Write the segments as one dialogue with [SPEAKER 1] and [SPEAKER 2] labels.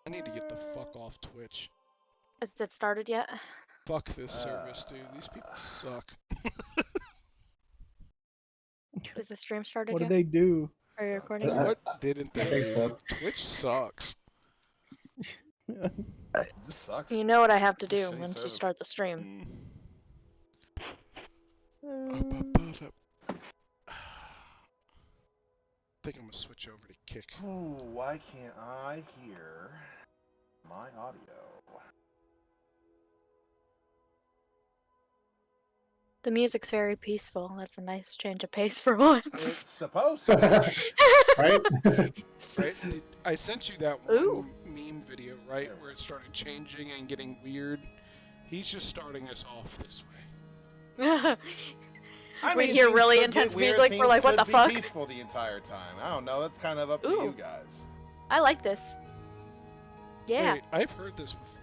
[SPEAKER 1] I need to get the fuck off Twitch.
[SPEAKER 2] Has it started yet?
[SPEAKER 1] Fuck this service, dude. These people suck.
[SPEAKER 2] Is the stream started
[SPEAKER 3] What
[SPEAKER 2] yet?
[SPEAKER 3] did they do?
[SPEAKER 2] Are you recording?
[SPEAKER 1] What didn't
[SPEAKER 4] I
[SPEAKER 1] they
[SPEAKER 4] think
[SPEAKER 1] do?
[SPEAKER 4] so.
[SPEAKER 1] Twitch sucks.
[SPEAKER 5] This sucks.
[SPEAKER 2] You know what I have to
[SPEAKER 5] It's a
[SPEAKER 2] do
[SPEAKER 5] shitty
[SPEAKER 2] once you
[SPEAKER 5] service.
[SPEAKER 2] start the stream.
[SPEAKER 1] I think I'm gonna switch over to Kick.
[SPEAKER 5] Ooh, why can't I hear my audio?
[SPEAKER 2] The music's very peaceful. That's a nice change of pace for
[SPEAKER 5] It's
[SPEAKER 2] once.
[SPEAKER 5] supposed to.
[SPEAKER 4] Right?
[SPEAKER 1] Right? I sent you that
[SPEAKER 2] Ooh.
[SPEAKER 1] one meme video, right? Where it started changing and getting weird. He's just starting us off this way.
[SPEAKER 5] I
[SPEAKER 2] We
[SPEAKER 5] mean,
[SPEAKER 2] hear
[SPEAKER 5] things
[SPEAKER 2] really
[SPEAKER 5] could
[SPEAKER 2] intense
[SPEAKER 5] get weird,
[SPEAKER 2] music, we're like, what
[SPEAKER 5] things
[SPEAKER 2] the
[SPEAKER 5] could
[SPEAKER 2] fuck?
[SPEAKER 5] be peaceful the entire time. I don't know. That's kind of up to
[SPEAKER 2] Ooh.
[SPEAKER 5] you guys.
[SPEAKER 2] I like this. Yeah.
[SPEAKER 1] Wait, I've heard this before.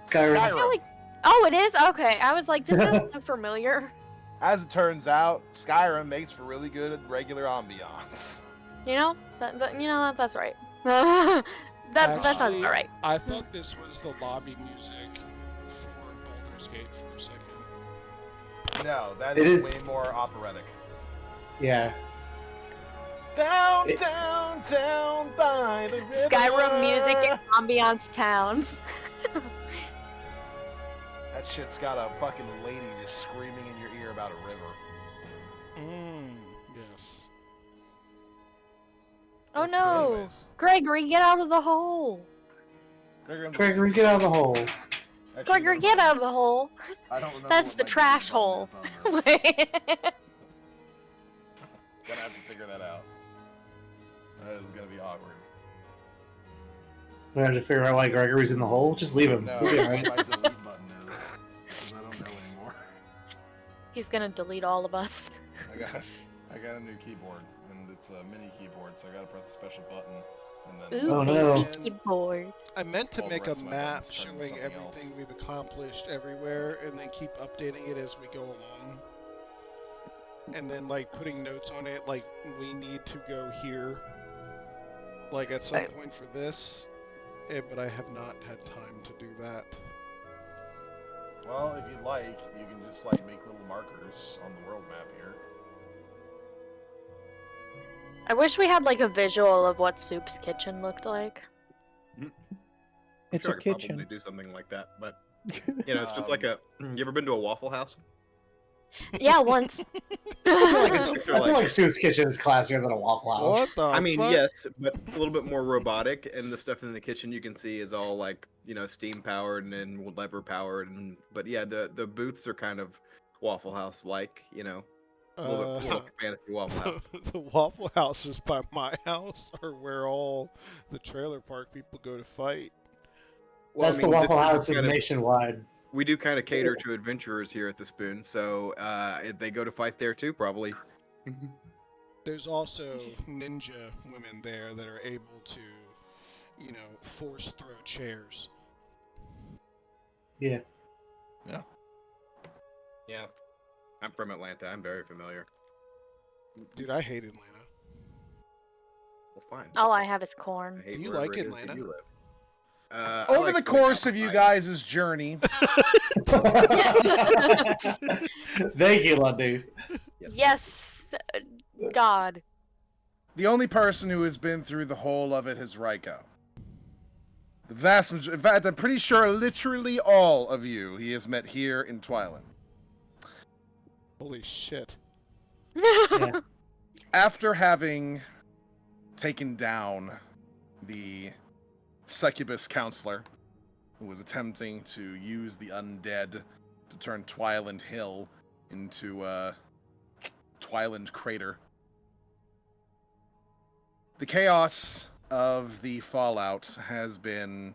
[SPEAKER 4] Skyrim.
[SPEAKER 2] I feel like. Oh, it is? Okay. I was like, this sounds so familiar.
[SPEAKER 5] As it turns out, Skyrim makes for really good regular ambiance.
[SPEAKER 2] You know? That's right. that sounds
[SPEAKER 1] Actually,
[SPEAKER 2] about right.
[SPEAKER 1] I thought this was the lobby music for Baldur's Gate for a second.
[SPEAKER 5] No, that
[SPEAKER 4] It
[SPEAKER 5] is
[SPEAKER 4] is-
[SPEAKER 5] way more operatic.
[SPEAKER 4] Yeah.
[SPEAKER 5] Down,
[SPEAKER 4] It-
[SPEAKER 5] down, down by the river.
[SPEAKER 2] Skyrim music and ambiance towns.
[SPEAKER 5] That shit's got a fucking lady just screaming in your ear about a river.
[SPEAKER 1] Yes.
[SPEAKER 2] Oh no!
[SPEAKER 5] Anyways,
[SPEAKER 2] Gregory, get out of the hole!
[SPEAKER 4] Gregory, get out of the hole.
[SPEAKER 5] Actually,
[SPEAKER 2] Gregory, get out of the hole!
[SPEAKER 5] I don't remember
[SPEAKER 2] That's
[SPEAKER 5] what
[SPEAKER 2] the
[SPEAKER 5] my
[SPEAKER 2] trash
[SPEAKER 5] delete
[SPEAKER 2] hole.
[SPEAKER 5] button is on this. Gonna have to figure that out. That is gonna be awkward.
[SPEAKER 4] We have to figure out why Gregory's in the hole. Just leave him.
[SPEAKER 5] No,
[SPEAKER 4] He'll be
[SPEAKER 5] what
[SPEAKER 4] alright.
[SPEAKER 5] my delete button is. Because I don't know anymore.
[SPEAKER 2] He's gonna delete all of us.
[SPEAKER 5] I got a new keyboard, and it's a mini keyboard, so I gotta press a special button, and then
[SPEAKER 2] Ooh,
[SPEAKER 4] Oh,
[SPEAKER 2] baby
[SPEAKER 4] no.
[SPEAKER 2] keyboard.
[SPEAKER 1] I meant to
[SPEAKER 5] All the
[SPEAKER 1] make a
[SPEAKER 5] rest of my
[SPEAKER 1] map
[SPEAKER 5] buttons turn into
[SPEAKER 1] showing
[SPEAKER 5] something
[SPEAKER 1] everything
[SPEAKER 5] else.
[SPEAKER 1] we've accomplished everywhere and then keep updating it as we go along. And then like putting notes on it like we need to go here. Like at some point for this. But I have not had time to do that.
[SPEAKER 5] Well, if you'd like, you can just like make little markers on the world map here.
[SPEAKER 2] I wish we had like a visual of what Soup's kitchen looked like.
[SPEAKER 3] It's
[SPEAKER 6] sure
[SPEAKER 3] a
[SPEAKER 6] I could
[SPEAKER 3] kitchen.
[SPEAKER 6] probably do something like that, but you know, it's just like a. You ever been to a Waffle House?
[SPEAKER 2] Yeah, once.
[SPEAKER 4] I
[SPEAKER 6] It's
[SPEAKER 4] feel like Sue's kitchen is classier than a Waffle House.
[SPEAKER 1] What the
[SPEAKER 6] I mean,
[SPEAKER 1] fuck?
[SPEAKER 6] yes, but a little bit more robotic, and the stuff in the kitchen you can see is all like steam powered and then lever powered, and but yeah, the booths are kind of Waffle House like, a little fantasy Waffle House.
[SPEAKER 1] The Waffle Houses by my house are where all the trailer park people go to fight.
[SPEAKER 6] Well,
[SPEAKER 4] That's
[SPEAKER 6] I mean,
[SPEAKER 4] the
[SPEAKER 6] this
[SPEAKER 4] Waffle
[SPEAKER 6] is
[SPEAKER 4] House
[SPEAKER 6] kind
[SPEAKER 4] of
[SPEAKER 6] of-
[SPEAKER 4] nationwide.
[SPEAKER 6] We do kind of cater to adventurers here at the Spoon, so they go to fight there too, probably.
[SPEAKER 1] There's also ninja women there that are able to, force throw chairs.
[SPEAKER 4] Yeah.
[SPEAKER 6] Yeah, I'm from Atlanta. I'm very familiar.
[SPEAKER 1] Dude, I hate Atlanta.
[SPEAKER 6] Well, fine.
[SPEAKER 2] All I have is
[SPEAKER 6] I
[SPEAKER 2] corn.
[SPEAKER 6] hate
[SPEAKER 1] Do you
[SPEAKER 6] wherever
[SPEAKER 1] like
[SPEAKER 6] it is that
[SPEAKER 1] Atlanta?
[SPEAKER 6] you live. I
[SPEAKER 5] Over
[SPEAKER 6] like
[SPEAKER 5] the
[SPEAKER 6] going
[SPEAKER 5] course of you
[SPEAKER 6] outside.
[SPEAKER 5] guys' journey,
[SPEAKER 4] Thank you, Lundy.
[SPEAKER 2] Yes, God.
[SPEAKER 5] the only person who has been through the whole of it is Raiko. The vast majority, in fact, I'm pretty sure literally all of you he has met here in Twyland.
[SPEAKER 1] Holy shit.
[SPEAKER 4] Yeah.
[SPEAKER 5] After having taken down the succubus counselor who was attempting to use the undead to turn Twyland Hill into Twyland Crater, the chaos of the fallout has been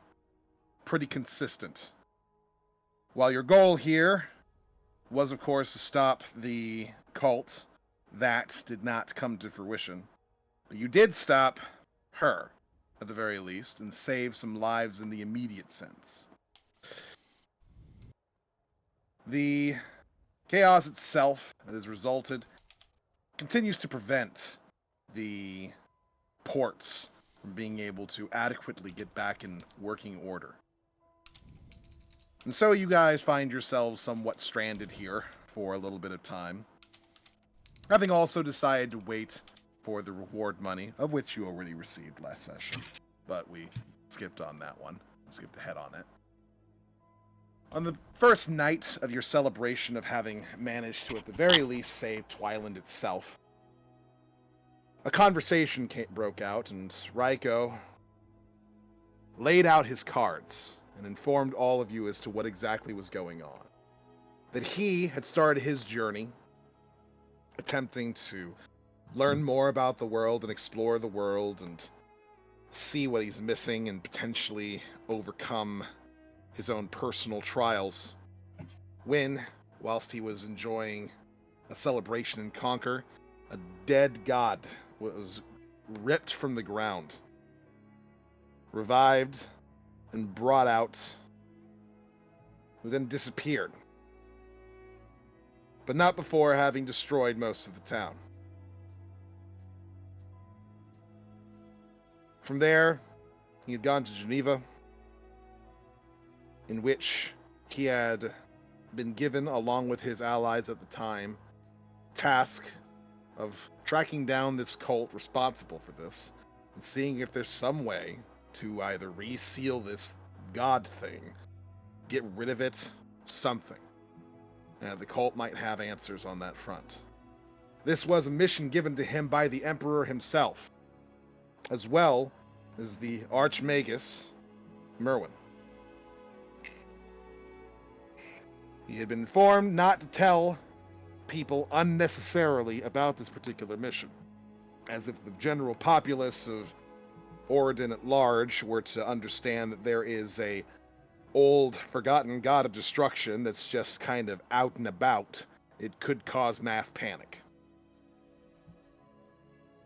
[SPEAKER 5] pretty consistent. While your goal here was, of course, to stop the cult, that did not come to fruition. But you did stop her, at the very least, and save some lives in the immediate sense. The chaos itself that has resulted continues to prevent the ports from being able to adequately get back in working order. And so you guys find yourselves somewhat stranded here for a little bit of time, having also decided to wait for the reward money, of which you already received last session, but we skipped on that one. Skipped ahead on it. On the first night of your celebration of having managed to, at the very least, save Twyland itself, a conversation broke out, and Raiko laid out his cards and informed all of you as to what exactly was going on. That he had started his journey attempting to learn more about the world and explore the world and see what he's missing and potentially overcome his own personal trials. When, whilst he was enjoying a celebration in Conquer, a dead god was ripped from the ground, revived, and brought out, who then disappeared, but not before having destroyed most of the town. From there, he had gone to Geneva, in which he had been given, along with his allies at the time, task of tracking down this cult responsible for this and seeing if there's some way to either reseal this god thing, get rid of it, something. And the cult might have answers on that front. This was a mission given to him by the Emperor himself, as well as the Archmagus, Merwin. He had been informed not to tell people unnecessarily about this particular mission, as if the general populace of Oregon at large were to understand that there is a old, forgotten god of destruction that's just kind of out and about, it could cause mass panic.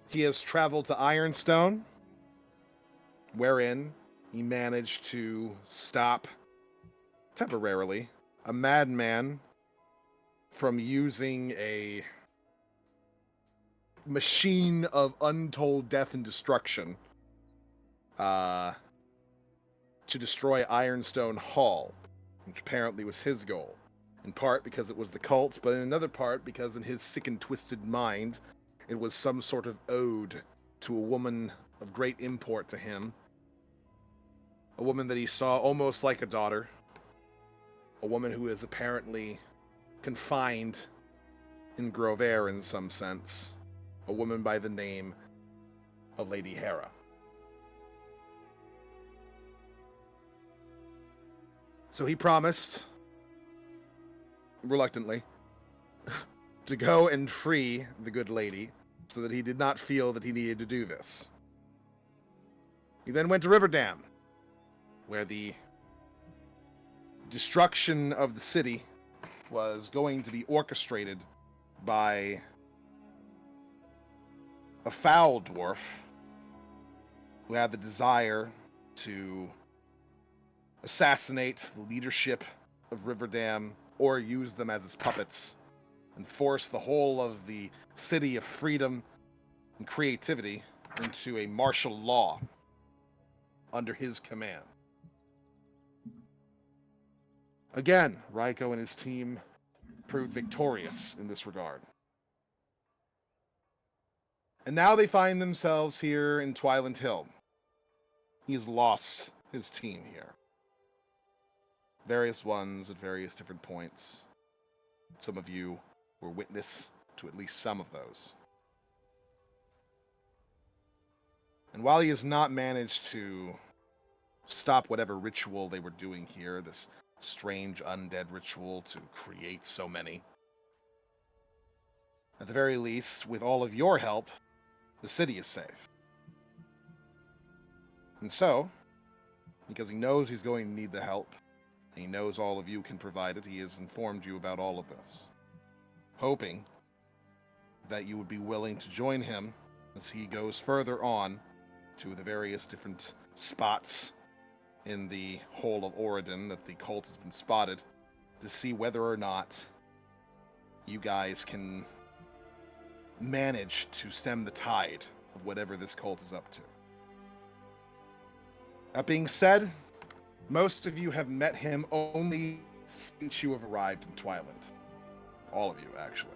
[SPEAKER 5] He has traveled to Ironstone, wherein he managed to stop, temporarily, a madman from using a machine of untold death and destruction to destroy Ironstone Hall, which apparently was his goal. In part because it was the cults, but in another part because in his sick and twisted mind, it was some sort of ode to a woman of great import to him. A woman that he saw almost like a daughter. A woman who is apparently confined in Grovair in some sense. A woman by the name of Lady Hera. So he promised, reluctantly, to go and free the good lady so that he did not feel that he needed to do this. He then went to Riverdam, where the destruction of the city was going to be orchestrated by a foul dwarf who had the desire to assassinate the leadership of Riverdam or use them as his puppets and force the whole of the city of freedom and creativity into a martial law under his command. Again, Raiko and his team proved victorious in this regard. And now they find themselves here in Twyland Hill. He has lost his team here. Various ones at various different points. Some of you were witness to at least some of those. And while he has not managed to stop whatever ritual they were doing here, this strange undead ritual to create so many, at the very least, with all of your help, the city is safe. And so, because he knows he's going to need the help, and he knows all of you can provide it, he has informed you about all of this, hoping that you would be willing to join him as he goes further on to the various different spots in the whole of Oregon that the cult has been spotted, to see whether or not you guys can manage to stem the tide of whatever this cult is up to. That being said, most of you have met him only since you have arrived in Twyland. All of you, actually.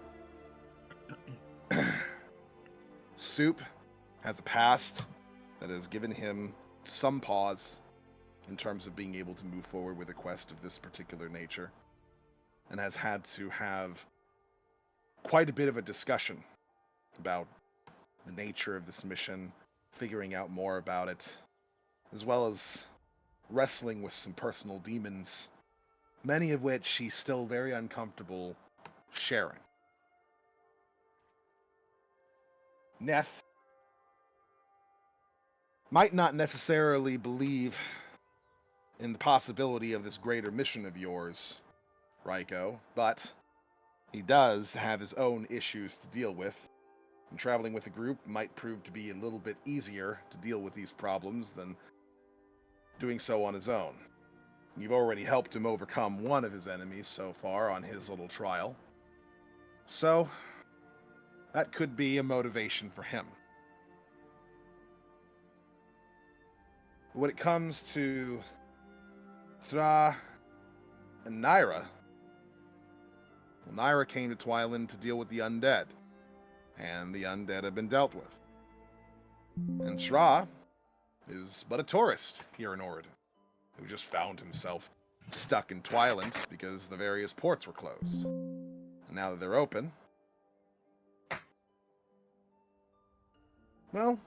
[SPEAKER 5] Soup has a past that has given him some pause in terms of being able to move forward with a quest of this particular nature, and has had to have quite a bit of a discussion about the nature of this mission, figuring out more about it, as well as wrestling with some personal demons, many of which he's still very uncomfortable sharing. Neth might not necessarily believe in the possibility of this greater mission of yours, Raiko, but he does have his own issues to deal with, and traveling with a group might prove to be a little bit easier to deal with these problems than doing so on his own. You've already helped him overcome one of his enemies so far on his little trial, so that could be a motivation for him. When it comes to Tra and Naira, well, Naira came to Twyland to deal with the undead, and the undead have been dealt with. And Tra is but a tourist here in Oregon, who just found himself stuck in Twyland because the various ports were closed. And now that they're open, well,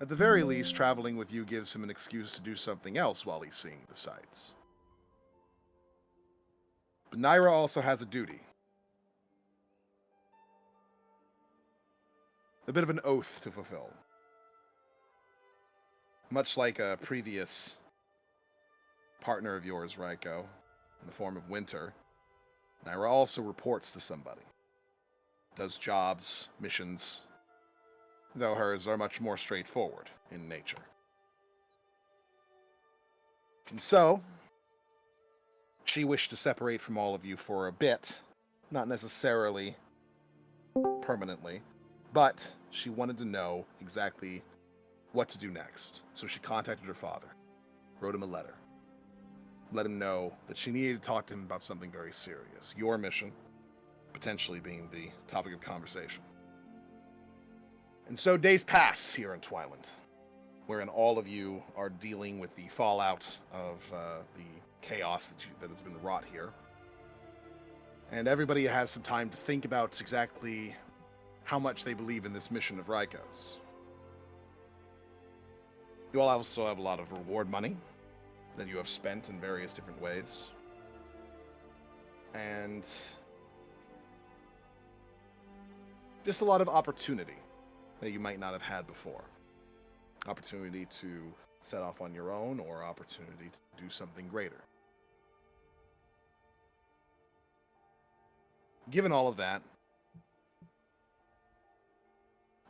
[SPEAKER 5] at the very least, traveling with you gives him an excuse to do something else while he's seeing the sights. But Naira also has a duty. A bit of an oath to fulfill. Much like a previous partner of yours, Raiko, in the form of Winter, Naira also reports to somebody. Does jobs, missions, though hers are much more straightforward in nature. And so, she wished to separate from all of you for a bit, not necessarily permanently, but she wanted to know exactly what to do next. So she contacted her father, wrote him a letter, let him know that she needed to talk to him about something very serious. Your mission, potentially being the topic of conversation. And so days pass here in Twyland, wherein all of you are dealing with the fallout of the chaos that has been wrought here. And everybody has some time to think about exactly how much they believe in this mission of Raiko's. You all also have a lot of reward money that you have spent in various different ways. And just a lot of opportunity that you might not have had before. Opportunity to set off on your own, or opportunity to do something greater. Given all of that,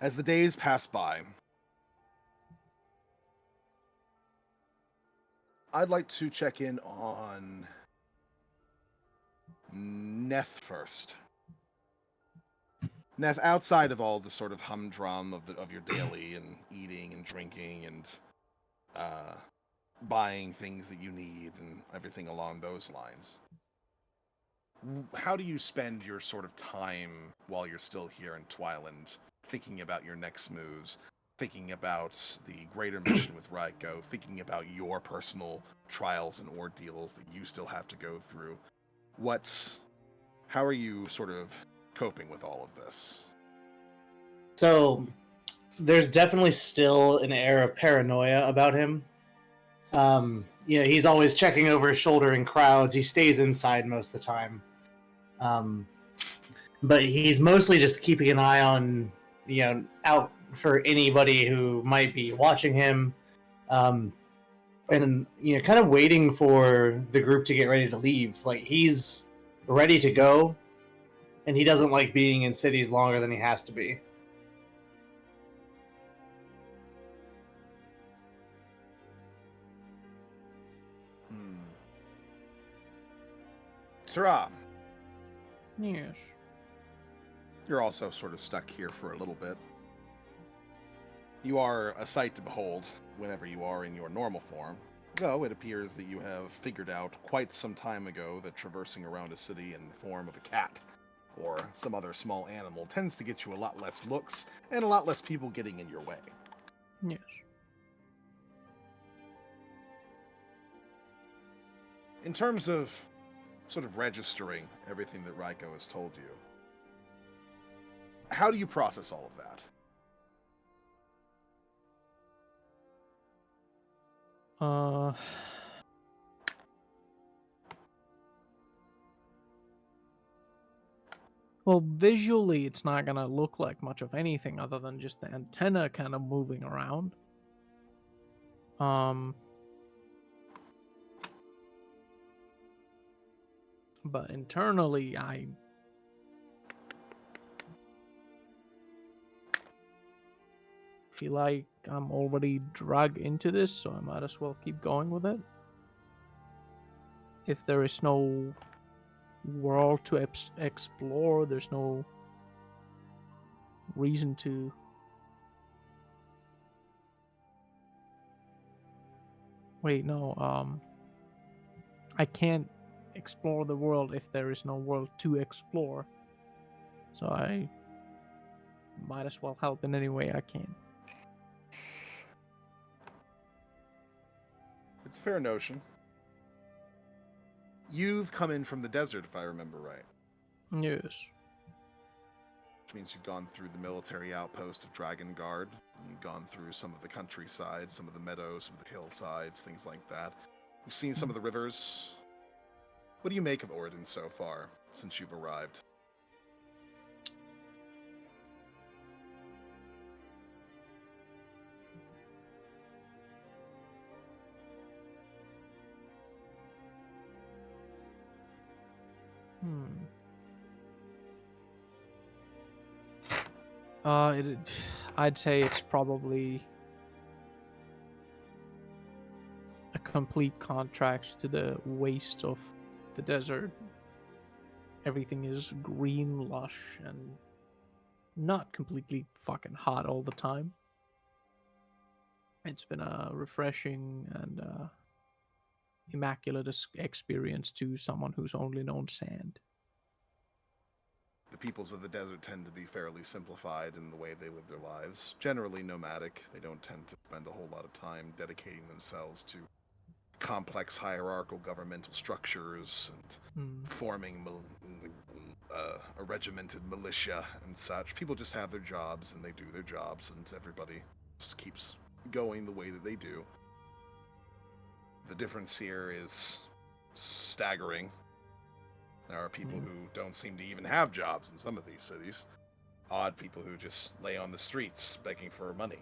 [SPEAKER 5] as the days pass by, I'd like to check in on Neth first. Neth, outside of all the sort of humdrum of your daily and eating and drinking and buying things that you need and everything along those lines, how do you spend your sort of time while you're still here in Twyland, thinking about your next moves, thinking about the greater mission with Raiko, thinking about your personal trials and ordeals that you still have to go through? How are you sort of coping with all of this?
[SPEAKER 4] So, there's definitely still an air of paranoia about him. He's always checking over his shoulder in crowds. He stays inside most of the time. But he's mostly just keeping an eye on, out for anybody who might be watching him. And, kind of waiting for the group to get ready to leave. Like, he's ready to go, and he doesn't like being in cities longer than he has to be.
[SPEAKER 5] Sarah,
[SPEAKER 3] Yes.
[SPEAKER 5] you're also sort of stuck here for a little bit. You are a sight to behold, whenever you are in your normal form. Though it appears that you have figured out quite some time ago that traversing around a city in the form of a cat or some other small animal tends to get you a lot less looks and a lot less people getting in your way.
[SPEAKER 3] Yes.
[SPEAKER 5] In terms of sort of registering everything that Raiko has told you, how do you process all of that?
[SPEAKER 3] Well, visually, it's not gonna look like much of anything other than just the antenna kind of moving around. But internally, I feel like I'm already dragged into this, so I might as well keep going with it. If there is no world to explore, there's no reason to. Wait, no, I can't explore the world if there is no world to explore. So I might as well help in any way I can.
[SPEAKER 5] It's a fair notion. You've come in from the desert, if I remember right.
[SPEAKER 3] Yes.
[SPEAKER 5] Which means you've gone through the military outpost of Dragon Guard. And you've gone through some of the countryside, some of the meadows, some of the hillsides, things like that. You've seen some of the rivers. What do you make of Orden so far, since you've arrived?
[SPEAKER 3] I'd say it's probably a complete contrast to the waste of the desert. Everything is green, lush, and not completely fucking hot all the time. It's been a refreshing and immaculate experience to someone who's only known sand.
[SPEAKER 5] The peoples of the desert tend to be fairly simplified in the way they live their lives. Generally nomadic. They don't tend to spend a whole lot of time dedicating themselves to complex hierarchical governmental structures and forming a regimented militia and such. People just have their jobs and they do their jobs, and everybody just keeps going the way that they do. The difference here is staggering. There are people who don't seem to even have jobs in some of these cities. Odd people who just lay on the streets begging for money.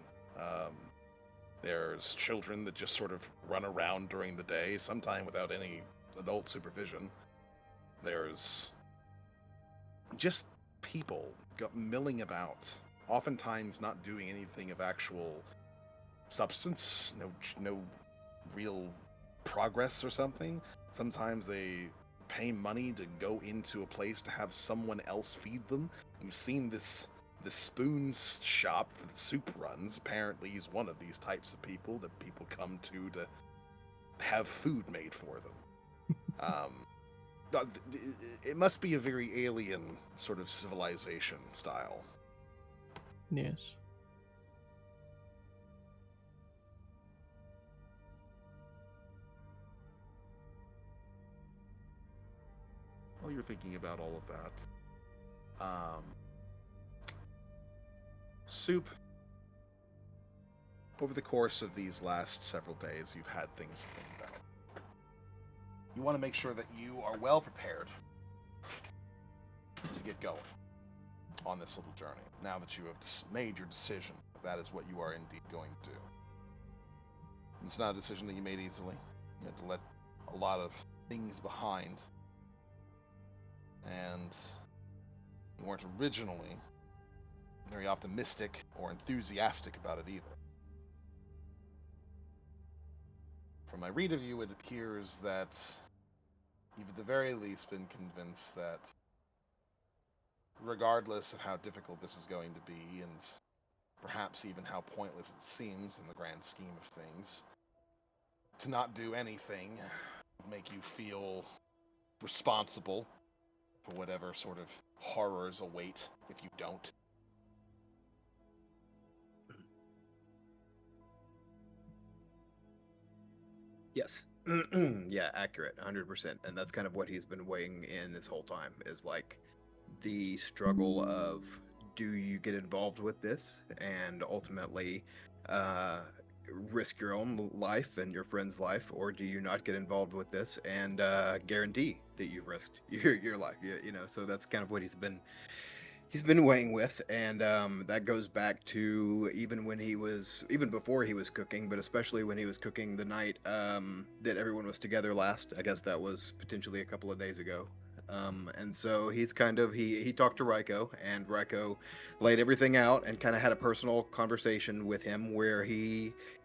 [SPEAKER 5] There's children that just sort of run around during the day, sometimes without any adult supervision. There's just people milling about, oftentimes not doing anything of actual substance, no real progress or something. Sometimes they pay money to go into a place to have someone else feed them. You've seen this spoon shop that Soup runs. Apparently he's one of these types of people that people come to have food made for them. It must be a very alien sort of civilization style.
[SPEAKER 3] Yes.
[SPEAKER 5] While you're thinking about all of that, Soup, over the course of these last several days, you've had things to think about. You want to make sure that you are well prepared to get going on this little journey. Now that you have made your decision, that is what you are indeed going to do. It's not a decision that you made easily. You had to let a lot of things behind. And you weren't originally very optimistic or enthusiastic about it either. From my read of you, it appears that you've at the very least been convinced that regardless of how difficult this is going to be and perhaps even how pointless it seems in the grand scheme of things. To not do anything would make you feel responsible for whatever sort of horrors await if you don't.
[SPEAKER 6] Yes. Yeah, accurate, 100%. And that's kind of what he's been weighing in this whole time is like the struggle of do you get involved with this and ultimately risk your own life and your friend's life, or do you not get involved with this and guarantee that you've risked your life? You know, so that's kind of what he's been weighing with, and that goes back to even before he was cooking, but especially when he was cooking the night that everyone was together last. I guess that was potentially a couple of days ago. And so he's kind of he talked to Raiko, and Raiko laid everything out and kind of had a personal conversation with him where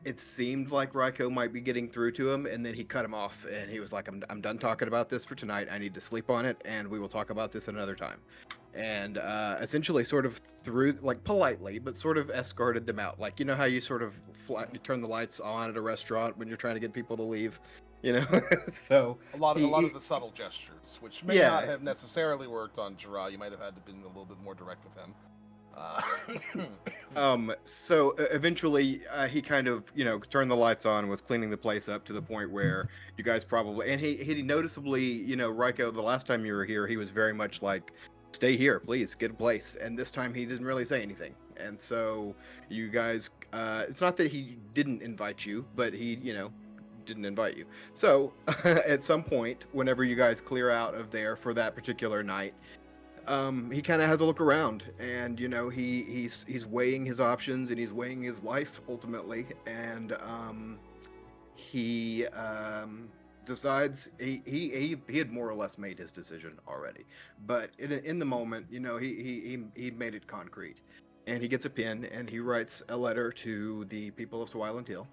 [SPEAKER 6] it seemed like Raiko might be getting through to him, and then he cut him off, and he was like, I'm done talking about this for tonight. I need to sleep on it, and we will talk about this another time. And essentially sort of through, like, politely, but sort of escorted them out. Like, you know how you sort of you turn the lights on at a restaurant when you're trying to get people to leave, you know? So
[SPEAKER 5] A lot of the subtle gestures, which may
[SPEAKER 6] Yeah.
[SPEAKER 5] not have necessarily worked on Jirah. You might have had to been a little bit more direct with him.
[SPEAKER 6] So eventually he kind of, you know, turned the lights on, was cleaning the place up to the point where you guys probably, and he noticeably, you know, Raiko, the last time you were here, he was very much like, stay here, please, get a place. And this time he didn't really say anything. And so you guys, it's not that he didn't invite you, but he, you know, didn't invite you. So at some point, whenever you guys clear out of there for that particular night, he kind of has a look around, and you know he's weighing his options and he's weighing his life ultimately, and he decides he had more or less made his decision already, but in the moment, you know, he made it concrete, and he gets a pen and he writes a letter to the people of Swiland Hill.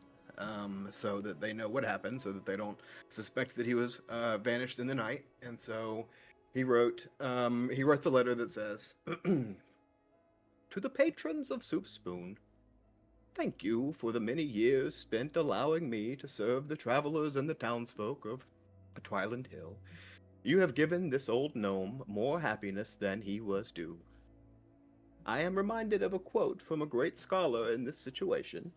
[SPEAKER 6] So that they know what happened, so that they don't suspect that he was vanished in the night, and so he writes a letter that says, to the patrons of Soup Spoon, thank you for the many years spent allowing me to serve the travelers and the townsfolk of Twiland Hill. You have given this old gnome more happiness than he was due. I am reminded of a quote from a great scholar in this situation.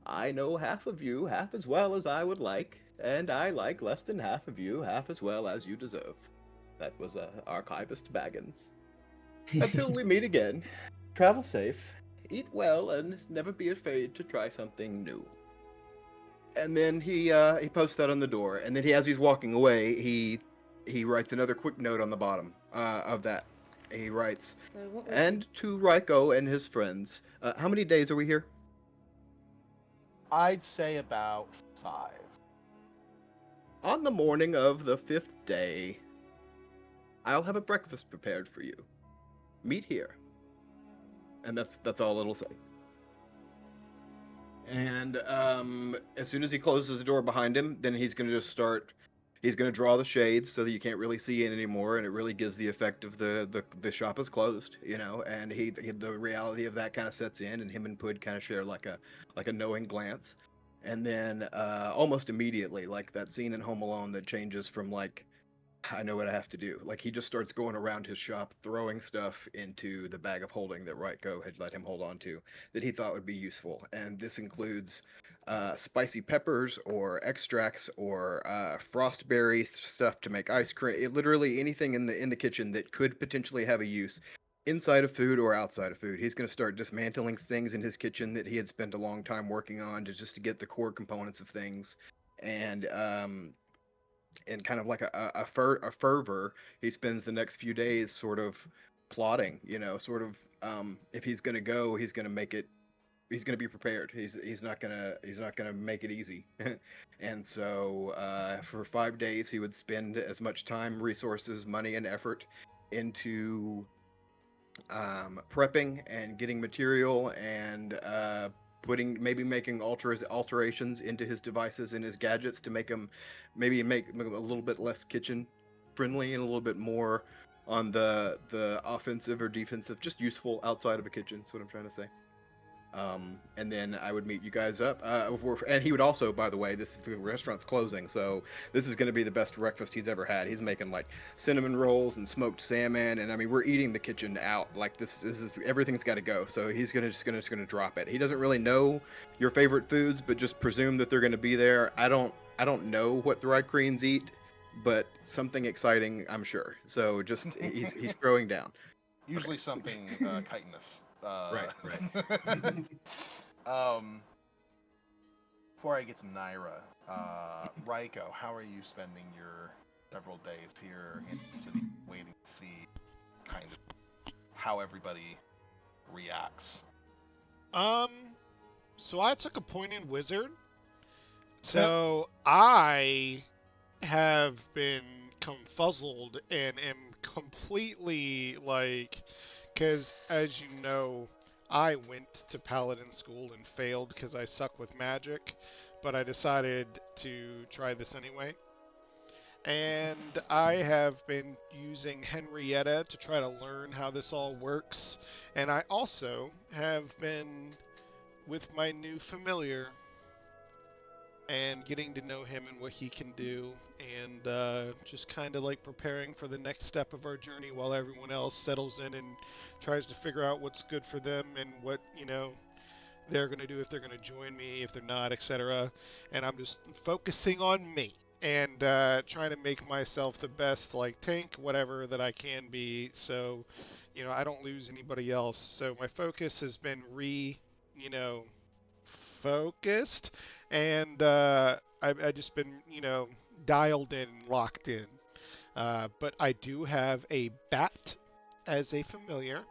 [SPEAKER 6] I know half of you half as well as I would like, and I like less than half of you half as well as you deserve. That was Archivist Baggins. Until we meet again, travel safe, eat well, and never be afraid to try something new. And then he posts that on the door, and then as he's walking away, he writes another quick note on the bottom of that. He writes,
[SPEAKER 7] So what was
[SPEAKER 6] and to Raiko and his friends, how many days are we here?
[SPEAKER 5] I'd say about 5.
[SPEAKER 6] On the morning of the 5th day, I'll have a breakfast prepared for you. Meet here. And that's all it'll say. And as soon as he closes the door behind him, then he's going to just start. He's going to draw the shades so that you can't really see in anymore, and it really gives the effect of the shop is closed, you know. And the reality of that kind of sets in, and him and Pud kind of share like a knowing glance, and then almost immediately, like that scene in Home Alone that changes from like, I know what I have to do. Like he just starts going around his shop, throwing stuff into the bag of holding that Raiko had let him hold on to that he thought would be useful. And this includes spicy peppers or extracts or frostberry stuff to make ice cream. Literally anything in the kitchen that could potentially have a use inside of food or outside of food. He's going to start dismantling things in his kitchen that he had spent a long time working on to get the core components of things. And kind of like a fervor, he spends the next few days sort of plotting, you know, sort of if he's going to go, he's going to make it, he's going to be prepared. He's not going to make it easy. And so for 5 days he would spend as much time, resources, money, and effort into prepping and getting material and making alterations into his devices and his gadgets to make them make a little bit less kitchen friendly and a little bit more on the offensive or defensive, just useful outside of a kitchen. That's what I'm trying to say. And then I would meet you guys up. And he would also, by the way, the restaurant's closing, so this is going to be the best breakfast he's ever had. He's making like cinnamon rolls and smoked salmon, and I mean we're eating the kitchen out. Like this is everything's got to go. So he's just gonna drop it. He doesn't really know your favorite foods, but just presume that they're going to be there. I don't know what the Rycreans eat, but something exciting, I'm sure. So just he's throwing down.
[SPEAKER 5] Usually something chitinous.
[SPEAKER 6] Right.
[SPEAKER 5] Before I get to Naira, Raiko, how are you spending your several days here in the city, waiting to see kind of how everybody reacts?
[SPEAKER 1] So I took a point in Wizard. So I have been confuzzled and am completely like, because as you know, I went to Paladin school and failed because I suck with magic, but I decided to try this anyway. And I have been using Henrietta to try to learn how this all works. And I also have been with my new familiar and getting to know him and what he can do, and just kind of like preparing for the next step of our journey while everyone else settles in and tries to figure out what's good for them and what, they're going to do, if they're going to join me, if they're not, etc. And I'm just focusing on me and trying to make myself the best like tank, whatever that I can be, so I don't lose anybody else. So my focus has been focused, and I've just been dialed in, locked in. But I do have a bat as a familiar,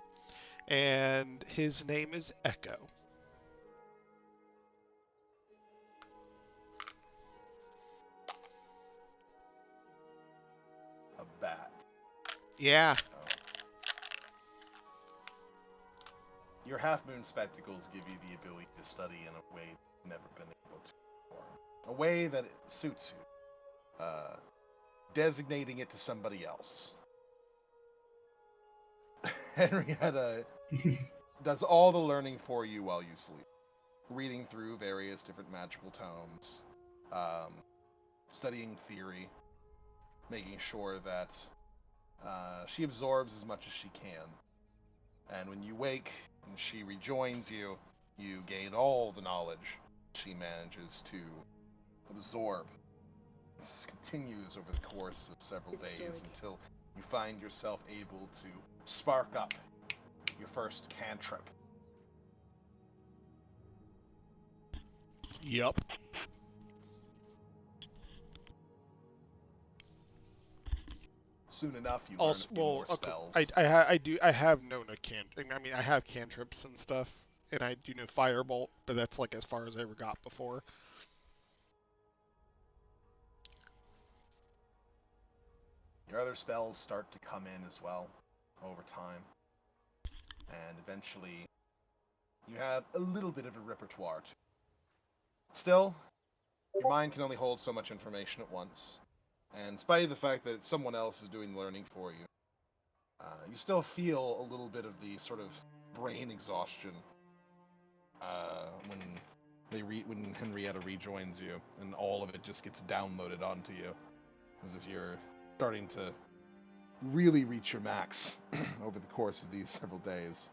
[SPEAKER 1] and his name is Echo.
[SPEAKER 5] A bat.
[SPEAKER 1] Yeah.
[SPEAKER 5] Oh. Your half-moon spectacles give you the ability to study in a way you've never been able to before. A way that it suits you. Designating it to somebody else. Henrietta does all the learning for you while you sleep. Reading through various different magical tomes, studying theory, making sure that she absorbs as much as she can. And when you wake and she rejoins you, you gain all the knowledge she manages to absorb. This continues over the course of several days until you find yourself able to spark up your first cantrip.
[SPEAKER 1] Yup.
[SPEAKER 5] Soon enough, you
[SPEAKER 1] Also,
[SPEAKER 5] learn a few
[SPEAKER 1] well,
[SPEAKER 5] more
[SPEAKER 1] okay,
[SPEAKER 5] spells.
[SPEAKER 1] I have known a I have cantrips and stuff, and I do know Firebolt, but that's like as far as I ever got before.
[SPEAKER 5] Your other spells start to come in as well over time. And eventually, you have a little bit of a repertoire too. Still, your mind can only hold so much information at once. And in spite of the fact that someone else is doing the learning for you, you still feel a little bit of the sort of brain exhaustion when Henrietta rejoins you, and all of it just gets downloaded onto you, as if you're starting to really reach your max over the course of these several days.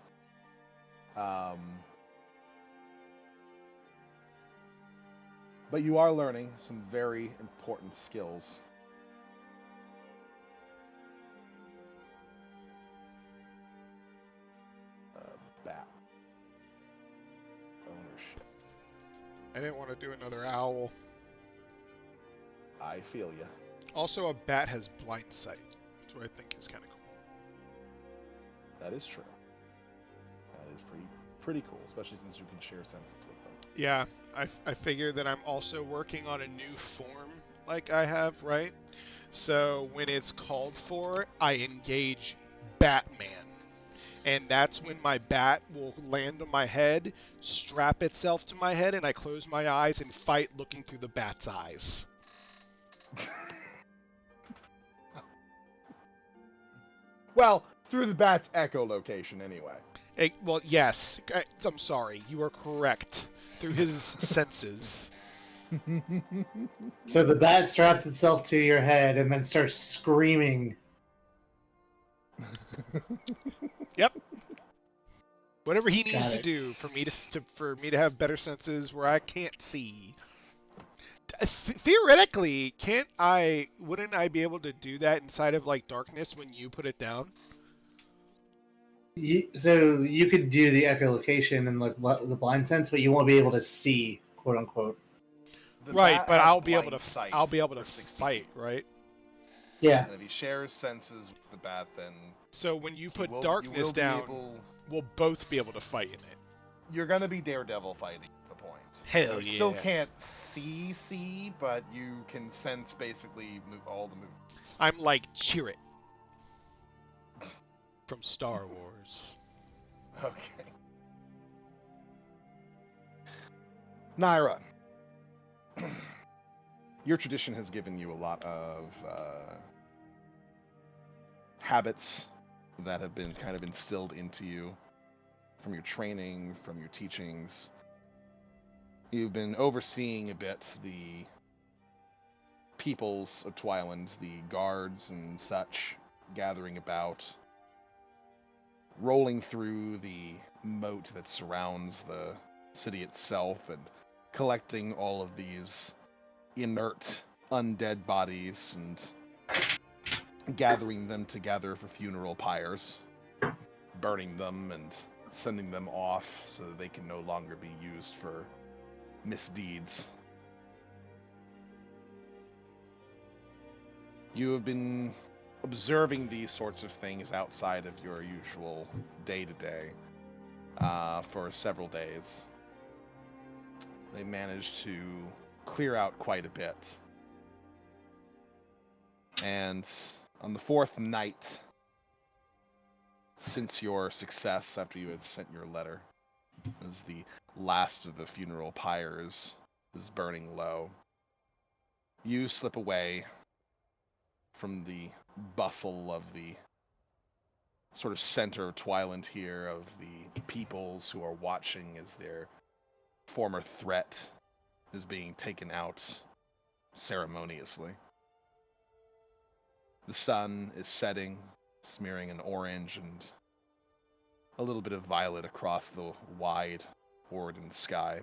[SPEAKER 5] But you are learning some very important skills. Bat. Ownership.
[SPEAKER 1] I didn't want to do another owl.
[SPEAKER 5] I feel ya.
[SPEAKER 1] Also, a bat has blind sight, which I think is kind of cool.
[SPEAKER 5] That is true. That is pretty cool, especially since you can share senses with them.
[SPEAKER 1] Yeah, I figure that I'm also working on a new form like I have, right? So when it's called for, I engage Batman. And that's when my bat will land on my head, strap itself to my head, and I close my eyes and fight looking through the bat's eyes.
[SPEAKER 5] Well, through the bat's echolocation anyway.
[SPEAKER 1] Well, yes. I'm sorry. You are correct. Through his senses.
[SPEAKER 4] So the bat straps itself to your head and then starts screaming.
[SPEAKER 1] Yep. Whatever he needs
[SPEAKER 4] Got
[SPEAKER 1] to
[SPEAKER 4] it.
[SPEAKER 1] do for me to have better senses where I can't see. Theoretically, wouldn't I be able to do that inside of like darkness when you put it down?
[SPEAKER 4] So you could do the echolocation and the blind sense, but you won't be able to see, quote unquote.
[SPEAKER 5] The
[SPEAKER 1] Right,
[SPEAKER 5] bat
[SPEAKER 1] but
[SPEAKER 5] has
[SPEAKER 1] I'll be able
[SPEAKER 5] blind
[SPEAKER 1] to
[SPEAKER 5] sight
[SPEAKER 1] I'll be able to
[SPEAKER 5] for 60
[SPEAKER 1] fight,
[SPEAKER 5] feet.
[SPEAKER 1] right?
[SPEAKER 4] Yeah.
[SPEAKER 5] And if he shares senses with the bat, then
[SPEAKER 1] So when you put
[SPEAKER 5] you will
[SPEAKER 1] darkness
[SPEAKER 5] be
[SPEAKER 1] down,
[SPEAKER 5] able.
[SPEAKER 1] we'll both be able to fight in it.
[SPEAKER 5] You're gonna be Daredevil fighting. Is the point.
[SPEAKER 1] Hell
[SPEAKER 5] You still
[SPEAKER 1] yeah.
[SPEAKER 5] can't see, but you can sense basically all the movements.
[SPEAKER 1] I'm like Chirrut from Star Wars.
[SPEAKER 5] Okay. Naira, your tradition has given you a lot of habits that have been kind of instilled into you from your training, from your teachings. You've been overseeing a bit the peoples of Twyland, the guards and such, gathering about, rolling through the moat that surrounds the city itself and collecting all of these inert, undead bodies and gathering them together for funeral pyres, burning them and sending them off so that they can no longer be used for misdeeds. You have been observing these sorts of things outside of your usual day-to-day for several days. They managed to clear out quite a bit. And on the fourth night, since your success after you had sent your letter, as the last of the funeral pyres is burning low, you slip away from the bustle of the sort of center of Twyland here, of the peoples who are watching as their former threat is being taken out ceremoniously. The sun is setting, smearing an orange and a little bit of violet across the wide Warden sky.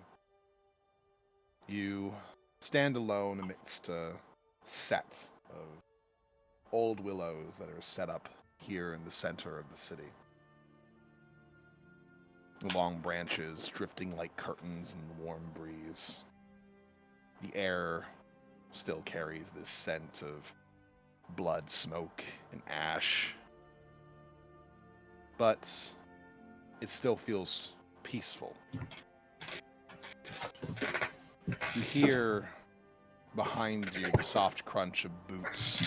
[SPEAKER 5] You stand alone amidst a set of old willows that are set up here in the center of the city. The long branches drifting like curtains in the warm breeze. The air still carries this scent of blood, smoke, and ash. But it still feels peaceful. You hear behind you the soft crunch of boots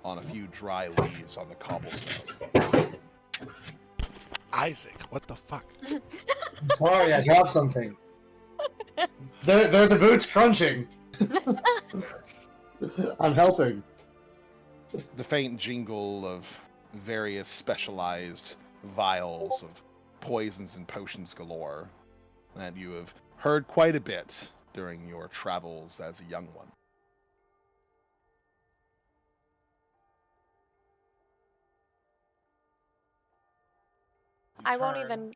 [SPEAKER 5] on a few dry leaves on the cobblestone.
[SPEAKER 1] Isaac, what the fuck?
[SPEAKER 4] I'm sorry, I dropped something. They're the boots crunching. I'm helping.
[SPEAKER 5] The faint jingle of various specialized vials of poisons and potions galore that you have heard quite a bit during your travels as a young one.
[SPEAKER 2] I won't even.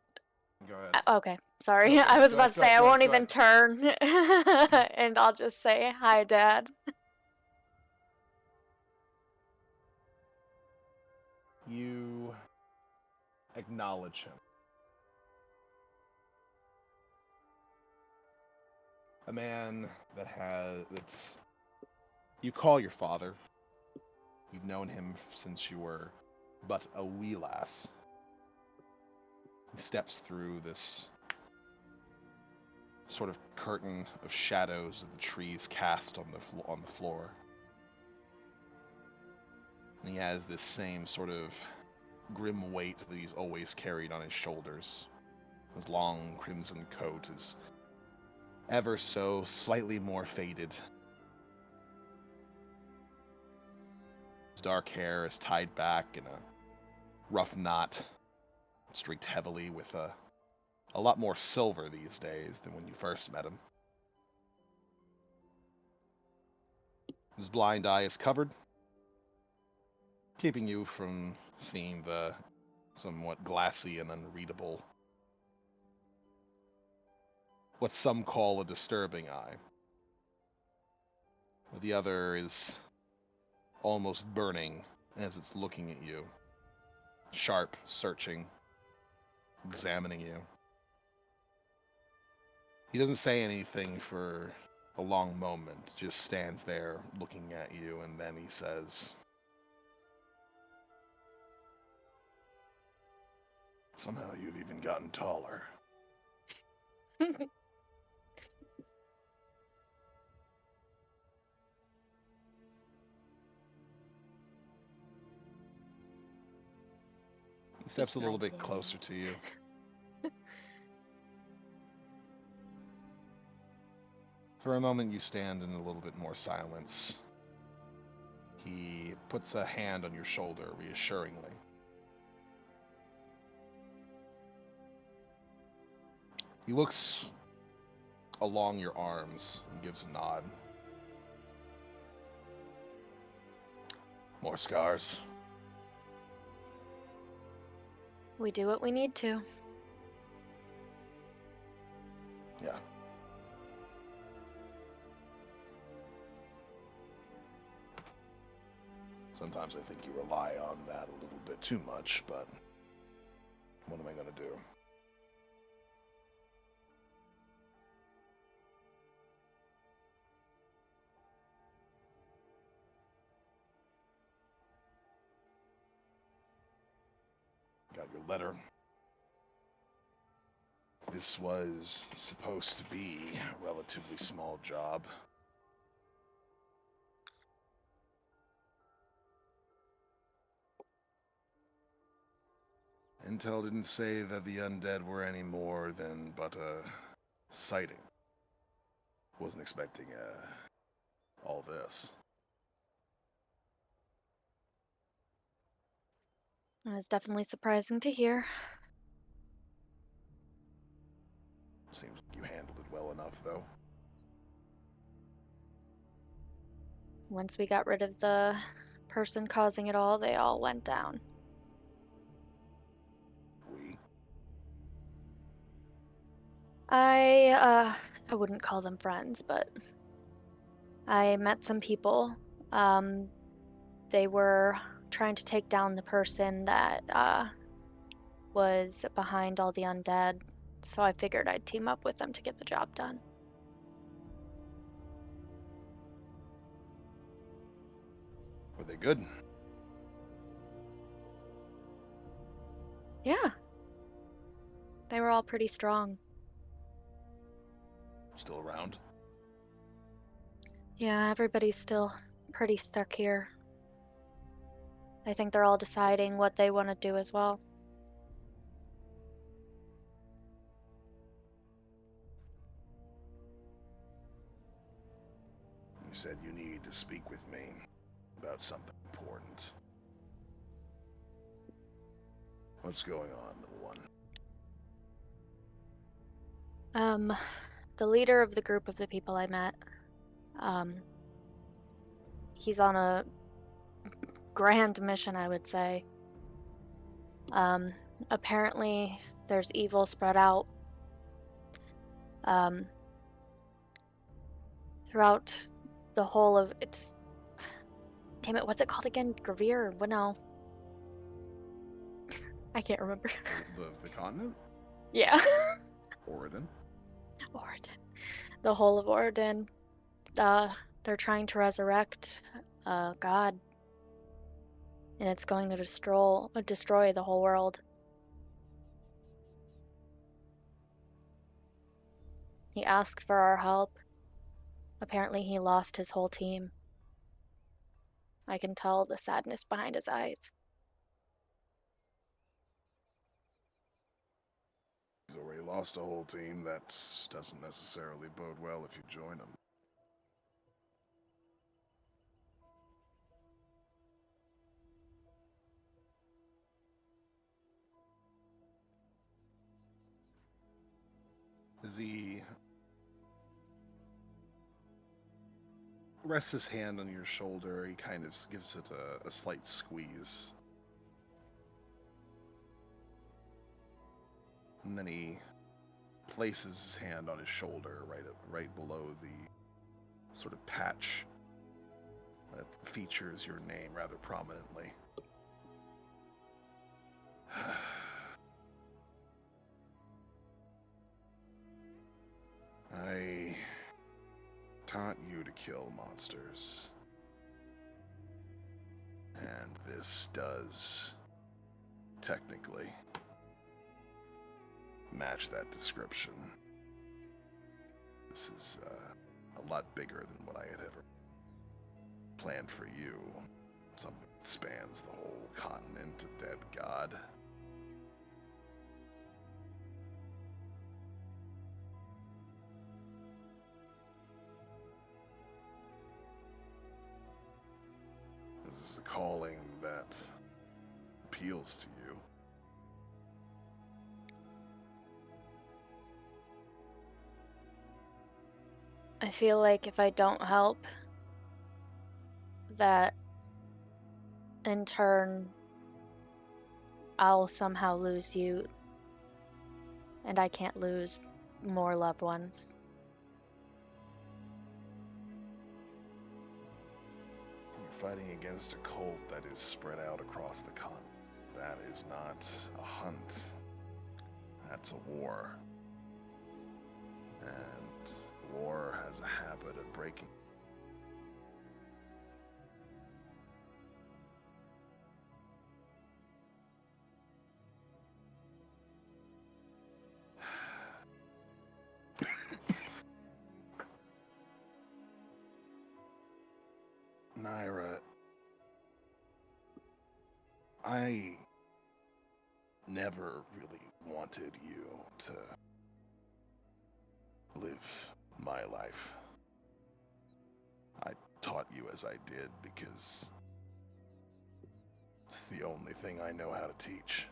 [SPEAKER 5] Go ahead.
[SPEAKER 2] Okay, sorry.
[SPEAKER 5] Go,
[SPEAKER 2] I was
[SPEAKER 5] go
[SPEAKER 2] about
[SPEAKER 5] ahead,
[SPEAKER 2] to
[SPEAKER 5] go
[SPEAKER 2] say
[SPEAKER 5] ahead,
[SPEAKER 2] I
[SPEAKER 5] go
[SPEAKER 2] won't
[SPEAKER 5] ahead, go
[SPEAKER 2] even turn, and I'll just say hi, Dad.
[SPEAKER 5] You acknowledge him. A man that's you call your father. You've known him since you were but a wee lass. He steps through this sort of curtain of shadows that the trees cast on the floor. And he has this same sort of grim weight that he's always carried on his shoulders. His long crimson coat is ever so slightly more faded. His dark hair is tied back in a rough knot streaked heavily with a lot more silver these days than when you first met him. His blind eye is covered, keeping you from seeing the somewhat glassy and unreadable, what some call a disturbing eye. The other is almost burning as it's looking at you, sharp, searching, examining you. He doesn't say anything for a long moment, just stands there looking at you, and then he says, "Somehow you've even gotten taller." He steps a little bit closer to you. For a moment, you stand in a little bit more silence. He puts a hand on your shoulder reassuringly. He looks along your arms and gives a nod. More scars.
[SPEAKER 2] We do what we need to.
[SPEAKER 5] Yeah. Sometimes I think you rely on that a little bit too much, but what am I going to do? Got your letter. This was supposed to be a relatively small job. Intel didn't say that the undead were any more than but a sighting. Wasn't expecting all this.
[SPEAKER 2] It was definitely surprising to hear.
[SPEAKER 5] Seems like you handled it well enough, though.
[SPEAKER 2] Once we got rid of the person causing it all, they all went down.
[SPEAKER 5] We?
[SPEAKER 2] I wouldn't call them friends, but I met some people. They were trying to take down the person that was behind all the undead, so I figured I'd team up with them to get the job done.
[SPEAKER 5] Were they good?
[SPEAKER 2] Yeah. They were all pretty strong.
[SPEAKER 5] Still around?
[SPEAKER 2] Yeah, everybody's still pretty stuck here. I think they're all deciding what they want to do as well.
[SPEAKER 5] You said you need to speak with me about something important. What's going on, little one?
[SPEAKER 2] The leader of the group of the people I met, he's on a grand mission, I would say. Apparently there's evil spread out, throughout the whole of it's. Damn it, what's it called again? Gravir? What no? I can't remember.
[SPEAKER 5] The continent?
[SPEAKER 2] Yeah.
[SPEAKER 5] Oregon?
[SPEAKER 2] Oregon. The whole of Oregon. They're trying to resurrect God. And it's going to destroy the whole world. He asked for our help. Apparently he lost his whole team. I can tell the sadness behind his eyes.
[SPEAKER 5] He's already lost a whole team. That doesn't necessarily bode well if you join him. As he rests his hand on your shoulder, he kind of gives it a slight squeeze. And then he places his hand on his shoulder right below the sort of patch that features your name rather prominently. I taught you to kill monsters. And this does technically match that description. This is a lot bigger than what I had ever planned for you. Something that spans the whole continent of dead god. This is a calling that appeals to you.
[SPEAKER 2] I feel like if I don't help, that in turn, I'll somehow lose you, and I can't lose more loved ones.
[SPEAKER 5] You're fighting against a cult that is spread out across the continent. That is not a hunt. That's a war. And war has a habit of breaking. Naira, I never really wanted you to live my life. I taught you as I did because it's the only thing I know how to teach.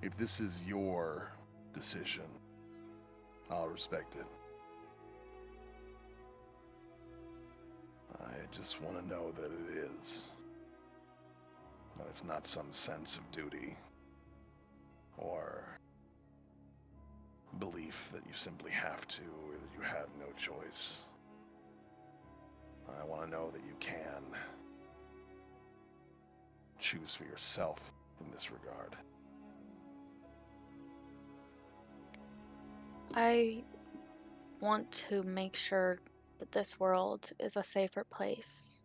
[SPEAKER 5] If this is your decision, I'll respect it. I just want to know that it is. That it's not some sense of duty or belief that you simply have to or that you have no choice. I want to know that you can choose for yourself in this regard.
[SPEAKER 2] I want to make sure that this world is a safer place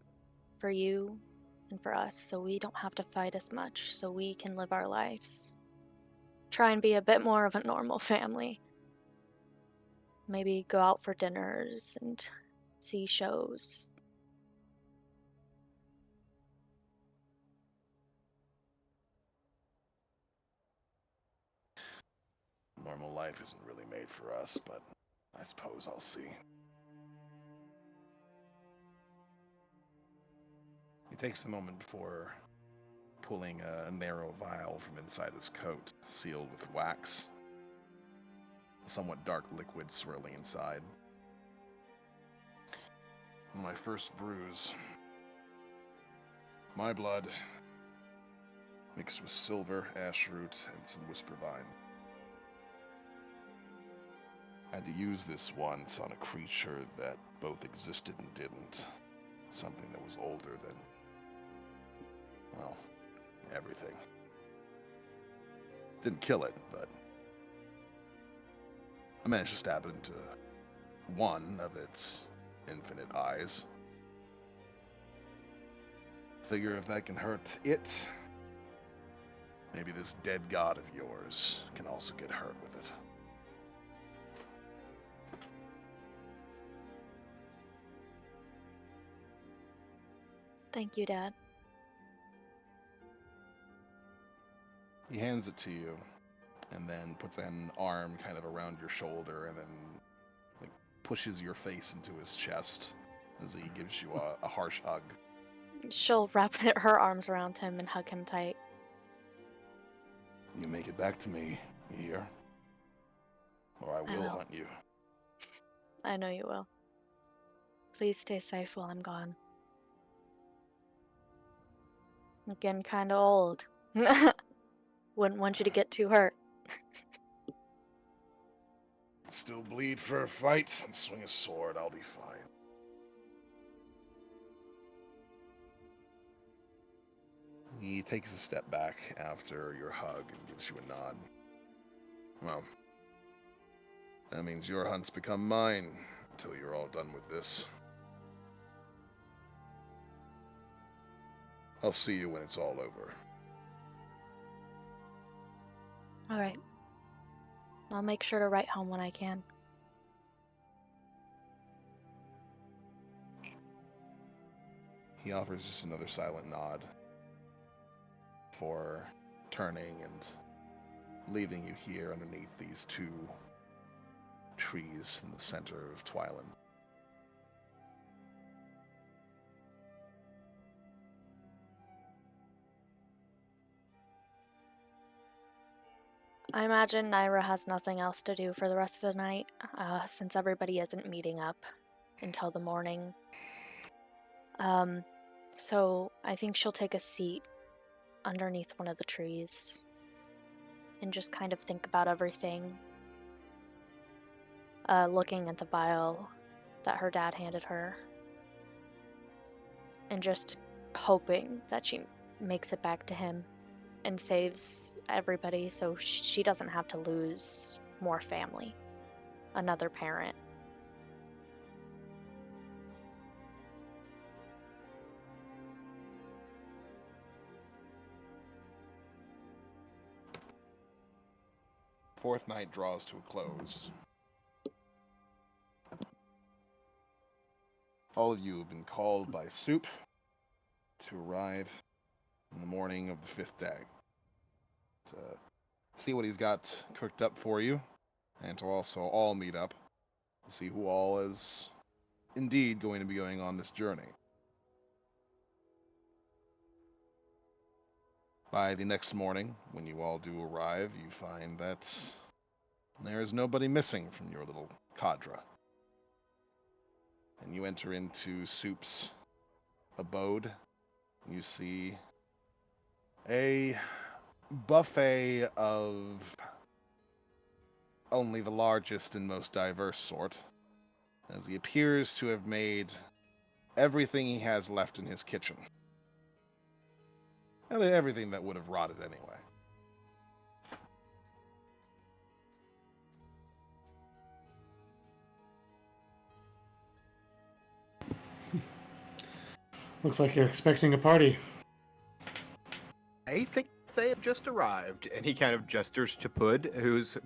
[SPEAKER 2] for you and for us, so we don't have to fight as much, so we can live our lives. Try and be a bit more of a normal family. Maybe go out for dinners and see shows.
[SPEAKER 5] Normal life isn't really made for us, but I suppose I'll see. He takes a moment before pulling a narrow vial from inside his coat, sealed with wax. A somewhat dark liquid swirling inside. My first bruise. My blood, mixed with silver, ash root, and some whisper vine. I had to use this once on a creature that both existed and didn't. Something that was older than, well, everything. Didn't kill it, but I managed to stab it into one of its infinite eyes. Figure if that can hurt it, maybe this dead god of yours can also get hurt with it.
[SPEAKER 2] Thank you, Dad.
[SPEAKER 5] He hands it to you, and then puts an arm kind of around your shoulder, and then like pushes your face into his chest as he gives you a harsh hug.
[SPEAKER 2] She'll wrap her arms around him and hug him tight.
[SPEAKER 5] You make it back to me, you hear? Or I will hunt you.
[SPEAKER 2] I know you will. Please stay safe while I'm gone. I'm getting kind of old. Wouldn't want you to get too hurt.
[SPEAKER 5] Still bleed for a fight and swing a sword, I'll be fine. He takes a step back after your hug and gives you a nod. Well, that means your hunt's become mine until you're all done with this. I'll see you when it's all over.
[SPEAKER 2] All right. I'll make sure to write home when I can.
[SPEAKER 5] He offers just another silent nod for turning and leaving you here underneath these two trees in the center of Twyland.
[SPEAKER 2] I imagine Naira has nothing else to do for the rest of the night, since everybody isn't meeting up until the morning. So I think she'll take a seat underneath one of the trees and just kind of think about everything, looking at the vial that her dad handed her, and just hoping that she makes it back to him and saves everybody so she doesn't have to lose more family, another parent.
[SPEAKER 5] Fourth night draws to a close. All of you have been called by Soup to arrive in the morning of the fifth day to see what he's got cooked up for you, and to also all meet up to see who all is indeed going to be going on this journey. By the next morning, when you all do arrive, you find that there is nobody missing from your little cadre. And you enter into Soup's abode. You see a buffet of only the largest and most diverse sort, as he appears to have made everything he has left in his kitchen. And everything that would have rotted anyway.
[SPEAKER 4] Looks like you're expecting a party.
[SPEAKER 6] I think they have just arrived. And he kind of gestures to Pud,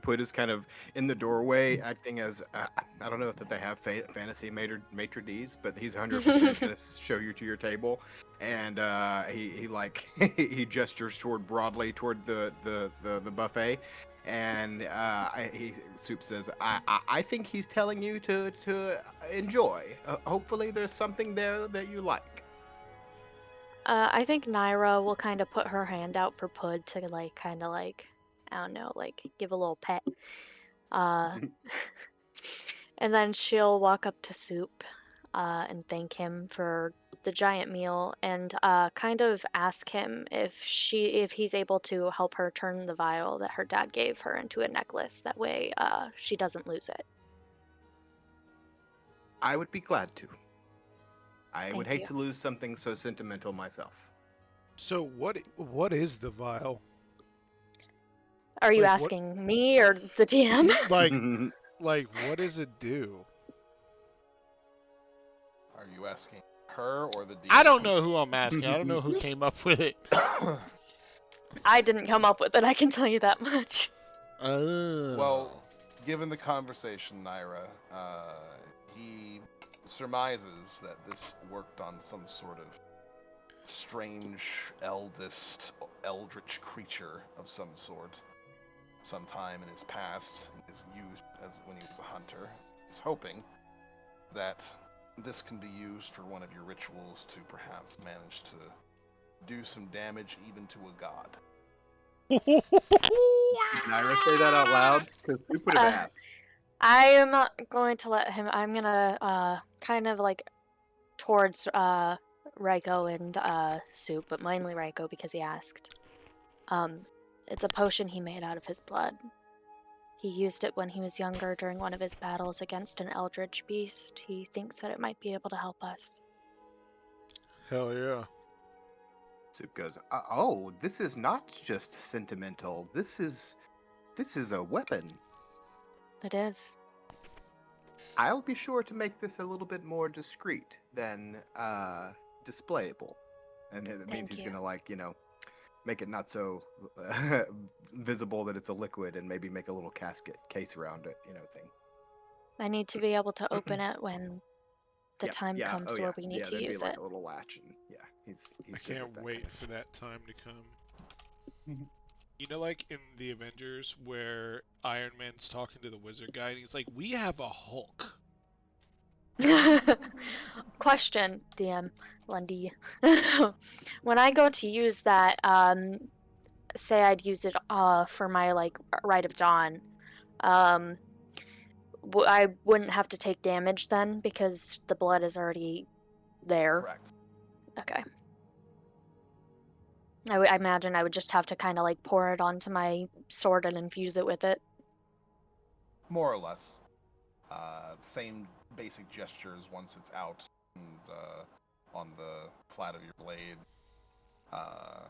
[SPEAKER 6] Pud is kind of in the doorway, acting as I don't know if that they have fantasy maitre d's, but he's 100% going to show you to your table. And he like he gestures broadly toward the buffet. And Soup says, I think he's telling you to enjoy. Hopefully there's something there that you like.
[SPEAKER 2] I think Naira will kind of put her hand out for Pud to I don't know, give a little pet. And then she'll walk up to Soup and thank him for the giant meal, and kind of ask him if he's able to help her turn the vial that her dad gave her into a necklace. That way she doesn't lose it.
[SPEAKER 6] I would be glad to. I would
[SPEAKER 2] Thank
[SPEAKER 6] hate
[SPEAKER 2] you.
[SPEAKER 6] to lose something so sentimental myself.
[SPEAKER 1] So what is the vial?
[SPEAKER 2] Are you
[SPEAKER 1] Like, what-
[SPEAKER 2] asking me or the DM?
[SPEAKER 1] Like what does it do?
[SPEAKER 5] Are you asking her or the DM?
[SPEAKER 7] I don't know who I'm asking. I don't know who came up with it.
[SPEAKER 2] I didn't come up with it, I can tell you that much.
[SPEAKER 7] Oh.
[SPEAKER 5] Well, given the conversation, Naira, he surmises that this worked on some sort of strange, eldritch creature of some sort. sometime in his past, in his youth, as when he was a hunter, is hoping that this can be used for one of your rituals to perhaps manage to do some damage even to a god.
[SPEAKER 6] Did Naira say that out loud? Because we would have asked.
[SPEAKER 2] I am not going to let him. I'm gonna kind of like towards Raiko and Soup, but mainly Raiko because he asked. It's a potion he made out of his blood. He used it when he was younger during one of his battles against an eldritch beast. He thinks that it might be able to help us.
[SPEAKER 7] Hell yeah.
[SPEAKER 6] Soup goes, oh, this is not just sentimental. This is a weapon.
[SPEAKER 2] It is.
[SPEAKER 6] I'll be sure to make this a little bit more discreet than displayable. And it means he's gonna, like, you know, make it not so visible that it's a liquid, and maybe make a little case around it, you know, thing.
[SPEAKER 2] I need to be able to open it when the time comes where we need to use
[SPEAKER 6] like
[SPEAKER 2] it.
[SPEAKER 6] a little latch, and he's
[SPEAKER 7] I
[SPEAKER 6] good
[SPEAKER 7] can't
[SPEAKER 6] with that
[SPEAKER 7] wait
[SPEAKER 6] kind of
[SPEAKER 7] for that time to come. You know, like in the Avengers where Iron Man's talking to the wizard guy and he's like, we have a Hulk.
[SPEAKER 2] Question, DM Lundy. When I go to use that, say I'd use it for my like Rite of Dawn, I wouldn't have to take damage then because the blood is already there.
[SPEAKER 5] Correct.
[SPEAKER 2] Okay. I imagine I would just have to kind of like pour it onto my sword and infuse it with it.
[SPEAKER 5] More or less. Same basic gestures once it's out and on the flat of your blade.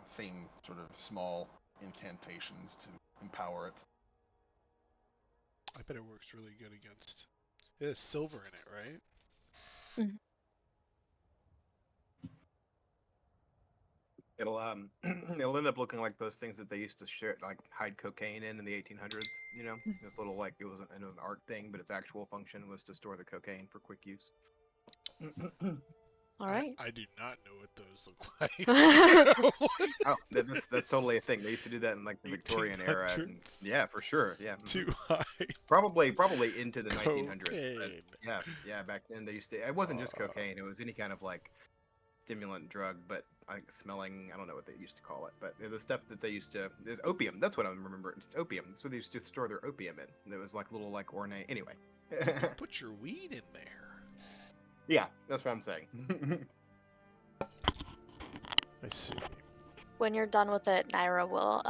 [SPEAKER 5] Same sort of small incantations to empower it.
[SPEAKER 1] I bet it works really good against. It has silver in it, right?
[SPEAKER 2] Mhm.
[SPEAKER 6] It'll it'll end up looking like those things that they used to share, like hide cocaine in the 1800s. You know, this little, like, it was an art thing, but its actual function was to store the cocaine for quick use.
[SPEAKER 2] All right.
[SPEAKER 1] I do not know what those look like.
[SPEAKER 6] Oh, that's totally a thing. They used to do that in like the Victorian era. And,
[SPEAKER 1] 1800s.
[SPEAKER 6] yeah, for sure. Yeah,
[SPEAKER 1] Too high.
[SPEAKER 6] probably into the 1900s. But
[SPEAKER 1] Cocaine.
[SPEAKER 6] yeah. Back then they used to. It wasn't just cocaine. It was any kind of like stimulant drug, but I think smelling. I don't know what they used to call it, but the stuff that they used to. There's opium. That's what I remember. It's opium. That's what they used to store their opium in. It was like little, like, ornate. Anyway.
[SPEAKER 1] Put your weed in there.
[SPEAKER 6] Yeah, that's what I'm saying.
[SPEAKER 1] I see.
[SPEAKER 2] When you're done with it, Naira will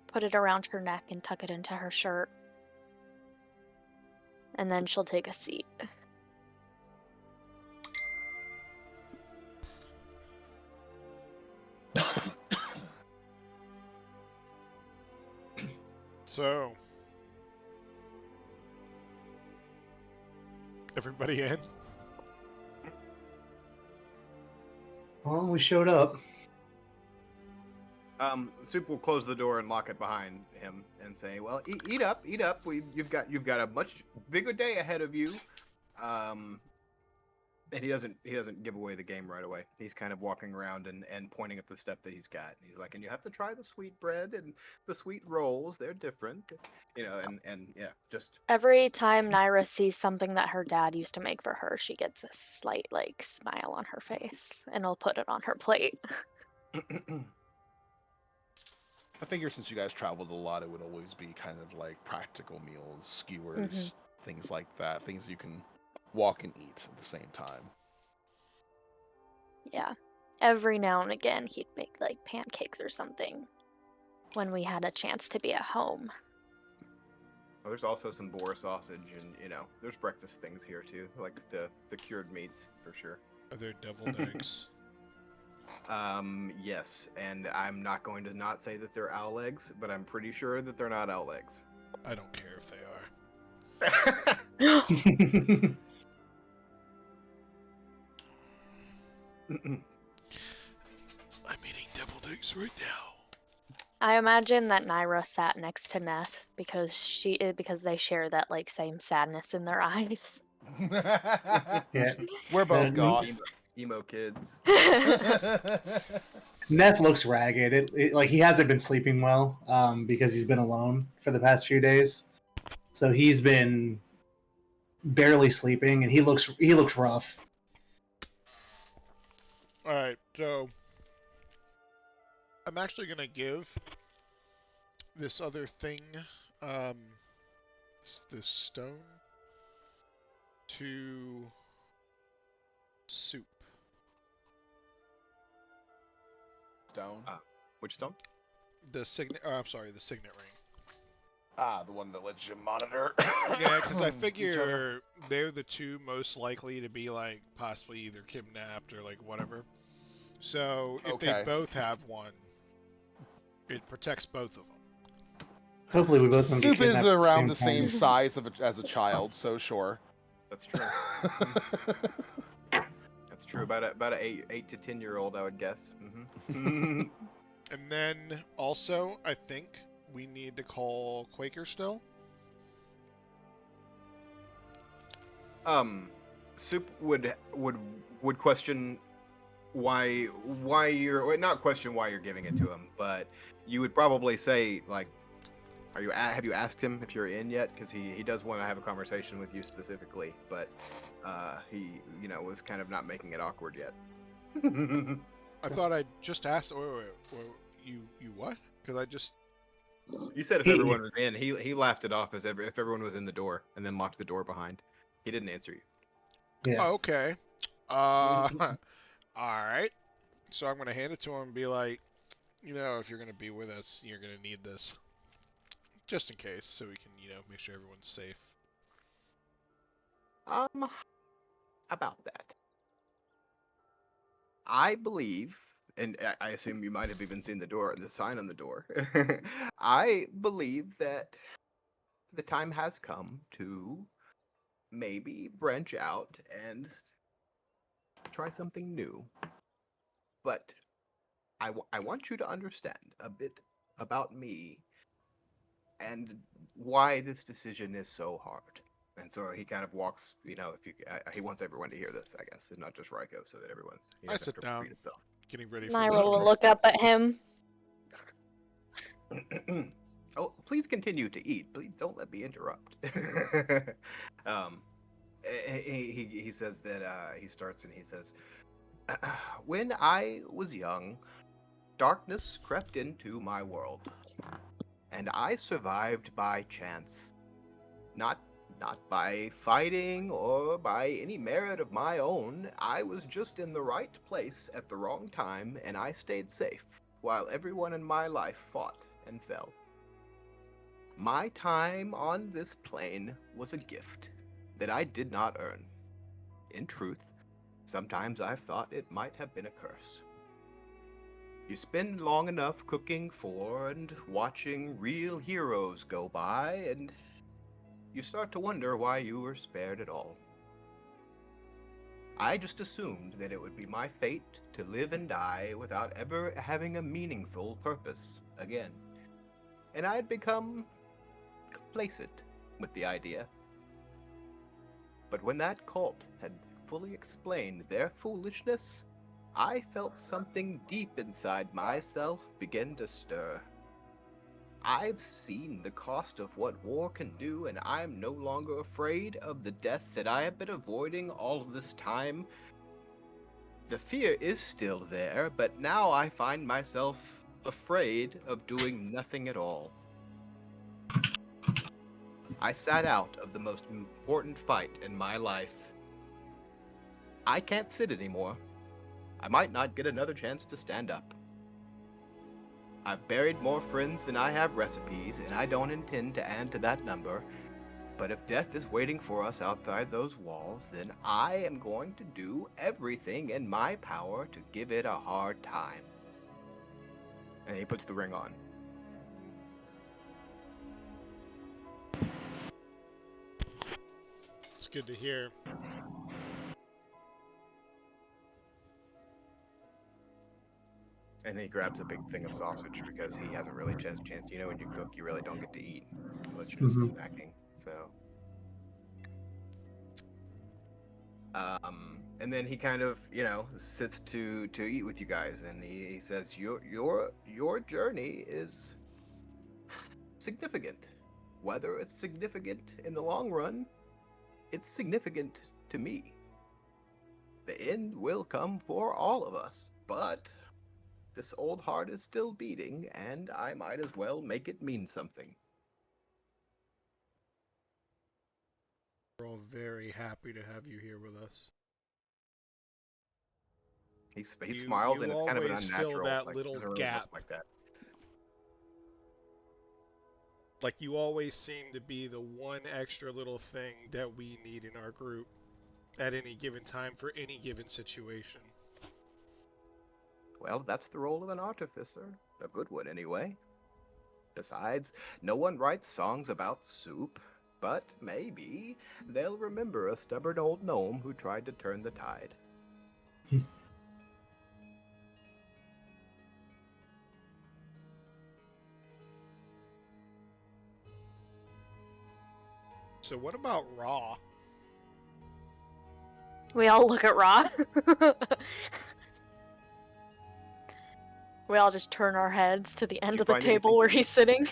[SPEAKER 2] put it around her neck and tuck it into her shirt. And then she'll take a seat.
[SPEAKER 1] So, everybody in?
[SPEAKER 4] Well, we showed up.
[SPEAKER 6] Soup will close the door and lock it behind him and say, "Well, eat up. You've got a much bigger day ahead of you." And he doesn't give away the game right away. He's kind of walking around and pointing at the stuff that he's got. And he's like, "And you have to try the sweet bread and the sweet rolls. They're different, you know." And yeah, just
[SPEAKER 2] Every time Naira sees something that her dad used to make for her, she gets a slight like smile on her face, and will put it on her plate.
[SPEAKER 5] I figure since you guys traveled a lot, it would always be kind of like practical meals, skewers, things like that, things you can walk and eat at the same time.
[SPEAKER 2] Yeah. Every now and again, he'd make like pancakes or something when we had a chance to be at home.
[SPEAKER 6] well, there's also some boar sausage, and there's breakfast things here too, like the cured meats for sure.
[SPEAKER 1] Are there deviled eggs?
[SPEAKER 6] Yes, and I'm not going to not say that they're owl eggs, but I'm pretty sure that they're not owl eggs.
[SPEAKER 1] I don't care if they are. I'm eating deviled eggs right now.
[SPEAKER 2] I imagine that Naira sat next to Neth because they share that like same sadness in their eyes.
[SPEAKER 5] Yeah, we're both goth.
[SPEAKER 6] Emo kids.
[SPEAKER 4] Neth looks ragged. Like he hasn't been sleeping well because he's been alone for the past few days. So he's been barely sleeping, and he looks rough.
[SPEAKER 7] All right, so I'm actually gonna give this other thing, um, this stone, to Soup.
[SPEAKER 5] Stone.
[SPEAKER 6] Which stone?
[SPEAKER 7] The signet. I'm sorry, the signet ring.
[SPEAKER 5] The one that lets you monitor.
[SPEAKER 7] Yeah, because I
[SPEAKER 5] each other.
[SPEAKER 7] figure they're the two most likely to be like possibly either kidnapped or like whatever. So if they
[SPEAKER 5] Okay.
[SPEAKER 7] both have one, it protects both of them.
[SPEAKER 4] Hopefully, we both don't get
[SPEAKER 5] Soup is
[SPEAKER 4] kidnapped at
[SPEAKER 5] around the
[SPEAKER 4] the same
[SPEAKER 5] same
[SPEAKER 4] time.
[SPEAKER 5] size as a child, so sure.
[SPEAKER 6] That's true. That's true. About a 8 to 10-year-old, I would guess. Mm-hmm.
[SPEAKER 7] And then also, I think we need to call Quaker still.
[SPEAKER 6] Soup would question why you're not question why you're giving it to him, but you would probably say like, have you asked him if you're in yet? Because he does want to have a conversation with you specifically, but he was kind of not making it awkward yet.
[SPEAKER 7] I thought I just asked. Wait, you what? Because I just.
[SPEAKER 6] You said if everyone was in. He laughed it off as if everyone was in the door, and then locked the door behind. He didn't answer you.
[SPEAKER 4] Yeah.
[SPEAKER 7] Oh, okay. All right. So I'm gonna hand it to him and be like, if you're gonna be with us, you're gonna need this, just in case, so we can, make sure everyone's safe.
[SPEAKER 6] About that, I believe, and I assume you might have even seen the sign on the door. I believe that the time has come to maybe branch out and try something new. But I want you to understand a bit about me and why this decision is so hard. And so he kind of walks, he wants everyone to hear this, I guess, and not just Raiko, so that everyone's.
[SPEAKER 7] I sit down, getting ready for
[SPEAKER 2] Myra
[SPEAKER 7] this.
[SPEAKER 2] will look up at him.
[SPEAKER 6] Oh, please continue to eat. Please don't let me interrupt. He says that he starts and he says, when I was young, darkness crept into my world, and I survived by chance, not by fighting or by any merit of my own. I was just in the right place at the wrong time, and I stayed safe while everyone in my life fought and fell. My time on this plane was a gift that I did not earn. In truth, sometimes I've thought it might have been a curse. You spend long enough cooking for and watching real heroes go by, and you start to wonder why you were spared at all. I just assumed that it would be my fate to live and die without ever having a meaningful purpose again. And I had become complacent with the idea. But when that cult had fully explained their foolishness, I felt something deep inside myself begin to stir. I've seen the cost of what war can do, and I'm no longer afraid of the death that I have been avoiding all of this time. The fear is still there, but now I find myself afraid of doing nothing at all. I sat out of the most important fight in my life. I can't sit anymore. I might not get another chance to stand up. I've buried more friends than I have recipes, and I don't intend to add to that number. But if death is waiting for us outside those walls, then I am going to do everything in my power to give it a hard time. And he puts the ring on.
[SPEAKER 7] It's good to hear.
[SPEAKER 6] And then he grabs a big thing of sausage because he hasn't really had a chance. When you cook, you really don't get to eat unless you're just snacking. So And then he kind of, sits to eat with you guys, and he says, "Your journey is significant. Whether it's significant in the long run, it's significant to me. The end will come for all of us, but this old heart is still beating, and I might as well make it mean something."
[SPEAKER 7] We're all very happy to have you here with us.
[SPEAKER 6] He smiles, and it's kind of an
[SPEAKER 7] always
[SPEAKER 6] unnatural.
[SPEAKER 7] fill that
[SPEAKER 6] like,
[SPEAKER 7] little
[SPEAKER 6] doesn't really
[SPEAKER 7] gap.
[SPEAKER 6] look like that.
[SPEAKER 7] Like, you always seem to be the one extra little thing that we need in our group at any given time for any given situation.
[SPEAKER 6] Well, that's the role of an artificer. A good one, anyway. Besides, no one writes songs about soup, but maybe they'll remember a stubborn old gnome who tried to turn the tide.
[SPEAKER 7] So what about Raw?
[SPEAKER 2] We all look at Ra. We all just turn our heads to the end
[SPEAKER 6] you
[SPEAKER 2] of the
[SPEAKER 6] find
[SPEAKER 2] table
[SPEAKER 6] anything
[SPEAKER 2] where
[SPEAKER 6] to
[SPEAKER 2] he's sitting.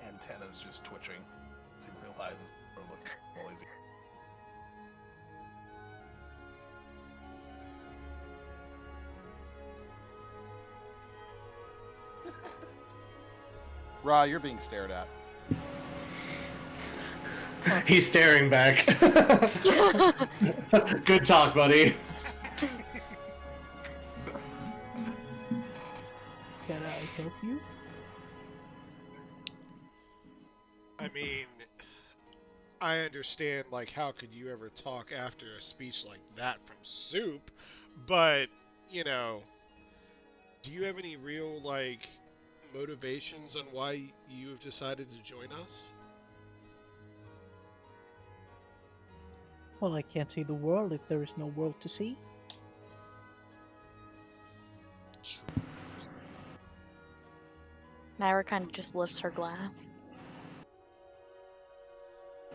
[SPEAKER 5] Antenna's just twitching. He realizes we're looking while he's Ra, you're being stared at.
[SPEAKER 4] He's staring back. Good talk, buddy.
[SPEAKER 3] Can I help you?
[SPEAKER 7] I mean, I understand, like, how could you ever talk after a speech like that from Soup, but, do you have any real, like, motivations on why you have decided to join us?
[SPEAKER 3] Well, I can't see the world if there is no world to see.
[SPEAKER 2] Naira kind of just lifts her glass.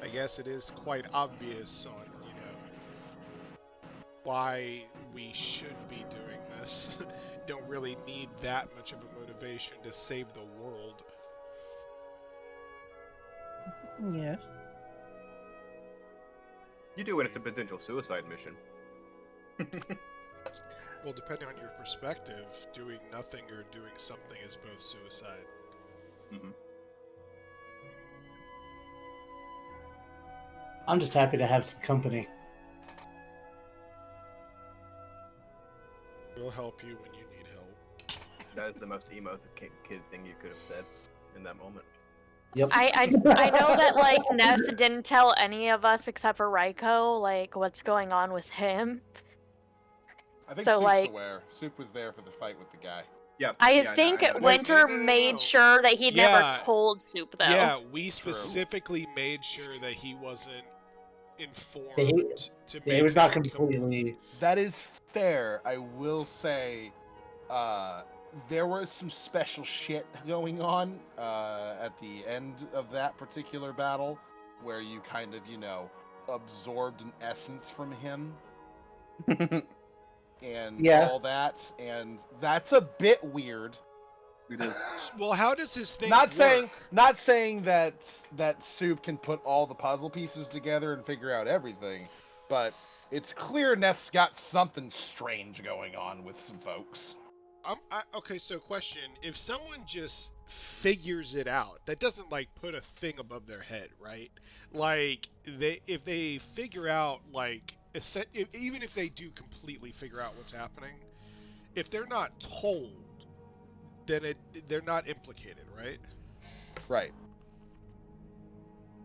[SPEAKER 7] I guess it is quite obvious on, why we should be doing this. Don't really need that much of a motivation to save the world.
[SPEAKER 3] Yes.
[SPEAKER 6] You do when it's a potential suicide mission.
[SPEAKER 7] Well, depending on your perspective, doing nothing or doing something is both suicide.
[SPEAKER 6] Mm-hmm.
[SPEAKER 4] I'm just happy to have some company.
[SPEAKER 7] We'll help you when you need help.
[SPEAKER 6] That is the most emo kid thing you could have said in that moment.
[SPEAKER 4] Yep.
[SPEAKER 2] I know that, like, Neff didn't tell any of us except for Raiko, like, what's going on with him.
[SPEAKER 5] I think
[SPEAKER 2] So,
[SPEAKER 5] Soup's
[SPEAKER 2] like-
[SPEAKER 5] aware. Soup was there for the fight with the guy.
[SPEAKER 6] Yep.
[SPEAKER 2] I think
[SPEAKER 6] know.
[SPEAKER 2] Winter
[SPEAKER 7] no.
[SPEAKER 2] made sure that he
[SPEAKER 7] Yeah.
[SPEAKER 2] never told Soup, though.
[SPEAKER 7] Yeah, we specifically made sure that he wasn't informed to make
[SPEAKER 4] He was not
[SPEAKER 7] him
[SPEAKER 4] completely.
[SPEAKER 5] That is fair. I will say, there was some special shit going on at the end of that particular battle, where you kind of, absorbed an essence from him and
[SPEAKER 4] Yeah.
[SPEAKER 5] all that, and that's a bit weird.
[SPEAKER 6] It is.
[SPEAKER 7] Well, how does this thing
[SPEAKER 5] Not
[SPEAKER 7] work?
[SPEAKER 5] saying that Soup can put all the puzzle pieces together and figure out everything, but it's clear Neth's got something strange going on with some folks.
[SPEAKER 7] Okay, so question. If someone just figures it out, that doesn't, like, put a thing above their head, right? Like, if they figure out, like, even if they do completely figure out what's happening, if they're not told, then they're not implicated, right?
[SPEAKER 5] Right.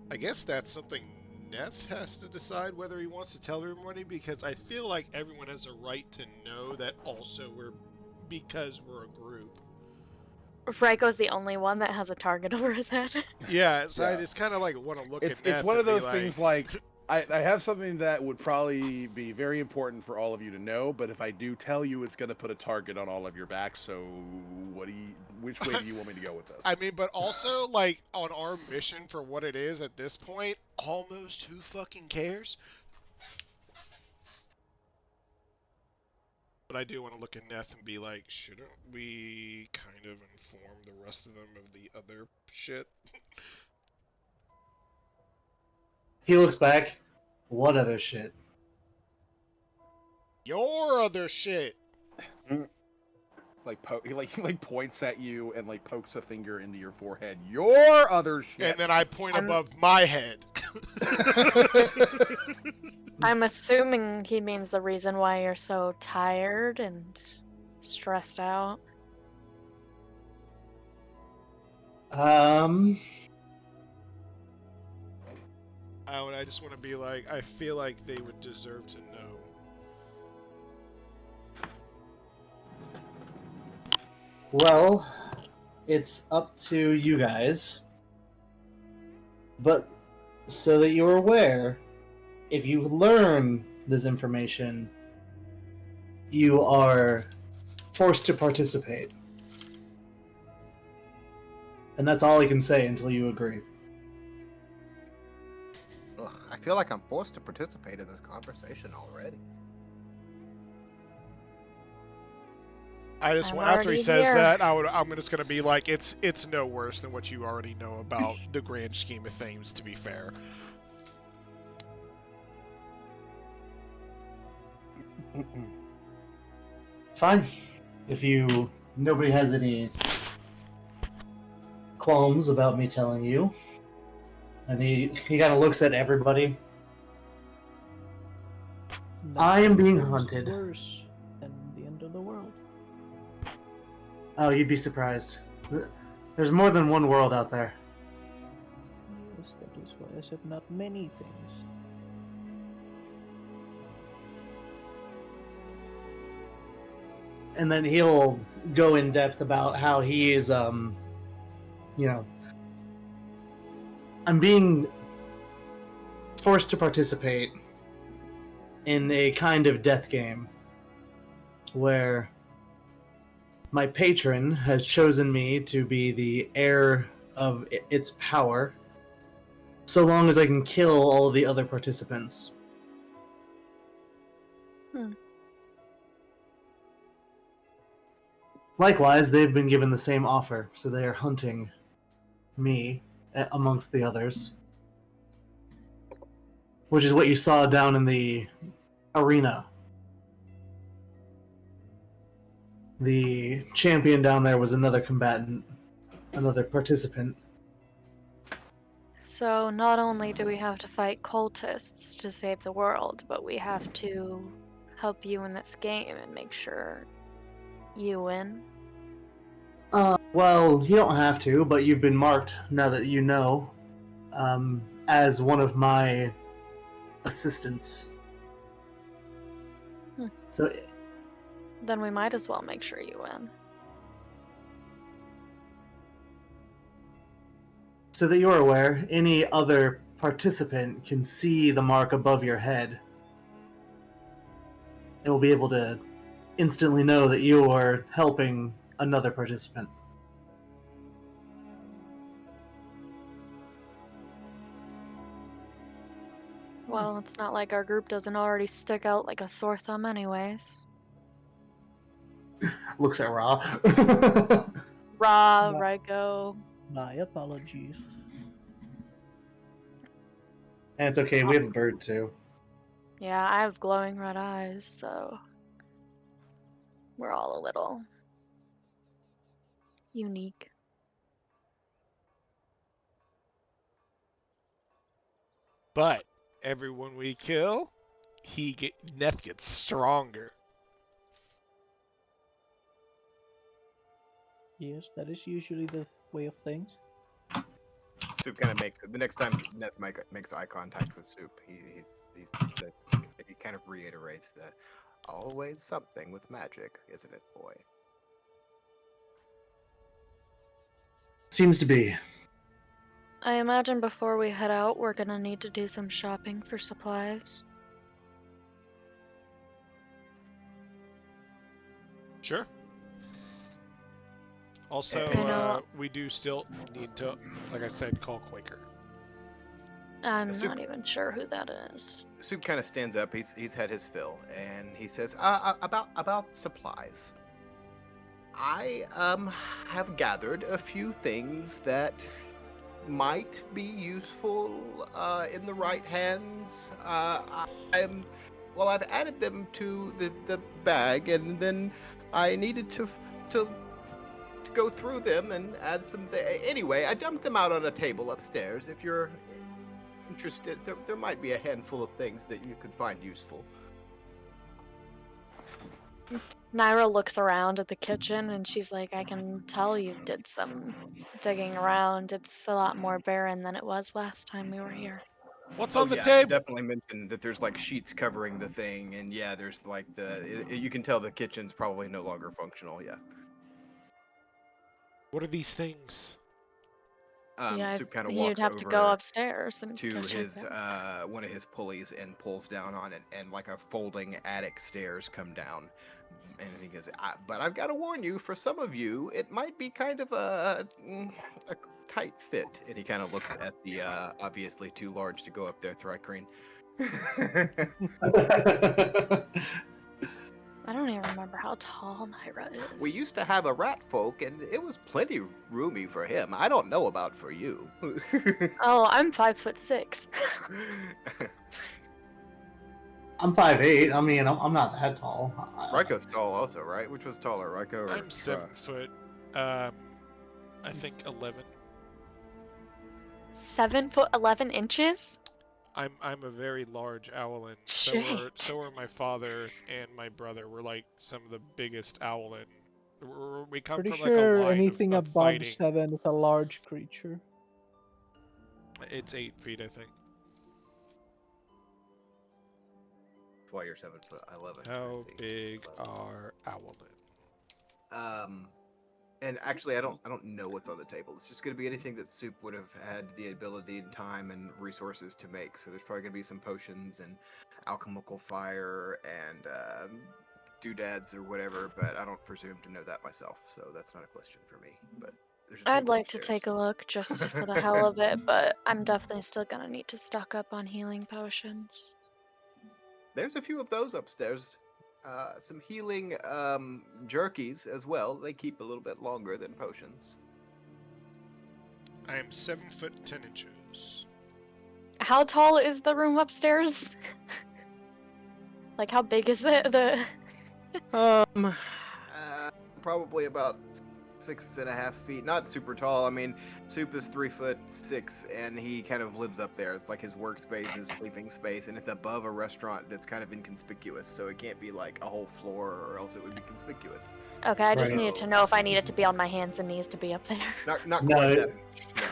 [SPEAKER 7] I guess that's something Neff has to decide whether he wants to tell everybody, because I feel like everyone has a right to know that also because we're a group.
[SPEAKER 2] Raiko's the only one that has a target over his head.
[SPEAKER 7] Yeah, so I
[SPEAKER 5] Yeah.
[SPEAKER 7] just kind of like want to look at
[SPEAKER 5] It's
[SPEAKER 7] Neff
[SPEAKER 5] one of
[SPEAKER 7] and be
[SPEAKER 5] those things like I have something that would probably be very important for all of you to know, but if I do tell you, it's going to put a target on all of your backs. So, which way do you want me to go with this?
[SPEAKER 7] I mean, but also, like, on our mission for what it is at this point, almost who fucking cares? But I do want to look at Neth and be like, shouldn't we kind of inform the rest of them of the other shit?
[SPEAKER 4] He looks back. What other shit?
[SPEAKER 7] Your other shit!
[SPEAKER 5] He like points at you and like pokes a finger into your forehead. Your other shit.
[SPEAKER 7] And then I point above my head.
[SPEAKER 2] I'm assuming he means the reason why you're so tired and stressed out.
[SPEAKER 7] I just want to be like, I feel like they would deserve to know.
[SPEAKER 4] Well, it's up to you guys. But so that you're aware, if you learn this information, you are forced to participate. And that's all I can say until you agree.
[SPEAKER 6] Ugh, I feel like I'm forced to participate in this conversation already.
[SPEAKER 7] I just
[SPEAKER 2] I'm
[SPEAKER 7] want, after he
[SPEAKER 2] already
[SPEAKER 7] says
[SPEAKER 2] here.
[SPEAKER 7] that, I'm just gonna be like, it's no worse than what you already know about the grand scheme of things. To be fair,
[SPEAKER 4] Fine. If nobody has any qualms about me telling you. And he kind of looks at everybody. I am being
[SPEAKER 3] Nothing
[SPEAKER 4] hunted.
[SPEAKER 3] Worse than the end of the world.
[SPEAKER 4] Oh, you'd be surprised. There's more than one world out there.
[SPEAKER 3] Yes, that is why I said not many things.
[SPEAKER 4] And then he'll go in depth about how he is, I'm being forced to participate in a kind of death game where my patron has chosen me to be the heir of its power, so long as I can kill all of the other participants. Likewise, they've been given the same offer, so they are hunting me amongst the others. Which is what you saw down in the arena. The champion down there was another combatant, another participant.
[SPEAKER 2] So not only do we have to fight cultists to save the world, but we have to help you in this game and make sure you win.
[SPEAKER 4] Well, you don't have to, but you've been marked, now that you know, as one of my assistants. So,
[SPEAKER 2] Then we might as well make sure you win.
[SPEAKER 4] so that you're aware, any other participant can see the mark above your head. They will be able to instantly know that you are helping another participant.
[SPEAKER 2] Well, it's not like our group doesn't already stick out like a sore thumb anyways.
[SPEAKER 4] Looks at Ra.
[SPEAKER 2] Ra,
[SPEAKER 3] No.
[SPEAKER 2] Ryko.
[SPEAKER 3] My apologies.
[SPEAKER 4] And it's okay, we have a bird too.
[SPEAKER 2] Yeah, I have glowing red eyes, so we're all a little unique.
[SPEAKER 7] but everyone we kill, Neth gets stronger.
[SPEAKER 3] Yes, that is usually the way of things.
[SPEAKER 6] Soup kind of makes it. The next time Neth makes eye contact with Soup, he kind of reiterates that always something with magic, isn't it, boy?
[SPEAKER 4] Seems to be.
[SPEAKER 2] I imagine before we head out, we're gonna need to do some shopping for supplies.
[SPEAKER 7] Sure. Also,
[SPEAKER 2] I know.
[SPEAKER 7] we do still need to, like I said, call Quaker.
[SPEAKER 2] I'm
[SPEAKER 6] Super-
[SPEAKER 2] not even sure who that is.
[SPEAKER 6] Soup kind of stands up. He's had his fill, and he says, about supplies. I have gathered a few things that might be useful in the right hands. I've added them to the bag, and then I needed to go through them and add some. Anyway, I dumped them out on a table upstairs. If you're interested, there might be a handful of things that you could find useful.
[SPEAKER 2] Naira looks around at the kitchen and she's like, I can tell you did some digging around. It's a lot more barren than it was last time we were here.
[SPEAKER 7] What's
[SPEAKER 6] Oh
[SPEAKER 7] on the
[SPEAKER 6] yeah,
[SPEAKER 7] table?
[SPEAKER 6] definitely mentioned that there's like sheets covering the thing, and yeah, there's like you can tell the kitchen's probably no longer functional. Yeah.
[SPEAKER 7] What are these things?
[SPEAKER 2] Yeah,
[SPEAKER 6] Soup kind of
[SPEAKER 2] you'd
[SPEAKER 6] walks
[SPEAKER 2] have to go
[SPEAKER 6] over
[SPEAKER 2] upstairs and
[SPEAKER 6] to
[SPEAKER 2] go check
[SPEAKER 6] his
[SPEAKER 2] that.
[SPEAKER 6] one of his pulleys and pulls down on it, and like a folding attic stairs come down. And he goes, but I've got to warn you, for some of you, it might be kind of a tight fit. And he kind of looks at the obviously too large to go up there Thrycreen.
[SPEAKER 2] I don't even remember how tall Naira is.
[SPEAKER 6] We used to have a rat folk, and it was plenty roomy for him. I don't know about for you.
[SPEAKER 2] Oh, I'm 5'6".
[SPEAKER 4] I'm 5'8". I mean, I'm not that tall.
[SPEAKER 6] Ryko's tall also, right? Which was taller, Ryko or
[SPEAKER 7] I'm 7 foot. I think 11.
[SPEAKER 2] 7'11".
[SPEAKER 7] I'm a very large owlin.
[SPEAKER 2] Shit.
[SPEAKER 7] So are my father and my brother. We're like some of the biggest owlin. We come
[SPEAKER 3] Pretty
[SPEAKER 7] from
[SPEAKER 3] sure
[SPEAKER 7] like a line
[SPEAKER 3] anything
[SPEAKER 7] of
[SPEAKER 3] above
[SPEAKER 7] fighting.
[SPEAKER 3] 7 is a large creature.
[SPEAKER 7] It's 8 feet, I think.
[SPEAKER 6] That's why you're 7'11".
[SPEAKER 7] How big are owlin?
[SPEAKER 6] And actually, I don't know what's on the table. It's just going to be anything that Soup would have had the ability and time and resources to make. So there's probably going to be some potions and alchemical fire and doodads or whatever. But I don't presume to know that myself, so that's not a question for me. But there's a
[SPEAKER 2] I'd
[SPEAKER 6] table
[SPEAKER 2] like to
[SPEAKER 6] upstairs.
[SPEAKER 2] take a look just for the hell of it, but I'm definitely still gonna need to stock up on healing potions.
[SPEAKER 6] There's a few of those upstairs. Some healing jerkies as well. They keep a little bit longer than potions.
[SPEAKER 7] I am 7 foot 10 inches.
[SPEAKER 2] How tall is the room upstairs? Like, how big is it?
[SPEAKER 6] Probably about 6.5 feet. Not super tall. I mean, Soup is 3'6", and he kind of lives up there. It's like his workspace, his sleeping space, and it's above a restaurant that's kind of inconspicuous. So it can't be like a whole floor, or else it would be conspicuous.
[SPEAKER 2] Okay, I just
[SPEAKER 4] Right.
[SPEAKER 2] needed to know if I needed to be on my hands and knees to be up there.
[SPEAKER 6] Not
[SPEAKER 4] No,
[SPEAKER 6] quite that. No.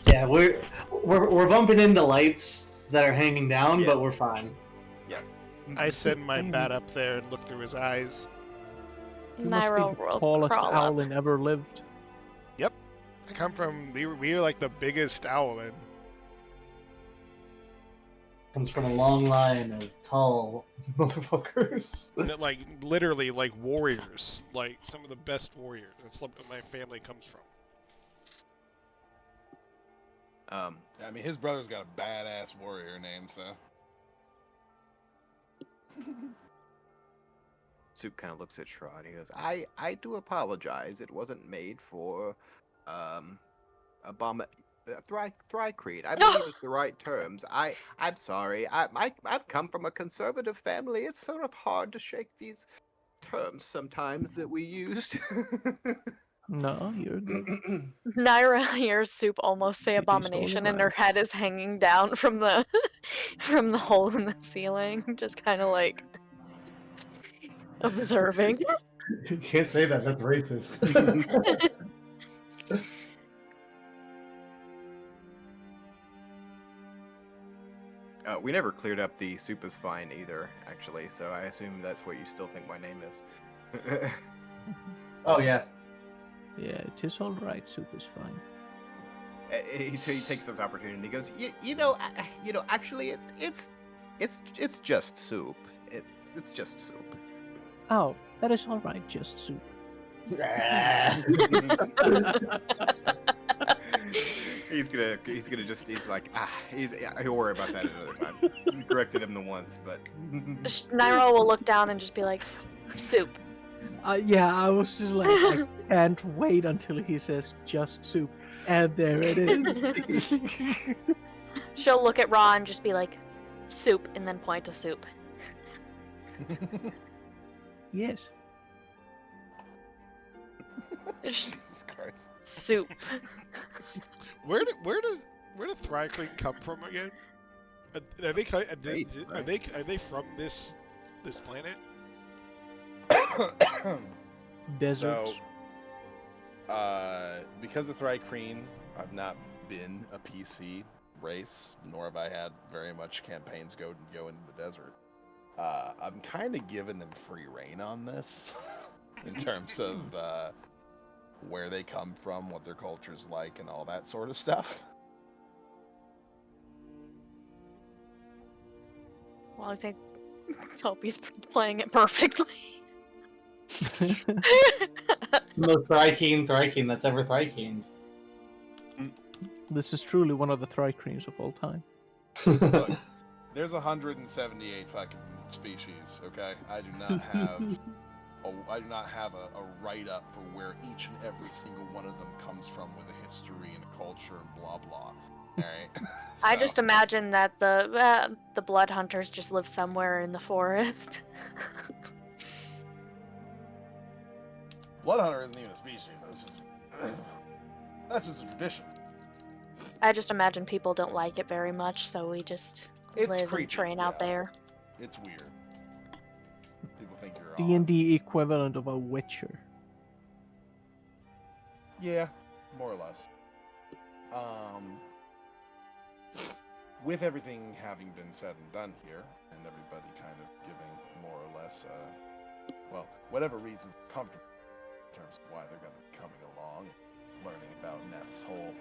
[SPEAKER 4] Yeah, we're bumping into lights that are hanging down,
[SPEAKER 6] Yeah.
[SPEAKER 4] but we're fine.
[SPEAKER 6] Yes.
[SPEAKER 7] I send my
[SPEAKER 3] Damn.
[SPEAKER 7] bat up there and look through his eyes.
[SPEAKER 3] He must
[SPEAKER 2] Nairo
[SPEAKER 3] be
[SPEAKER 2] will
[SPEAKER 3] the tallest
[SPEAKER 2] crawl
[SPEAKER 3] owl
[SPEAKER 2] up.
[SPEAKER 3] in ever lived.
[SPEAKER 7] I come from. We are like the biggest owlin.
[SPEAKER 4] Comes from a long line of tall motherfuckers.
[SPEAKER 7] Like literally like warriors. Like some of the best warriors. That's what my family comes from.
[SPEAKER 5] I mean, his brother's got a badass warrior name, so.
[SPEAKER 6] Soup kind of looks at Shrod. He goes, I do apologize. It wasn't made for Thrycreen. I believe it's the right terms. I'm sorry. I've come from a conservative family. It's sort of hard to shake these terms sometimes that we used.
[SPEAKER 3] No, you're good.
[SPEAKER 2] Naira hears Soup almost say
[SPEAKER 3] You do still
[SPEAKER 2] abomination,
[SPEAKER 3] live
[SPEAKER 2] and her
[SPEAKER 3] right.
[SPEAKER 2] head is hanging down from the from the hole in the ceiling, just kind of like observing.
[SPEAKER 4] You can't say that. That's racist.
[SPEAKER 6] We never cleared up the Soup is fine either, actually. So I assume that's what you still think my name is.
[SPEAKER 4] Oh yeah.
[SPEAKER 3] Yeah, it is alright. Soup is fine.
[SPEAKER 6] He takes this opportunity. And he goes, actually, it's just soup. It's just soup.
[SPEAKER 3] Oh, that is all right, just soup.
[SPEAKER 6] He's like, he'll worry about that another time. We corrected him the once, but
[SPEAKER 2] Nairo will look down and just be like, soup.
[SPEAKER 3] Yeah, I was just like, I can't wait until he says just soup, and there it is.
[SPEAKER 2] She'll look at Ra and just be like, soup, and then point to soup.
[SPEAKER 3] Yes.
[SPEAKER 5] Jesus Christ.
[SPEAKER 2] Soup.
[SPEAKER 7] Where did Thrycling come from again? Are they from this planet?
[SPEAKER 3] Desert.
[SPEAKER 5] So, because of Thrycreen, I've not been a PC race, nor have I had very much campaigns go into the desert. I'm kind of giving them free reign on this, in terms of where they come from, what their culture's like, and all that sort of stuff.
[SPEAKER 2] Well, I think Toby's playing it perfectly.
[SPEAKER 4] Most Thryceen that's ever Thryceened.
[SPEAKER 3] This is truly one of the Thrycreens of all time.
[SPEAKER 5] Look, there's 178 fucking species. Okay, I do not have a write up for where each and every single one of them comes from with a history and a culture and blah blah. All right.
[SPEAKER 2] I just imagine that the blood hunters just live somewhere in the forest.
[SPEAKER 5] Blood hunter isn't even a species. That's just a tradition.
[SPEAKER 2] I just imagine people don't like it very much, so we just
[SPEAKER 5] It's
[SPEAKER 2] live
[SPEAKER 5] creepy,
[SPEAKER 2] and train out
[SPEAKER 5] yeah.
[SPEAKER 2] there.
[SPEAKER 5] It's weird. People think you're
[SPEAKER 3] D&D equivalent of a Witcher.
[SPEAKER 5] Yeah, more or less. With everything having been said and done here, and everybody kind of giving more or less, whatever reasons comfortable in terms of why they're going to be coming along, learning about Neth's whole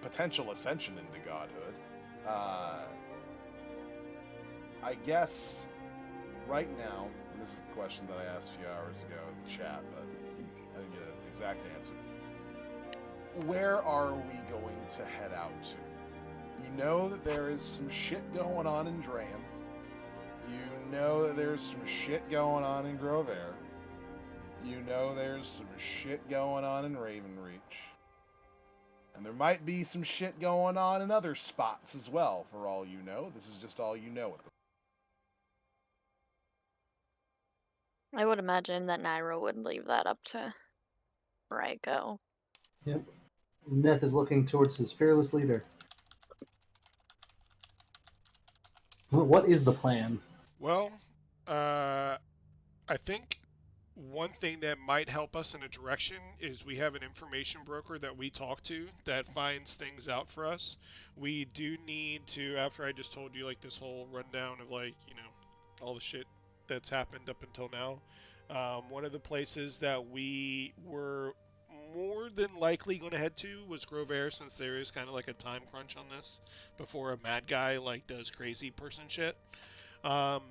[SPEAKER 5] potential ascension into godhood. I guess right now, and this is a question that I asked a few hours ago in the chat, but I didn't get an exact answer. Where are we going to head out to? You know that there is some shit going on in Dram. You know that there's some shit going on in Grovair. You know there's some shit going on in Ravenreach. And there might be some shit going on in other spots as well, for all you know. This is just all you know at the
[SPEAKER 2] I would imagine that Nairo would leave that up to Raiko.
[SPEAKER 4] Yep. Neth is looking towards his fearless leader. What is the plan?
[SPEAKER 7] Well, I think one thing that might help us in a direction is we have an information broker that we talk to that finds things out for us. We do need to, after I just told you like this whole rundown of like, all the shit that's happened up until now, one of the places that we were more than likely going to head to was Grovair, since there is kind of like a time crunch on this before a mad guy like does crazy person shit. And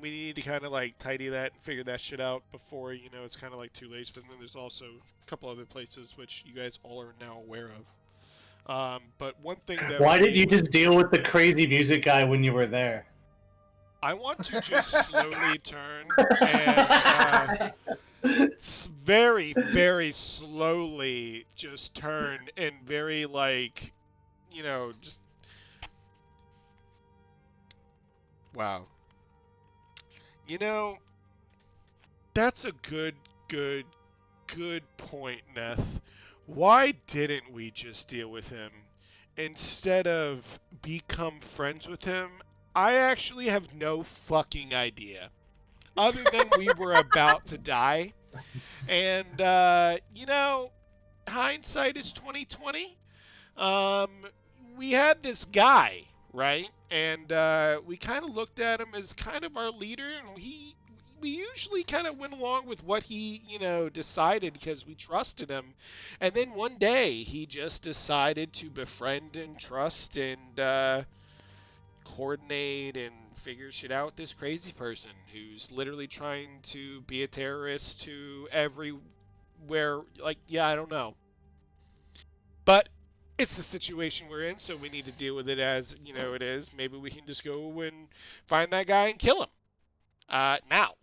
[SPEAKER 7] we need to kind of like tidy that and figure that shit out before, it's kind of like too late. But then there's also a couple other places which you guys all are now aware of. But one thing that
[SPEAKER 4] Why did you just deal with the crazy music guy when you were there?
[SPEAKER 7] I want to just slowly turn and very, very slowly just turn and very like, just wow. That's a good point, Neth. Why didn't we just deal with him instead of become friends with him? I actually have no fucking idea. Other than we were about to die. And, hindsight is 20/20. We had this guy, right? And we kind of looked at him as kind of our leader, and we we usually kind of went along with what he, decided because we trusted him. And then one day he just decided to befriend and trust and coordinate and figure shit out with this crazy person who's literally trying to be a terrorist to everywhere. Like, yeah, I don't know. But it's the situation we're in, so we need to deal with it as, it is. Maybe we can just go and find that guy and kill him. Now.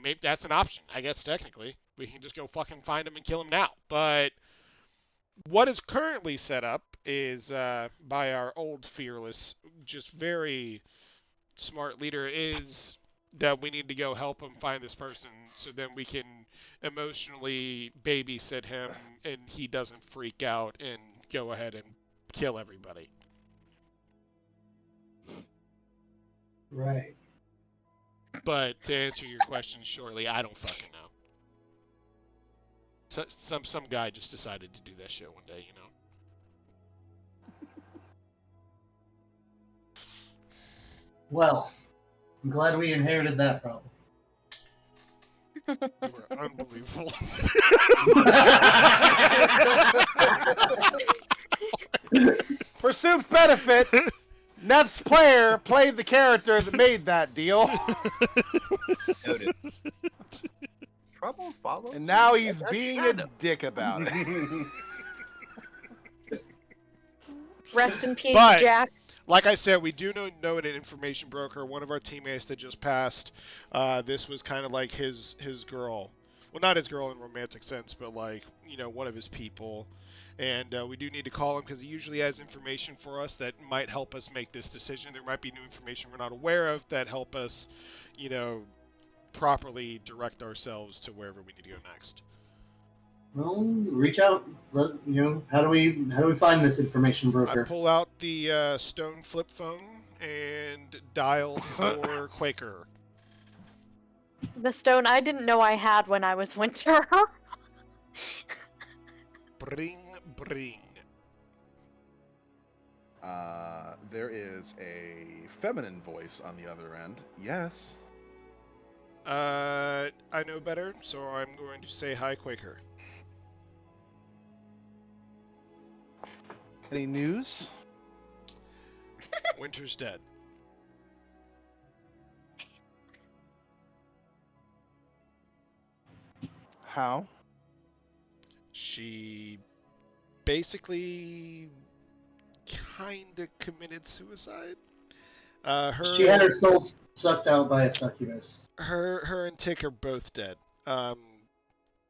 [SPEAKER 7] Maybe that's an option, I guess, technically. We can just go fucking find him and kill him now. But what is currently set up is, by our old fearless, just very smart leader, is that we need to go help him find this person so then we can emotionally babysit him and he doesn't freak out and go ahead and kill everybody.
[SPEAKER 4] Right.
[SPEAKER 7] But to answer your question shortly, I don't fucking know. So, some guy just decided to do that shit one day,
[SPEAKER 4] Well, I'm glad we inherited that problem.
[SPEAKER 7] You were unbelievable.
[SPEAKER 5] For Soup's benefit, Neth's player played the character that made that deal.
[SPEAKER 6] Noted. Trouble follows.
[SPEAKER 5] And now
[SPEAKER 6] you.
[SPEAKER 5] he's
[SPEAKER 6] That's
[SPEAKER 5] being
[SPEAKER 6] Shadow.
[SPEAKER 5] a dick about it.
[SPEAKER 2] Rest in peace,
[SPEAKER 7] But-
[SPEAKER 2] Jack.
[SPEAKER 7] Like I said, we do know an information broker. One of our teammates that just passed. This was kind of like his girl. Well, not his girl in a romantic sense, but like, one of his people. And we do need to call him because he usually has information for us that might help us make this decision. There might be new information we're not aware of that help us, properly direct ourselves to wherever we need to go next.
[SPEAKER 4] Well, reach out. How do we find this information
[SPEAKER 7] I
[SPEAKER 4] broker?
[SPEAKER 7] pull out the stone flip phone and dial for Quaker.
[SPEAKER 2] The stone I didn't know I had when I was Winter.
[SPEAKER 7] Bring.
[SPEAKER 5] There is a feminine voice on the other end. Yes.
[SPEAKER 7] I know better, so I'm going to say hi, Quaker.
[SPEAKER 5] Any news?
[SPEAKER 7] Winter's dead.
[SPEAKER 5] How?
[SPEAKER 7] She basically kind of committed suicide.
[SPEAKER 4] She had her soul sucked out by a succubus.
[SPEAKER 7] Her and Tick are both dead.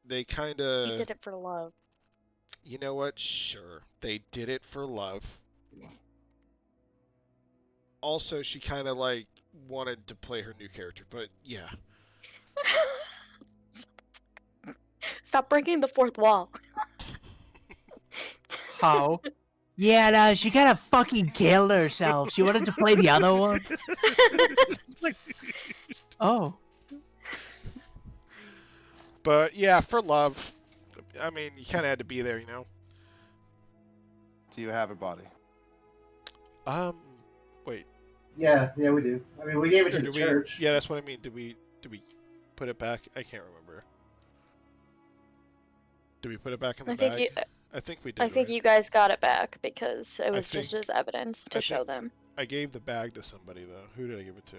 [SPEAKER 7] They kind
[SPEAKER 2] He
[SPEAKER 7] of.
[SPEAKER 2] did it for love.
[SPEAKER 7] You know what? Sure, they did it for love. Also, she kind of like wanted to play her new character, but yeah.
[SPEAKER 2] Stop breaking the fourth wall.
[SPEAKER 3] How? Yeah, no, she kind of fucking killed herself. She wanted to play the other one. Oh.
[SPEAKER 7] But yeah, for love. I mean, you kind of had to be there,
[SPEAKER 5] Do you have a body?
[SPEAKER 7] Wait.
[SPEAKER 4] Yeah, we do. I mean, we gave it to
[SPEAKER 7] Or
[SPEAKER 4] the
[SPEAKER 7] did we?
[SPEAKER 4] church.
[SPEAKER 7] Yeah, that's what I mean. Did we put it back? I can't remember. Did we put it back in the bag? I think we did.
[SPEAKER 2] I think
[SPEAKER 7] right?
[SPEAKER 2] you guys got it back because it was just
[SPEAKER 7] think-
[SPEAKER 2] as evidence to show them.
[SPEAKER 7] I gave the bag to somebody though. Who did I give it to?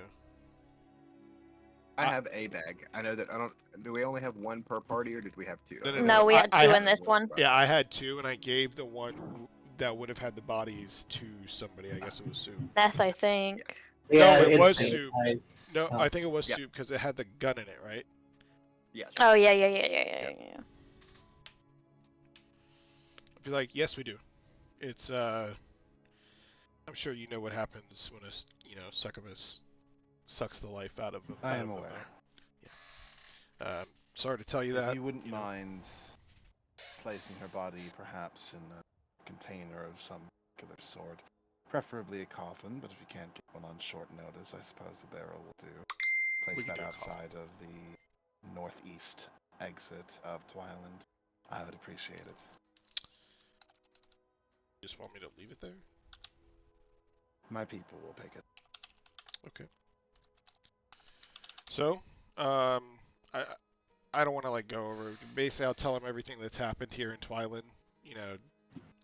[SPEAKER 6] I have a bag. I know that I don't. Do we only have one per party, or did we have two?
[SPEAKER 7] No,
[SPEAKER 2] No, we had
[SPEAKER 7] I
[SPEAKER 2] two
[SPEAKER 7] had-
[SPEAKER 2] in this one.
[SPEAKER 7] Yeah, I had two, and I gave the one that would have had the bodies to somebody. I guess it was Soup.
[SPEAKER 2] Meth, I think.
[SPEAKER 4] Yeah,
[SPEAKER 7] No, it
[SPEAKER 4] it's
[SPEAKER 7] was
[SPEAKER 4] fake.
[SPEAKER 7] Soup.
[SPEAKER 4] I-
[SPEAKER 7] No,
[SPEAKER 4] Oh.
[SPEAKER 7] I think it was
[SPEAKER 6] Yeah.
[SPEAKER 7] Soup because it had the gun in it, right?
[SPEAKER 6] Yes.
[SPEAKER 2] Oh yeah.
[SPEAKER 7] I'd be like, yes, we do. It's I'm sure you know what happens when a succubus sucks the life out of.
[SPEAKER 5] I
[SPEAKER 7] out
[SPEAKER 5] am
[SPEAKER 7] of them.
[SPEAKER 5] aware.
[SPEAKER 7] Yeah. Sorry to tell you
[SPEAKER 5] If
[SPEAKER 7] that.
[SPEAKER 5] you wouldn't
[SPEAKER 7] know.
[SPEAKER 5] mind placing her body perhaps in a container of some particular sort, preferably a coffin, but if you can't get one on short notice, I suppose a barrel will do.
[SPEAKER 7] We
[SPEAKER 5] Place
[SPEAKER 7] can
[SPEAKER 5] that
[SPEAKER 7] do a coffin.
[SPEAKER 5] outside of the northeast exit of Twyland. I would appreciate it.
[SPEAKER 7] You just want me to leave it there?
[SPEAKER 5] My people will pick it.
[SPEAKER 7] Okay. So, I I don't want to like go over. Basically, I'll tell him everything that's happened here in Twyland. You know,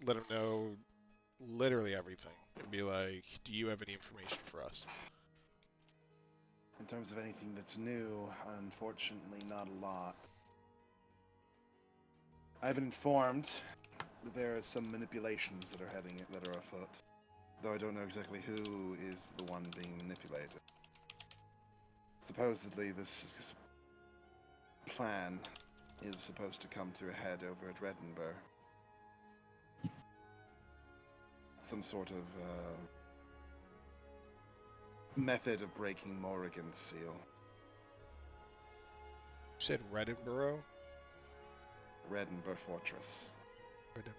[SPEAKER 7] let him know literally everything, and be like, "Do you have any information for us?"
[SPEAKER 5] In terms of anything that's new, unfortunately, not a lot. I've been informed that there are some manipulations that are afoot, though I don't know exactly who is the one being manipulated. Supposedly, this plan is supposed to come to a head over at Reddenburg. Some sort of method of breaking Morrigan's seal.
[SPEAKER 7] You said Reddenborough?
[SPEAKER 5] Reddenburg Fortress.
[SPEAKER 7] Reddenburg.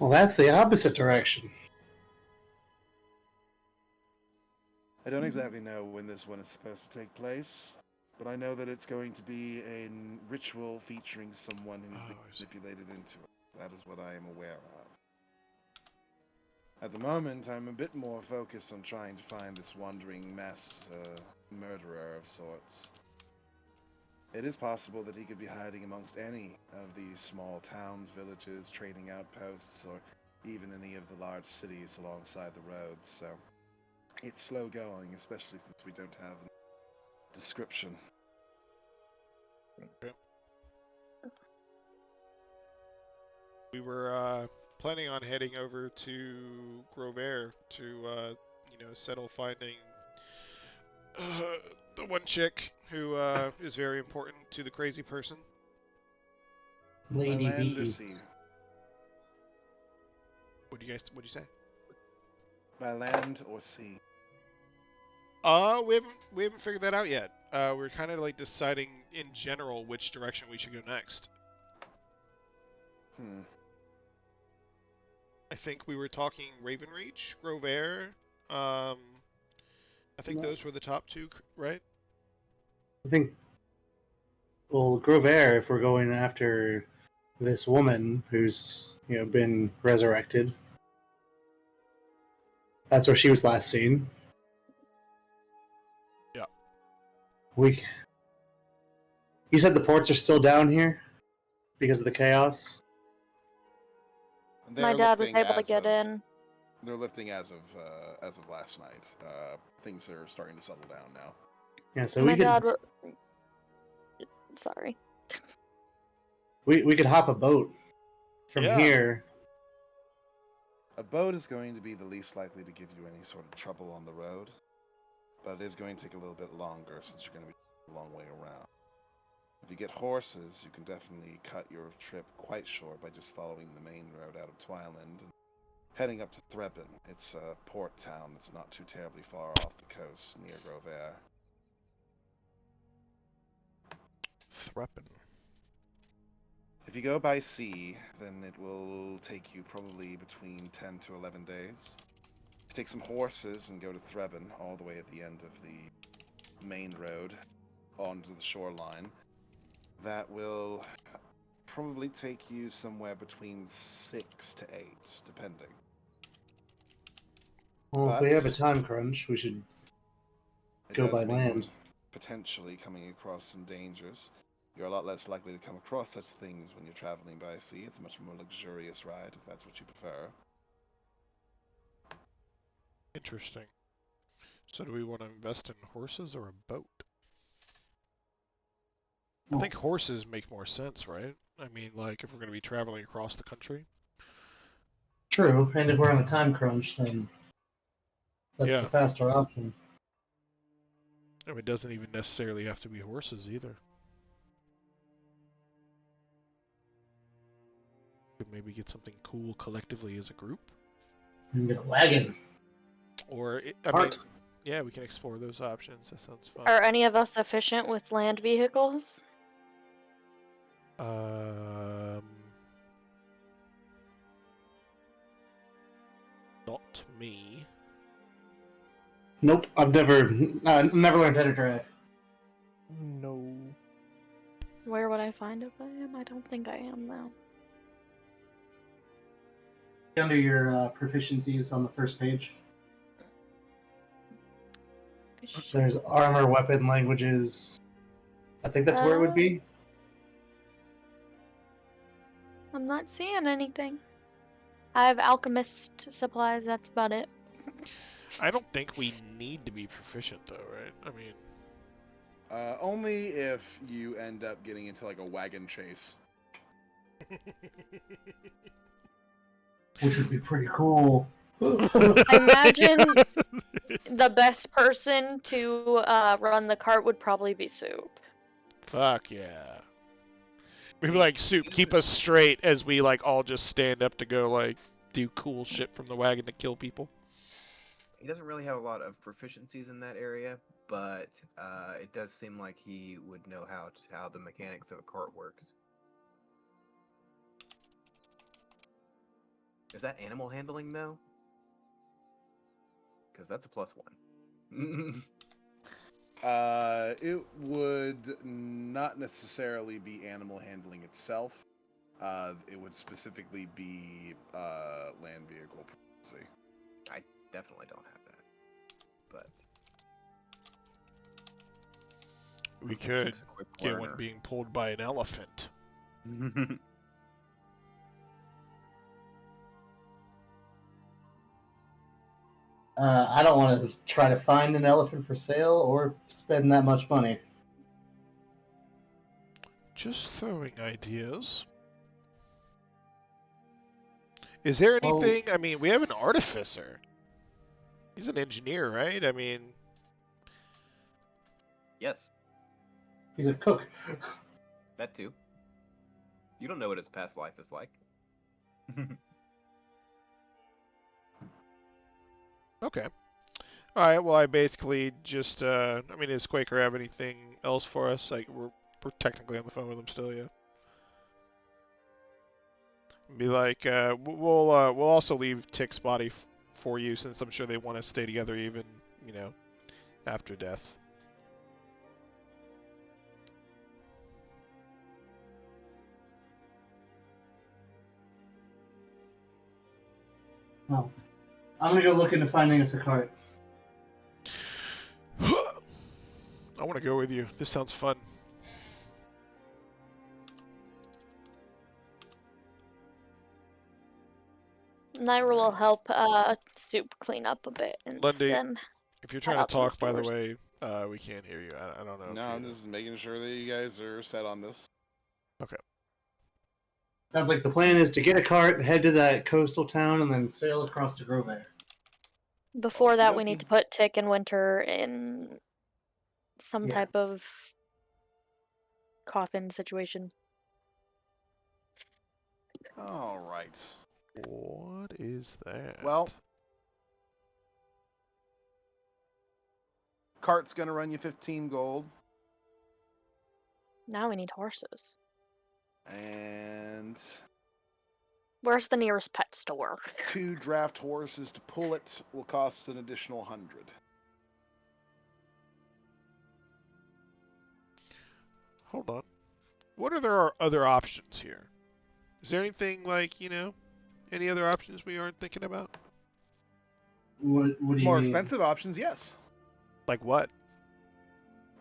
[SPEAKER 4] Well, that's the opposite direction.
[SPEAKER 5] I don't exactly know when this one is supposed to take place, but I know that it's going to be a ritual featuring someone who's been manipulated into it. That is what I am aware of. At the moment, I'm a bit more focused on trying to find this wandering mass murderer of sorts. It is possible that he could be hiding amongst any of these small towns, villages, trading outposts, or even any of the large cities alongside the roads, so it's slow going, especially since we don't have a description.
[SPEAKER 7] Okay. We were planning on heading over to Grover to, settle finding the one chick who is very important to the crazy person.
[SPEAKER 5] By
[SPEAKER 4] Lady
[SPEAKER 5] land or
[SPEAKER 4] B.
[SPEAKER 5] sea?
[SPEAKER 7] What'd you say?
[SPEAKER 5] By land or sea?
[SPEAKER 7] We haven't figured that out yet. We're kind of like deciding in general which direction we should go next. I think we were talking Ravenreach, Grover. I think those were the top two, right?
[SPEAKER 4] I think, well, Grover, if we're going after this woman who's, been resurrected, that's where she was last seen.
[SPEAKER 7] Yeah.
[SPEAKER 4] You said the ports are still down here because of the chaos?
[SPEAKER 2] My dad was able to get in.
[SPEAKER 5] They're lifting as of last night. Things are starting to settle down now.
[SPEAKER 4] Yeah, so
[SPEAKER 2] My dad. Sorry.
[SPEAKER 4] We could hop a boat from here.
[SPEAKER 5] A boat is going to be the least likely to give you any sort of trouble on the road, but it is going to take a little bit longer since you're going to be a long way around. If you get horses, you can definitely cut your trip quite short by just following the main road out of Twyland and heading up to Threppen. It's a port town that's not too terribly far off the coast near Grover.
[SPEAKER 7] Threppen.
[SPEAKER 5] If you go by sea, then it will take you probably between 10 to 11 days. If you take some horses and go to Threppen, all the way at the end of the main road, onto the shoreline, that will probably take you somewhere between 6 to 8, depending.
[SPEAKER 4] Well, if we have a time crunch, we should go by land.
[SPEAKER 5] Potentially coming across some dangers. You're a lot less likely to come across such things when you're traveling by sea. It's a much more luxurious ride, if that's what you prefer.
[SPEAKER 7] Interesting. So do we want to invest in horses or a boat? I think horses make more sense, right? I mean, like, if we're going to be traveling across the country.
[SPEAKER 4] True, and if we're on a time crunch, then that's
[SPEAKER 7] Yeah.
[SPEAKER 4] the faster option.
[SPEAKER 7] And it doesn't even necessarily have to be horses either. Could maybe get something cool collectively as a group.
[SPEAKER 4] Get a wagon.
[SPEAKER 7] Or, yeah, we can explore those options. That sounds fun.
[SPEAKER 2] Are any of us efficient with land vehicles?
[SPEAKER 7] Not me.
[SPEAKER 4] Nope, I've never learned how to drive.
[SPEAKER 3] No.
[SPEAKER 2] Where would I find if I am? I don't think I am, though.
[SPEAKER 4] Under your proficiencies on the first page. There's armor, weapon, languages. I think that's where it would be.
[SPEAKER 2] I'm not seeing anything. I have alchemist supplies, that's about it.
[SPEAKER 7] I don't think we need to be proficient, though, right? I mean,
[SPEAKER 5] Only if you end up getting into like a wagon chase.
[SPEAKER 4] Which would be pretty cool.
[SPEAKER 2] I imagine the best person to run the cart would probably be Soup.
[SPEAKER 7] Fuck yeah. We'd be like, Soup, keep us straight as we like all just stand up to go like do cool shit from the wagon to kill people.
[SPEAKER 6] He doesn't really have a lot of proficiencies in that area, but it does seem like he would know how the mechanics of a cart works. Is that animal handling though? Because that's a +1.
[SPEAKER 5] It would not necessarily be animal handling itself. It would specifically be land vehicle proficiency.
[SPEAKER 6] I definitely don't have that, but
[SPEAKER 7] We could get one being pulled by an elephant.
[SPEAKER 4] I don't want to try to find an elephant for sale or spend that much money.
[SPEAKER 7] Just throwing ideas. Is there anything? I mean, we have an artificer. He's an engineer, right? I mean,
[SPEAKER 6] yes,
[SPEAKER 4] He's a cook.
[SPEAKER 6] that too. You don't know what his past life is like.
[SPEAKER 7] okay. All right. Well, I basically just. I mean, does Quaker have anything else for us? Like, we're technically on the phone with him still, yeah. Be like, we'll also leave Tick's body for you, since I'm sure they want to stay together even, after death.
[SPEAKER 4] Well, I'm gonna go look into finding us a cart.
[SPEAKER 7] I want to go with you. This sounds fun.
[SPEAKER 2] Naira will help Soup clean up a bit, and
[SPEAKER 7] Lundy,
[SPEAKER 2] then
[SPEAKER 7] if you're
[SPEAKER 2] head
[SPEAKER 7] trying to
[SPEAKER 2] out to the
[SPEAKER 7] talk, by the
[SPEAKER 2] stores.
[SPEAKER 7] way, we can't hear you. I don't know.
[SPEAKER 5] No, I'm just making sure that you guys are set on this.
[SPEAKER 7] Okay.
[SPEAKER 4] Sounds like the plan is to get a cart, head to that coastal town, and then sail across to Grove.
[SPEAKER 2] Before that, we
[SPEAKER 5] Okey-dokey.
[SPEAKER 2] need to put Tick and Winter in some
[SPEAKER 4] Yeah.
[SPEAKER 2] type of coffin situation.
[SPEAKER 5] All right.
[SPEAKER 7] What is that?
[SPEAKER 5] Well, cart's gonna run you 15 gold,
[SPEAKER 2] Now we need horses.
[SPEAKER 5] and
[SPEAKER 2] Where's the nearest pet store?
[SPEAKER 5] 2 draft horses to pull it will cost an additional 100.
[SPEAKER 7] Hold on. What are there other options here? Is there anything like, any other options we aren't thinking about?
[SPEAKER 4] What do you
[SPEAKER 5] More
[SPEAKER 4] mean?
[SPEAKER 5] expensive options, yes.
[SPEAKER 7] Like what?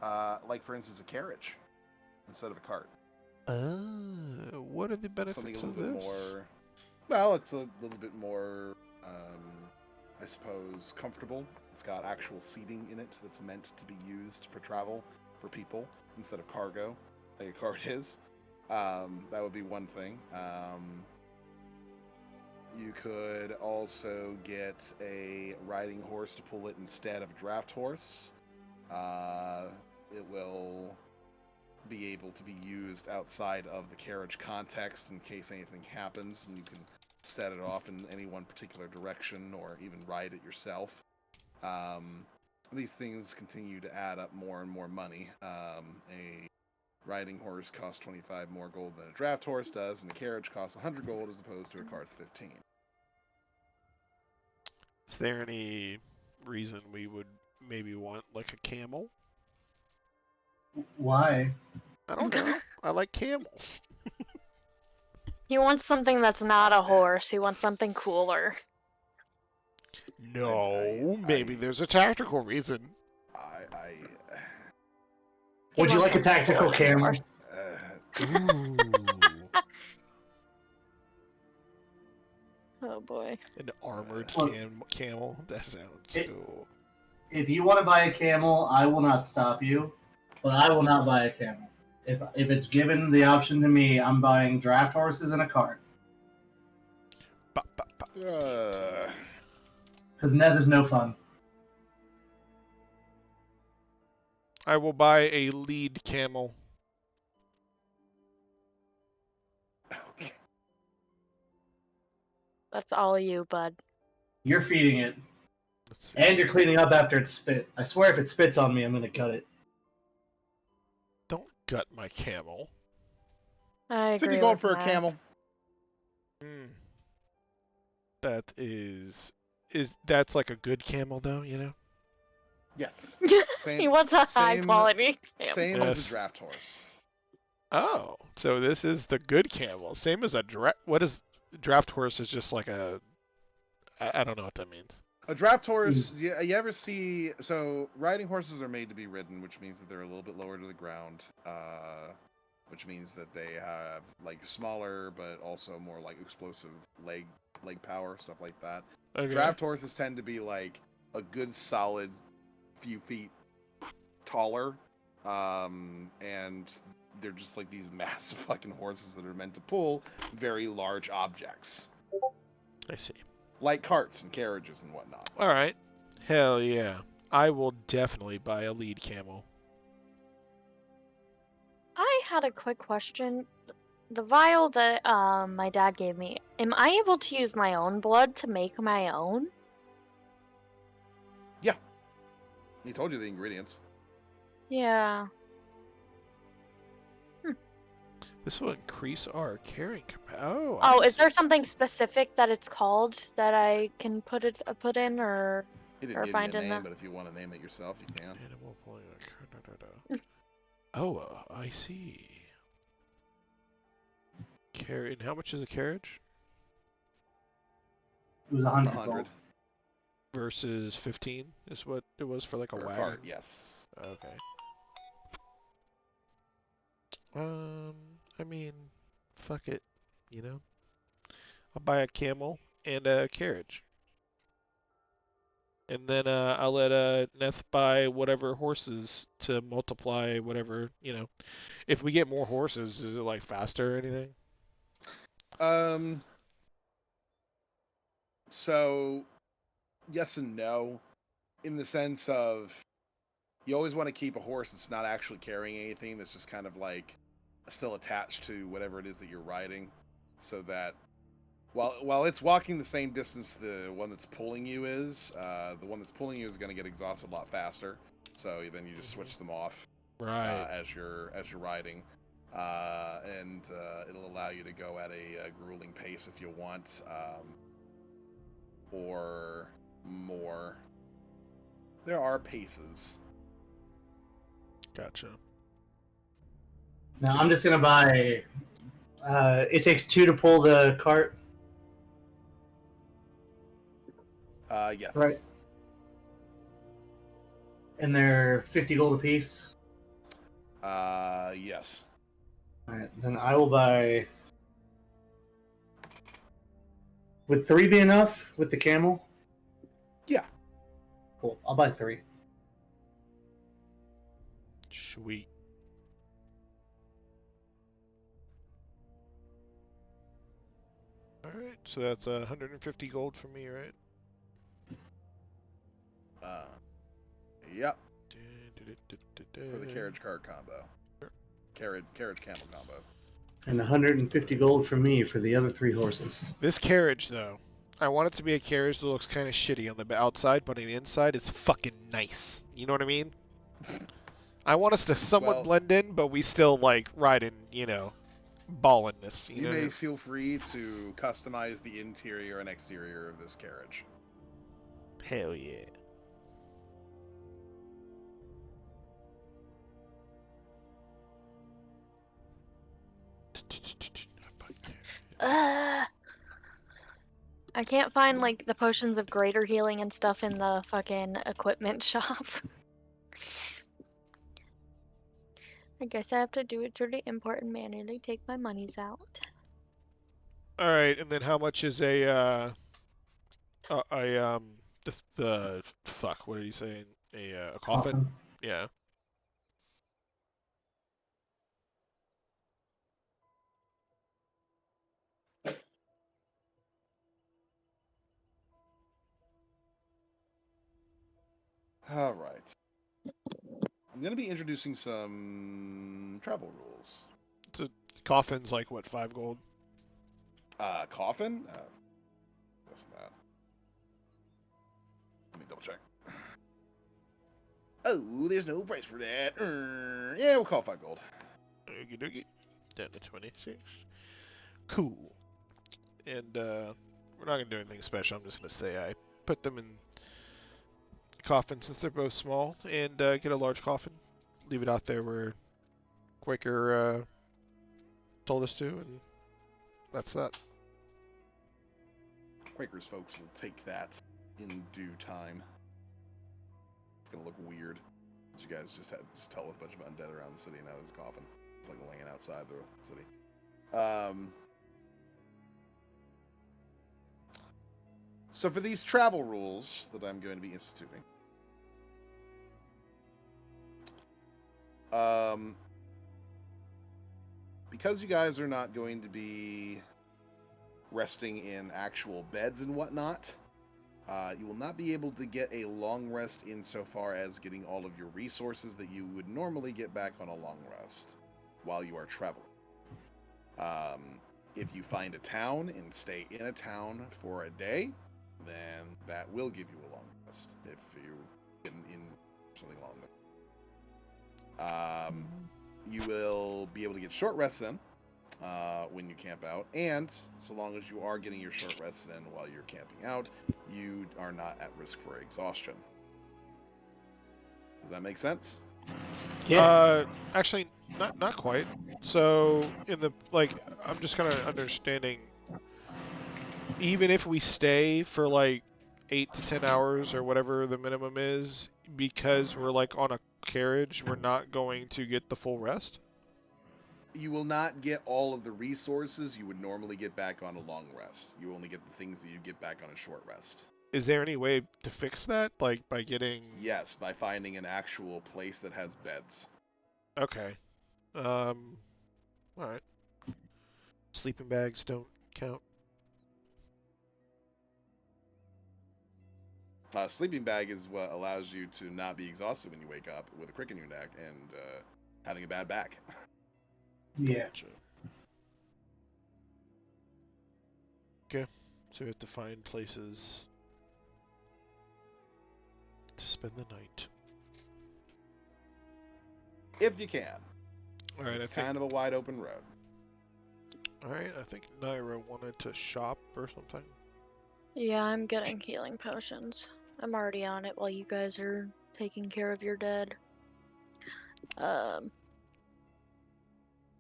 [SPEAKER 5] Like for instance, a carriage instead of a cart.
[SPEAKER 7] What are the benefits
[SPEAKER 5] Something a
[SPEAKER 7] of
[SPEAKER 5] little bit
[SPEAKER 7] this?
[SPEAKER 5] more. Well, it's a little bit more, I suppose, comfortable. It's got actual seating in it that's meant to be used for travel for people instead of cargo, like a cart is. That would be one thing. You could also get a riding horse to pull it instead of a draft horse. It will be able to be used outside of the carriage context in case anything happens, and you can set it off in any one particular direction or even ride it yourself. These things continue to add up more and more money. A riding horse costs 25 more gold than a draft horse does, and a carriage costs 100 gold as opposed to a cart's 15.
[SPEAKER 7] Is there any reason we would maybe want like a camel?
[SPEAKER 4] Why?
[SPEAKER 7] I don't know. I like camels.
[SPEAKER 2] He wants something that's not a horse. He wants something cooler.
[SPEAKER 7] No, maybe there's a tactical reason.
[SPEAKER 5] I
[SPEAKER 2] He
[SPEAKER 4] Would you
[SPEAKER 2] wants
[SPEAKER 4] like a tactical
[SPEAKER 2] working
[SPEAKER 4] camel?
[SPEAKER 2] horse.
[SPEAKER 7] Ooh.
[SPEAKER 2] Oh boy.
[SPEAKER 7] An armored
[SPEAKER 4] Well-
[SPEAKER 7] camel. That sounds
[SPEAKER 4] It-
[SPEAKER 7] cool.
[SPEAKER 4] If you want to buy a camel, I will not stop you, but I will not buy a camel. If it's given the option to me, I'm buying draft horses and a cart.
[SPEAKER 7] Ba, ba, ba.
[SPEAKER 4] Because Nev is no fun.
[SPEAKER 7] I will buy a lead camel.
[SPEAKER 5] Okay.
[SPEAKER 2] That's all you, bud.
[SPEAKER 4] You're feeding it,
[SPEAKER 7] Let's see.
[SPEAKER 4] and you're cleaning up after it spit. I swear, if it spits on me, I'm gonna cut it.
[SPEAKER 7] Don't gut my camel.
[SPEAKER 2] I agree
[SPEAKER 5] 50 gold
[SPEAKER 2] with
[SPEAKER 5] for a
[SPEAKER 2] Matt.
[SPEAKER 5] camel.
[SPEAKER 7] Mm. That that's like a good camel though, you know?
[SPEAKER 5] Yes.
[SPEAKER 2] He
[SPEAKER 5] Same,
[SPEAKER 2] wants a high
[SPEAKER 5] same-
[SPEAKER 2] quality camel.
[SPEAKER 5] same as
[SPEAKER 7] Yes.
[SPEAKER 5] a draft horse.
[SPEAKER 7] Oh, so this is the good camel. Same as a what is draft horse is just like a I don't know what that means.
[SPEAKER 5] A draft horse, you ever see... So, riding horses are made to be ridden, which means that they're a little bit lower to the ground. Which means that they have, like, smaller, but also more, like, explosive leg power, stuff like that.
[SPEAKER 7] Okay.
[SPEAKER 5] Draft horses tend to be, like, a good, solid few feet taller. And they're just, like, these massive fucking horses that are meant to pull very large objects.
[SPEAKER 7] I see.
[SPEAKER 5] Like carts and carriages and whatnot.
[SPEAKER 7] All right. Hell yeah. I will definitely buy a lead camel.
[SPEAKER 2] I had a quick question. The vial that my dad gave me, am I able to use my own blood to make my own?
[SPEAKER 5] He told you the ingredients.
[SPEAKER 2] Yeah.
[SPEAKER 7] This will increase our carrying capacity. Oh.
[SPEAKER 2] Oh,
[SPEAKER 7] I
[SPEAKER 2] is
[SPEAKER 7] see.
[SPEAKER 2] there something specific that it's called that I can put in, or
[SPEAKER 5] He didn't
[SPEAKER 2] Or
[SPEAKER 5] give you
[SPEAKER 2] find
[SPEAKER 5] a
[SPEAKER 2] in
[SPEAKER 5] name,
[SPEAKER 2] the-
[SPEAKER 5] but if you want to name it yourself, you can.
[SPEAKER 7] Animal pulling a da, da, da. Oh, I see. And how much is a carriage?
[SPEAKER 4] It was 100
[SPEAKER 5] 100
[SPEAKER 4] gold.
[SPEAKER 7] Versus 15 is what it was for like a
[SPEAKER 5] for a
[SPEAKER 7] wagon.
[SPEAKER 5] cart, yes.
[SPEAKER 7] Okay. I mean, fuck it, you know. I'll buy a camel and a carriage. And then I'll let Neth buy whatever horses to multiply whatever, you know. If we get more horses, is it like faster or anything?
[SPEAKER 5] So, yes and no, in the sense of you always want to keep a horse that's not actually carrying anything, that's just kind of like still attached to whatever it is that you're riding, so that while it's walking the same distance the one that's pulling you is, the one that's pulling you is going to get exhausted a lot faster. So then you just switch them off
[SPEAKER 7] Right.
[SPEAKER 5] as you're riding. And it'll allow you to go at a grueling pace if you want, or more. There are paces.
[SPEAKER 7] Gotcha.
[SPEAKER 4] Now I'm just gonna buy. It takes 2 to pull the cart.
[SPEAKER 5] Yes.
[SPEAKER 4] Right. And they're 50 gold apiece.
[SPEAKER 5] Yes.
[SPEAKER 4] Alright, then I will buy. Would 3 be enough with the camel?
[SPEAKER 5] Yeah.
[SPEAKER 4] Cool. I'll buy 3.
[SPEAKER 7] Sweet. Alright, so that's 150 gold for me, right?
[SPEAKER 5] Yep. For the
[SPEAKER 7] For
[SPEAKER 5] carriage cart combo. Carriage camel combo.
[SPEAKER 4] And 150 gold for me for the other 3 horses.
[SPEAKER 7] This carriage, though, I want it to be a carriage that looks kind of shitty on the outside, but on the inside, it's fucking nice. You know what I mean? I want us to somewhat
[SPEAKER 5] Well-
[SPEAKER 7] blend in, but we still like riding, you know, balliness. You
[SPEAKER 5] You
[SPEAKER 7] know?
[SPEAKER 5] may feel free to customize the interior and exterior of this carriage.
[SPEAKER 7] Hell yeah.
[SPEAKER 2] I can't find like the potions of greater healing and stuff in the fucking equipment shop. I guess I have to do it through the import and manually take my monies out.
[SPEAKER 7] All right, and then how much is the fuck? What are you saying? A coffin? Yeah.
[SPEAKER 5] All right. I'm going to be introducing some travel rules.
[SPEAKER 7] So coffin's like what, 5 gold?
[SPEAKER 5] Coffin? That's not. Let me double check. Oh, there's no price for that. Yeah, we'll call 5 gold.
[SPEAKER 7] Okie dokie. Down to 26. Cool. And we're not gonna do anything special. I'm just gonna say I put them in coffins since they're both small, and get a large coffin. Leave it out there where Quaker told us to, and that's that.
[SPEAKER 5] Quakers folks will take that in due time. It's gonna look weird. You guys just tell a bunch of undead around the city, and now there's a coffin. It's like laying outside the city. So for these travel rules that I'm going to be instituting, because you guys are not going to be resting in actual beds and whatnot, you will not be able to get a long rest insofar as getting all of your resources that you would normally get back on a long rest while you are traveling. If you find a town and stay in a town for a day, then that will give you a long rest if you in something along that. You will be able to get short rests in when you camp out, and so long as you are getting your short rests in while you're camping out, you are not at risk for exhaustion. Does that make sense?
[SPEAKER 4] Yeah.
[SPEAKER 7] Actually, not quite. So in the I'm just kind of understanding. Even if we stay for like 8 to 10 hours or whatever the minimum is, because we're like on a carriage, we're not going to get the full rest.
[SPEAKER 5] You will not get all of the resources you would normally get back on a long rest. You only get the things that you get back on a short rest.
[SPEAKER 7] Is there any way to fix that? Like by getting...
[SPEAKER 5] Yes, by finding an actual place that has beds.
[SPEAKER 7] Okay. Alright. Sleeping bags don't count.
[SPEAKER 5] Sleeping bag is what allows you to not be exhausted when you wake up with a crick in your neck and having a bad back.
[SPEAKER 4] Yeah.
[SPEAKER 7] Gotcha. Okay. So we have to find places to spend the night.
[SPEAKER 5] If you can.
[SPEAKER 7] Alright,
[SPEAKER 5] It's kind of a wide open road.
[SPEAKER 7] Alright, I think Naira wanted to shop or something.
[SPEAKER 2] Yeah, I'm getting healing potions. I'm already on it while you guys are taking care of your dead.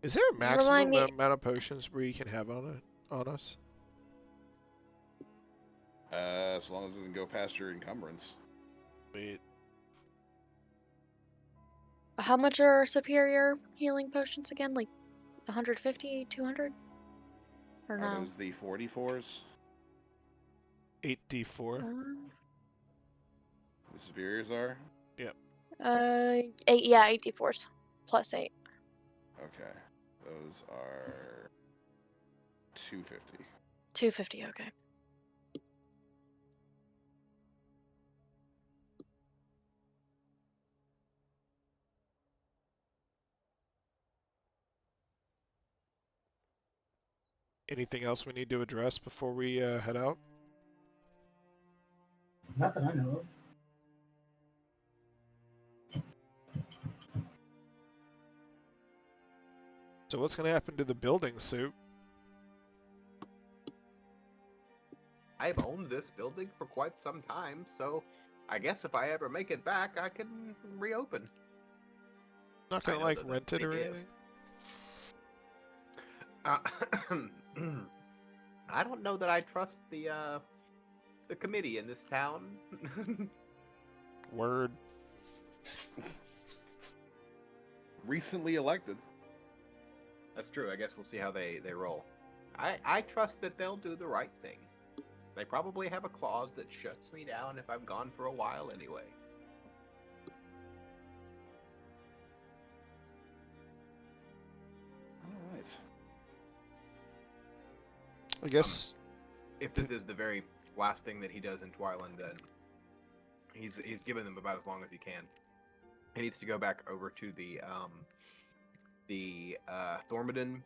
[SPEAKER 7] Is there a
[SPEAKER 2] Remind
[SPEAKER 7] maximum
[SPEAKER 2] me-
[SPEAKER 7] amount of potions we can have on us?
[SPEAKER 5] As long as it doesn't go past your encumbrance.
[SPEAKER 7] Wait.
[SPEAKER 2] How much are superior healing potions again? Like 150, 200? Or
[SPEAKER 5] Are
[SPEAKER 2] no?
[SPEAKER 5] those the 44s?
[SPEAKER 7] 8d4.
[SPEAKER 5] The superiors are?
[SPEAKER 2] 8, yeah, 8d4s. Plus 8.
[SPEAKER 5] Okay. Those are 250.
[SPEAKER 2] 250, okay.
[SPEAKER 7] Anything else we need to address before we head out?
[SPEAKER 4] Not that I know of.
[SPEAKER 7] So what's going to happen to the building suit?
[SPEAKER 6] I've owned this building for quite some time, so I guess if I ever make it back, I can reopen.
[SPEAKER 7] Not going to
[SPEAKER 6] know
[SPEAKER 7] like
[SPEAKER 6] that
[SPEAKER 7] rent
[SPEAKER 6] that's
[SPEAKER 7] it or
[SPEAKER 6] big if.
[SPEAKER 7] anything?
[SPEAKER 6] I don't know that I trust the committee in this town.
[SPEAKER 7] Word.
[SPEAKER 5] recently elected.
[SPEAKER 6] That's true. I guess we'll see how they roll. I trust that they'll do the right thing. They probably have a clause that shuts me down if I'm gone for a while anyway.
[SPEAKER 5] All right.
[SPEAKER 7] I guess.
[SPEAKER 6] If this is the very last thing that he does in Twyland, then he's given them about as long as he can. He needs to go back over to the Thormodon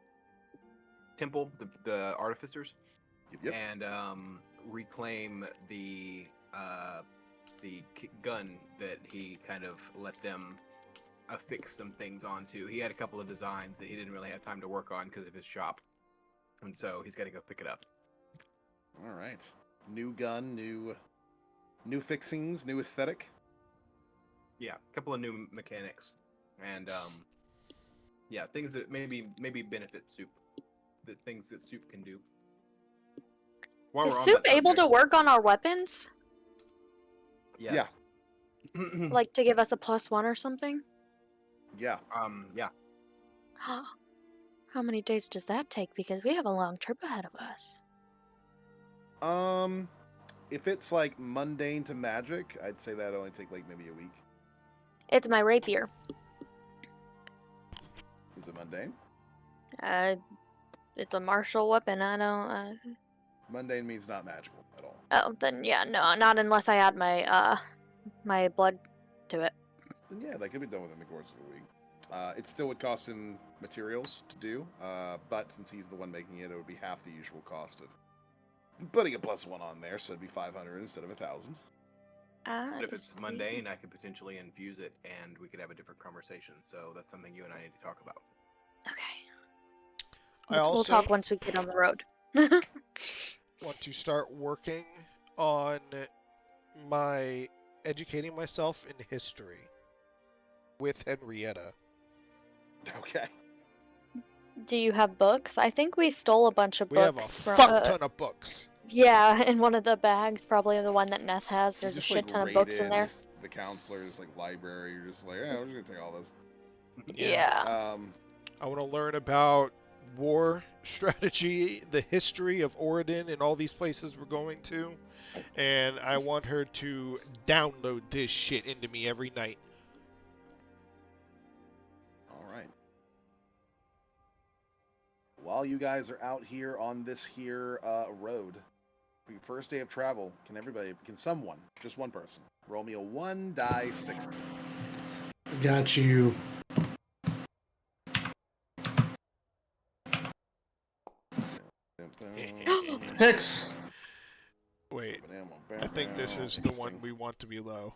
[SPEAKER 6] temple, the artificers,
[SPEAKER 5] Yep.
[SPEAKER 6] and reclaim the gun that he kind of let them affix some things onto. He had a couple of designs that he didn't really have time to work on because of his shop, and so he's got to go pick it up.
[SPEAKER 5] All right. New gun, new fixings, new aesthetic.
[SPEAKER 6] Yeah, a couple of new mechanics, and yeah, things that maybe benefit Soup. The things that Soup can do. While
[SPEAKER 2] Is
[SPEAKER 6] we're on
[SPEAKER 2] Soup
[SPEAKER 6] that
[SPEAKER 2] able to
[SPEAKER 6] subject-
[SPEAKER 2] work on our weapons?
[SPEAKER 6] Yes.
[SPEAKER 2] Like to give us a +1 or something?
[SPEAKER 5] Yeah.
[SPEAKER 6] Yeah.
[SPEAKER 2] How many days does that take? Because we have a long trip ahead of us.
[SPEAKER 5] If it's like mundane to magic, I'd say that'd only take like maybe a week.
[SPEAKER 2] It's my rapier.
[SPEAKER 5] Is it mundane?
[SPEAKER 2] It's a martial weapon. I don't.
[SPEAKER 5] Mundane means not magical at all.
[SPEAKER 2] Oh, then yeah, no, not unless I add my my blood to it.
[SPEAKER 5] Then yeah, that could be done within the course of a week. It still would cost him materials to do, but since he's the one making it, it would be half the usual cost of putting a +1 on there, so it'd be 500 instead of 1,000.
[SPEAKER 6] But if it's mundane, I could potentially infuse it, and we could have a different conversation. So that's something you and I need to talk about.
[SPEAKER 2] Okay. We'll talk once we get on the road.
[SPEAKER 7] Want to start working on educating myself in history with Henrietta.
[SPEAKER 5] Okay.
[SPEAKER 2] Do you have books? I think we stole a bunch of
[SPEAKER 7] We have a
[SPEAKER 2] books from.
[SPEAKER 7] fuck ton of books.
[SPEAKER 2] Yeah, in one of the bags, probably the one that Neth has. There's a
[SPEAKER 5] Just,
[SPEAKER 2] shit
[SPEAKER 5] like,
[SPEAKER 2] ton of books in
[SPEAKER 5] raided
[SPEAKER 2] there.
[SPEAKER 5] The counselor's like library. You're just like, yeah, we're just gonna take all this.
[SPEAKER 2] Yeah.
[SPEAKER 7] I want to learn about war strategy, the history of Oridon and all these places we're going to, and I want her to download this shit into me every night.
[SPEAKER 5] All right. While you guys are out here on this here road, for your first day of travel, can someone, just one person, roll me a 1d6, please?
[SPEAKER 4] Got you. Six.
[SPEAKER 7] Wait, I think this is the one we want to be low.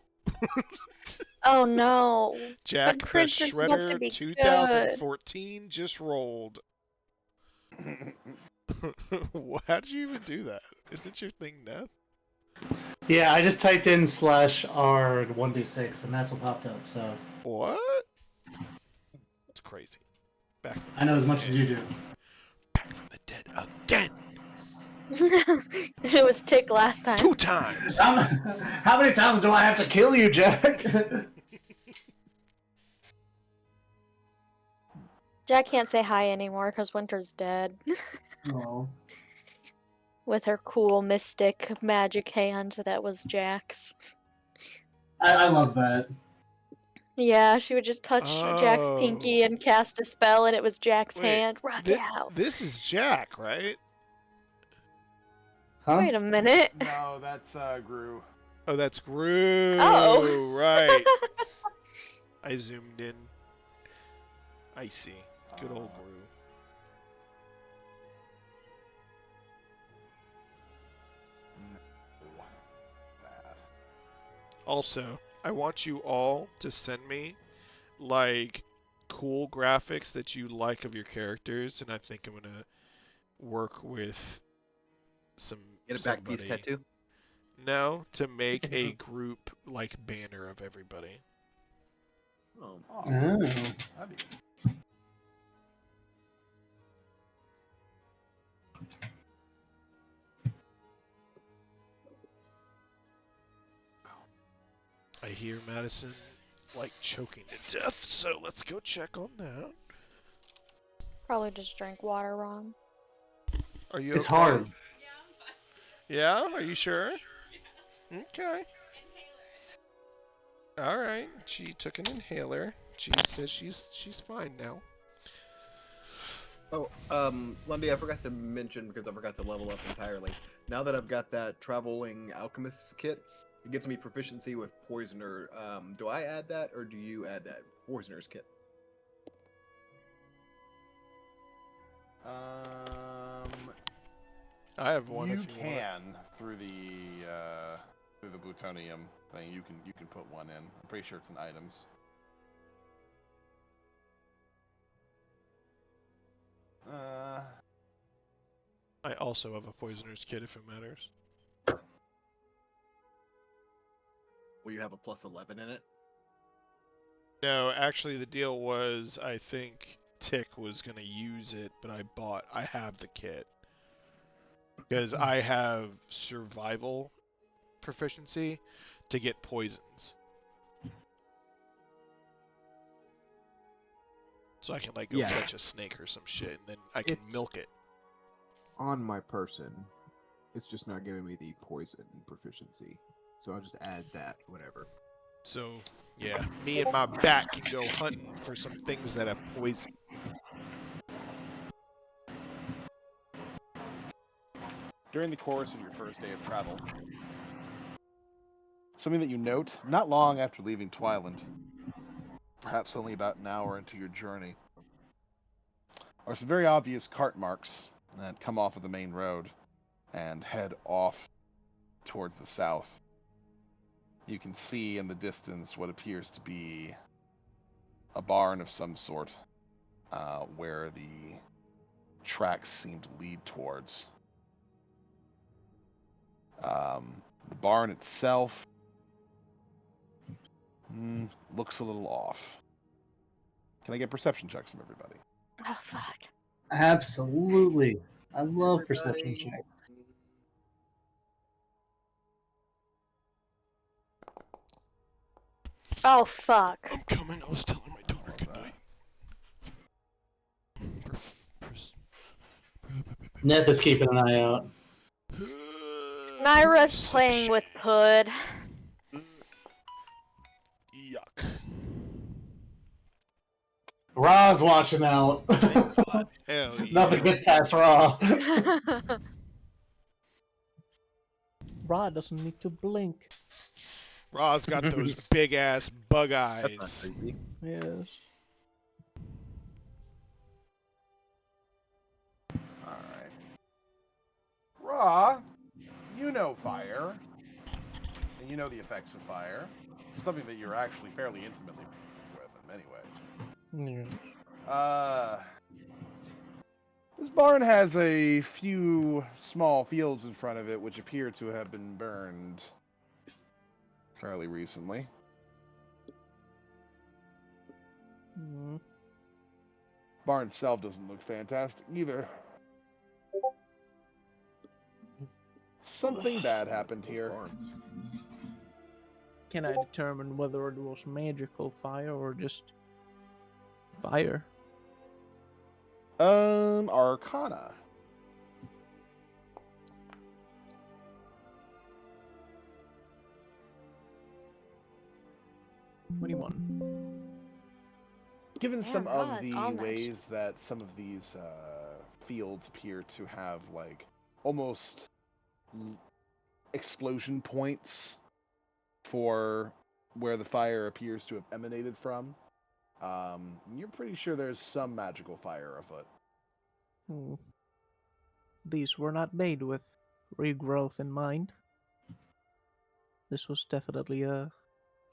[SPEAKER 2] Oh no.
[SPEAKER 7] Jack, the
[SPEAKER 2] Princess wants to
[SPEAKER 7] Shredder
[SPEAKER 2] be
[SPEAKER 7] 2014 just rolled. How'd you even do that? Isn't your thing Neth?
[SPEAKER 4] Yeah, I just typed in /R1d6 and that's what popped up. So
[SPEAKER 7] What? It's crazy. Back from
[SPEAKER 4] I know as much as you do.
[SPEAKER 7] Back from the dead again.
[SPEAKER 2] It was Tick last time.
[SPEAKER 7] 2 times.
[SPEAKER 4] How many times do I have to kill you, Jack?
[SPEAKER 2] Jack can't say hi anymore because Winter's dead.
[SPEAKER 4] Oh.
[SPEAKER 2] With her cool mystic magic hand that was Jack's.
[SPEAKER 4] I love that.
[SPEAKER 2] Yeah, she would just touch Jack's pinky and cast a spell, and it was Jack's hand. Rock out.
[SPEAKER 7] This is Jack, right?
[SPEAKER 4] Huh?
[SPEAKER 2] Wait a minute.
[SPEAKER 5] No, that's Gru.
[SPEAKER 7] Oh, that's Gru.
[SPEAKER 2] Oh.
[SPEAKER 7] Right. I zoomed in. I see. Good old Gru. Also, I want you all to send me, like, cool graphics that you like of your characters, and I think I'm gonna work with
[SPEAKER 6] Get a back piece tattoo?
[SPEAKER 7] No, to make a group, like, banner of everybody.
[SPEAKER 6] Oh.
[SPEAKER 5] That'd be good.
[SPEAKER 7] I hear Madison like choking to death, so let's go check on that.
[SPEAKER 2] Probably just drank water wrong.
[SPEAKER 7] Are you
[SPEAKER 4] It's
[SPEAKER 7] okay?
[SPEAKER 4] hard.
[SPEAKER 7] Yeah, are you sure? Okay. Alright, she took an inhaler. She says she's fine now.
[SPEAKER 6] Oh, Lundy, I forgot to mention because I forgot to level up entirely. Now that I've got that traveling alchemist kit, it gives me proficiency with poisoner. Do I add that or do you add that poisoner's kit?
[SPEAKER 7] I have one
[SPEAKER 5] You
[SPEAKER 7] if you want.
[SPEAKER 5] can through the plutonium thing. You can put one in. I'm pretty sure it's in items.
[SPEAKER 7] I also have a poisoner's kit if it matters.
[SPEAKER 6] Will you have a plus 11 in it?
[SPEAKER 7] No, actually the deal was I think Tick was gonna use it, but I have the kit. Because I have survival proficiency to get poisons. So I can like go
[SPEAKER 8] Yeah.
[SPEAKER 7] catch a snake or some shit and then I can
[SPEAKER 8] It's-
[SPEAKER 7] milk it.
[SPEAKER 8] On my person, it's just not giving me the poison proficiency. So I'll just add that, whatever.
[SPEAKER 7] So yeah, me and my bat can go hunting for some things that have poison.
[SPEAKER 5] During the course of your first day of travel, something that you note not long after leaving Twyland, perhaps only about an hour into your journey, are some very obvious cart marks that come off of the main road and head off towards the south. You can see in the distance what appears to be a barn of some sort, where the tracks seem to lead towards. The barn itself looks a little off. Can I get perception checks from everybody?
[SPEAKER 2] Oh fuck.
[SPEAKER 4] Absolutely. I love perception
[SPEAKER 6] Everybody-
[SPEAKER 4] checks.
[SPEAKER 2] Oh fuck.
[SPEAKER 7] I'm coming. I was telling my daughter good night.
[SPEAKER 4] Neth is keeping an eye out.
[SPEAKER 2] Naira's playing with Pud.
[SPEAKER 7] Yuck.
[SPEAKER 4] Ra's watching out.
[SPEAKER 7] Hell yeah.
[SPEAKER 4] Nothing gets past Ra.
[SPEAKER 3] Ra doesn't need to blink.
[SPEAKER 7] Ra's got those big ass bug
[SPEAKER 6] That's not
[SPEAKER 7] eyes.
[SPEAKER 6] creepy.
[SPEAKER 3] Yes.
[SPEAKER 5] Alright. Ra, you know fire. And you know the effects of fire. Something that you're actually fairly intimately with in many ways.
[SPEAKER 3] Yeah.
[SPEAKER 5] This barn has a few small fields in front of it which appear to have been burned fairly recently.
[SPEAKER 3] Mm.
[SPEAKER 5] Barn itself doesn't look fantastic either. Something bad happened here.
[SPEAKER 3] Can I determine whether it was magical fire or just fire?
[SPEAKER 5] Arcana. Given
[SPEAKER 2] Man,
[SPEAKER 5] some
[SPEAKER 2] Ra
[SPEAKER 5] of
[SPEAKER 2] is
[SPEAKER 5] the
[SPEAKER 2] on that
[SPEAKER 5] ways that some of these fields appear to have like almost explosion points for where the fire appears to have emanated from, you're pretty sure there's some magical fire afoot.
[SPEAKER 3] Hmm. These were not made with regrowth in mind. This was definitely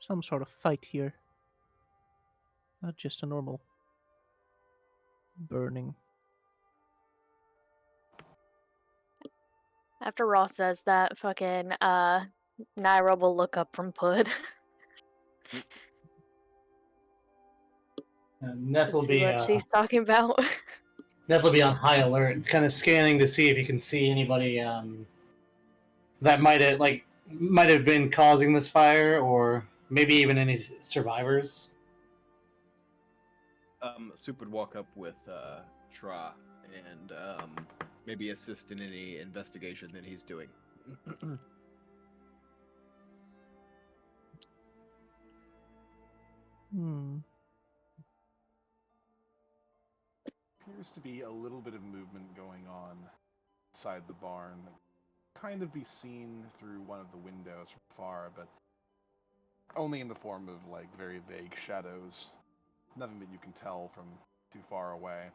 [SPEAKER 3] some sort of fight here. Not just a normal burning.
[SPEAKER 2] After Ross says that, fucking Naira will look up from Pud.
[SPEAKER 4] Neth
[SPEAKER 2] to
[SPEAKER 4] will
[SPEAKER 2] see
[SPEAKER 4] be
[SPEAKER 2] what she's talking about.
[SPEAKER 4] Neth will be on high alert, kind of scanning to see if he can see anybody that might have been causing this fire, or Maybe even any survivors.
[SPEAKER 6] Soup would walk up with Tra and maybe assist in any investigation that he's doing.
[SPEAKER 5] Appears to be a little bit of movement going on inside the barn. Kind of be seen through one of the windows from far, but only in the form of like very vague shadows. Nothing that you can tell from too far away.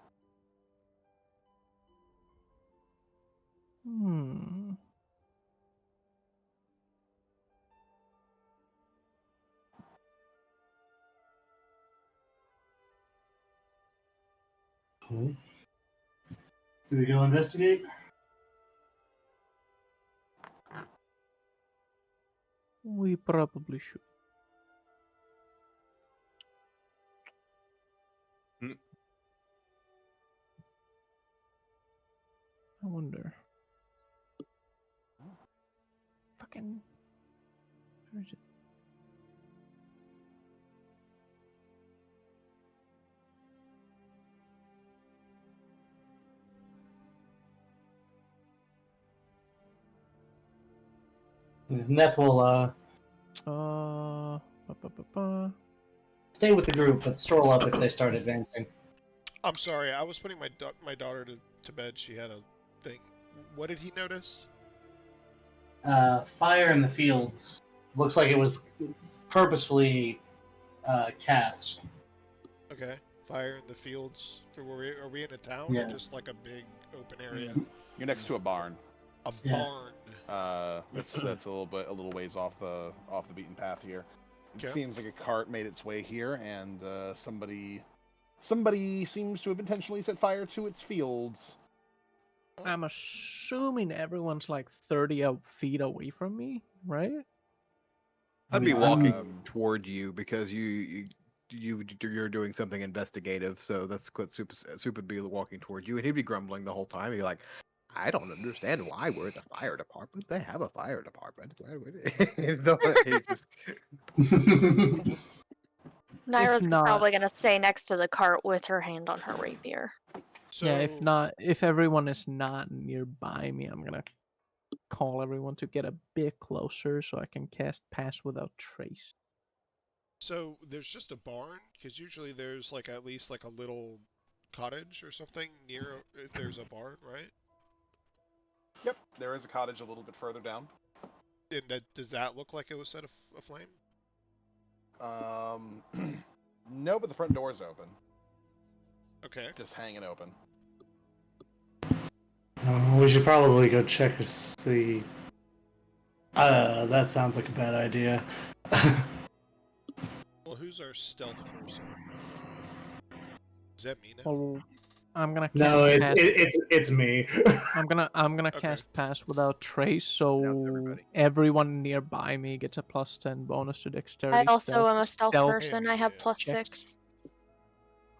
[SPEAKER 4] Do we go investigate?
[SPEAKER 3] We probably should. I wonder. Fucking. Where is it?
[SPEAKER 4] Neff will stay with the group, but stroll up if they start advancing.
[SPEAKER 7] I'm sorry, I was putting my daughter to bed. She had a thing. What did he notice?
[SPEAKER 4] Fire in the fields. Looks like it was purposefully cast.
[SPEAKER 7] Okay, fire in the fields. Are we in a town
[SPEAKER 4] Yeah.
[SPEAKER 7] or just like a big open area?
[SPEAKER 5] You're next to a barn.
[SPEAKER 7] A
[SPEAKER 4] Yeah.
[SPEAKER 7] barn.
[SPEAKER 5] That's a little ways off the beaten path here. It
[SPEAKER 7] Okay.
[SPEAKER 5] seems like a cart made its way here, and somebody seems to have intentionally set fire to its fields.
[SPEAKER 3] I'm assuming everyone's like 30 feet away from me, right?
[SPEAKER 6] I'd be
[SPEAKER 4] I'm-
[SPEAKER 6] walking toward you because you're doing something investigative, so that's what Soup would be walking toward you, and he'd be grumbling the whole time. He'd be like, "I don't understand why we're the fire department. They have a fire department." He's just
[SPEAKER 2] Naira's
[SPEAKER 3] not-
[SPEAKER 2] probably gonna stay next to the cart with her hand on her rapier.
[SPEAKER 7] So
[SPEAKER 3] Yeah, if everyone is not nearby me, I'm gonna call everyone to get a bit closer so I can cast Pass Without Trace.
[SPEAKER 7] So there's just a barn, because usually there's like at least like a little cottage or something near if there's a barn, right?
[SPEAKER 5] Yep, there is a cottage a little bit further down.
[SPEAKER 7] And does that look like it was set aflame?
[SPEAKER 5] No, but the front door is open,
[SPEAKER 7] Okay.
[SPEAKER 5] just hanging open.
[SPEAKER 4] We should probably go check to see. That sounds like a bad idea.
[SPEAKER 7] Well, who's our stealth person? Is that me now?
[SPEAKER 3] Well, I'm gonna cast
[SPEAKER 4] No,
[SPEAKER 3] Pass.
[SPEAKER 4] it's me.
[SPEAKER 3] I'm gonna
[SPEAKER 7] Okay.
[SPEAKER 3] cast Pass Without Trace, so
[SPEAKER 6] everybody.
[SPEAKER 3] everyone nearby me gets a +10 bonus to
[SPEAKER 2] I
[SPEAKER 3] dexterity.
[SPEAKER 2] also am a stealth
[SPEAKER 3] stealth
[SPEAKER 2] person. I have
[SPEAKER 7] Yeah.
[SPEAKER 2] plus
[SPEAKER 3] Checks.
[SPEAKER 2] 6.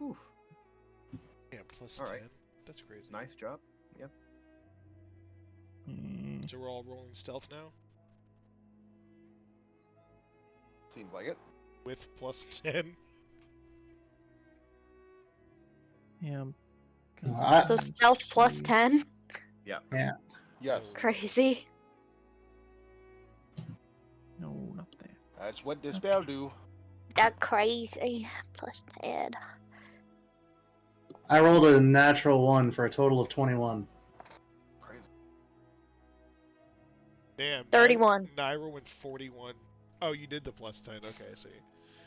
[SPEAKER 6] Oof,
[SPEAKER 7] Yeah, plus
[SPEAKER 6] All right.
[SPEAKER 7] 10. That's crazy.
[SPEAKER 6] nice job. Yep.
[SPEAKER 3] Mm,
[SPEAKER 7] So we're all rolling stealth now
[SPEAKER 5] Seems like it.
[SPEAKER 7] with plus 10.
[SPEAKER 3] yeah. I'm
[SPEAKER 4] I-
[SPEAKER 2] So stealth plus
[SPEAKER 3] see.
[SPEAKER 2] 10?
[SPEAKER 5] Yes,
[SPEAKER 2] Crazy.
[SPEAKER 3] No, not there.
[SPEAKER 5] that's what this spell do.
[SPEAKER 2] That crazy. Plus 10.
[SPEAKER 4] I rolled a natural 1 for a total of 21.
[SPEAKER 5] Crazy.
[SPEAKER 7] Damn.
[SPEAKER 2] 31.
[SPEAKER 7] Naira went 41. Oh, you did the plus 10. Okay, I see.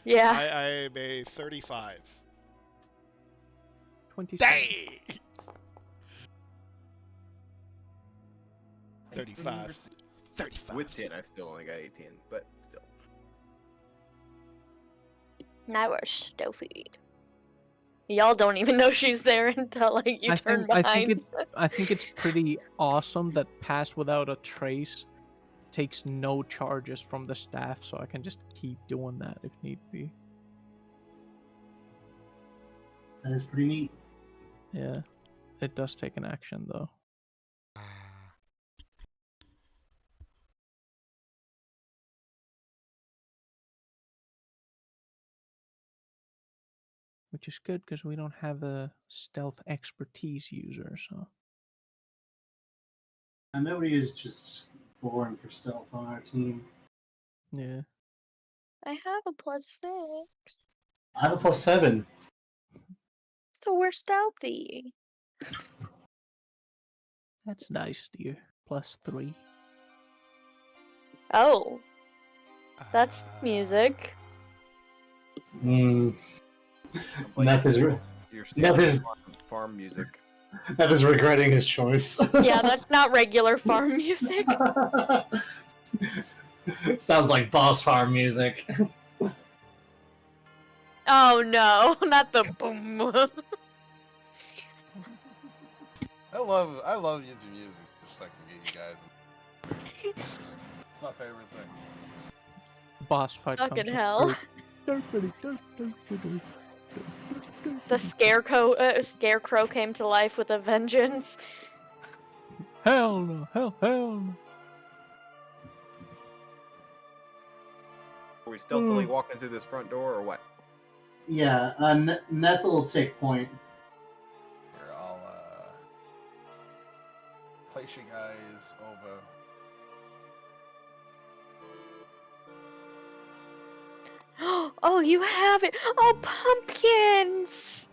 [SPEAKER 2] Yeah.
[SPEAKER 7] I am a 35.
[SPEAKER 3] 27.
[SPEAKER 7] Dang! 35. 35.
[SPEAKER 6] With 10, I still only got 18, but still.
[SPEAKER 2] Now we're stealthy. Y'all don't even know she's there until like you turn behind.
[SPEAKER 3] I think it's pretty awesome that Pass Without a Trace takes no charges from the staff, so I can just keep doing that if need be.
[SPEAKER 4] That is pretty neat.
[SPEAKER 3] Yeah, it does take an action though. which is good because we don't have a stealth expertise user. So
[SPEAKER 4] And nobody is just born for stealth on our team.
[SPEAKER 3] yeah,
[SPEAKER 2] I have a +6.
[SPEAKER 4] I have a +7.
[SPEAKER 2] So we're stealthy.
[SPEAKER 3] that's nice, dear. +3.
[SPEAKER 2] Oh, that's music.
[SPEAKER 4] Mm.
[SPEAKER 6] I'm playing
[SPEAKER 4] Neff is
[SPEAKER 6] your
[SPEAKER 4] Neff
[SPEAKER 6] standard
[SPEAKER 4] is
[SPEAKER 6] farm music.
[SPEAKER 4] Neff is regretting his choice.
[SPEAKER 2] Yeah, that's not regular farm music.
[SPEAKER 4] Sounds like boss farm music.
[SPEAKER 2] Oh no, not the boom.
[SPEAKER 5] I love using music to just fucking get you guys. It's my favorite thing.
[SPEAKER 3] Boss fight
[SPEAKER 2] Fucking
[SPEAKER 3] comes
[SPEAKER 2] hell. The scarecrow came to life with a vengeance.
[SPEAKER 3] Hell no, hell no.
[SPEAKER 6] Are we stealthily walking through this front door or what?
[SPEAKER 4] Yeah, Neff will take point.
[SPEAKER 5] Here, I'll place you guys over.
[SPEAKER 2] Oh, you have it. Oh, pumpkins.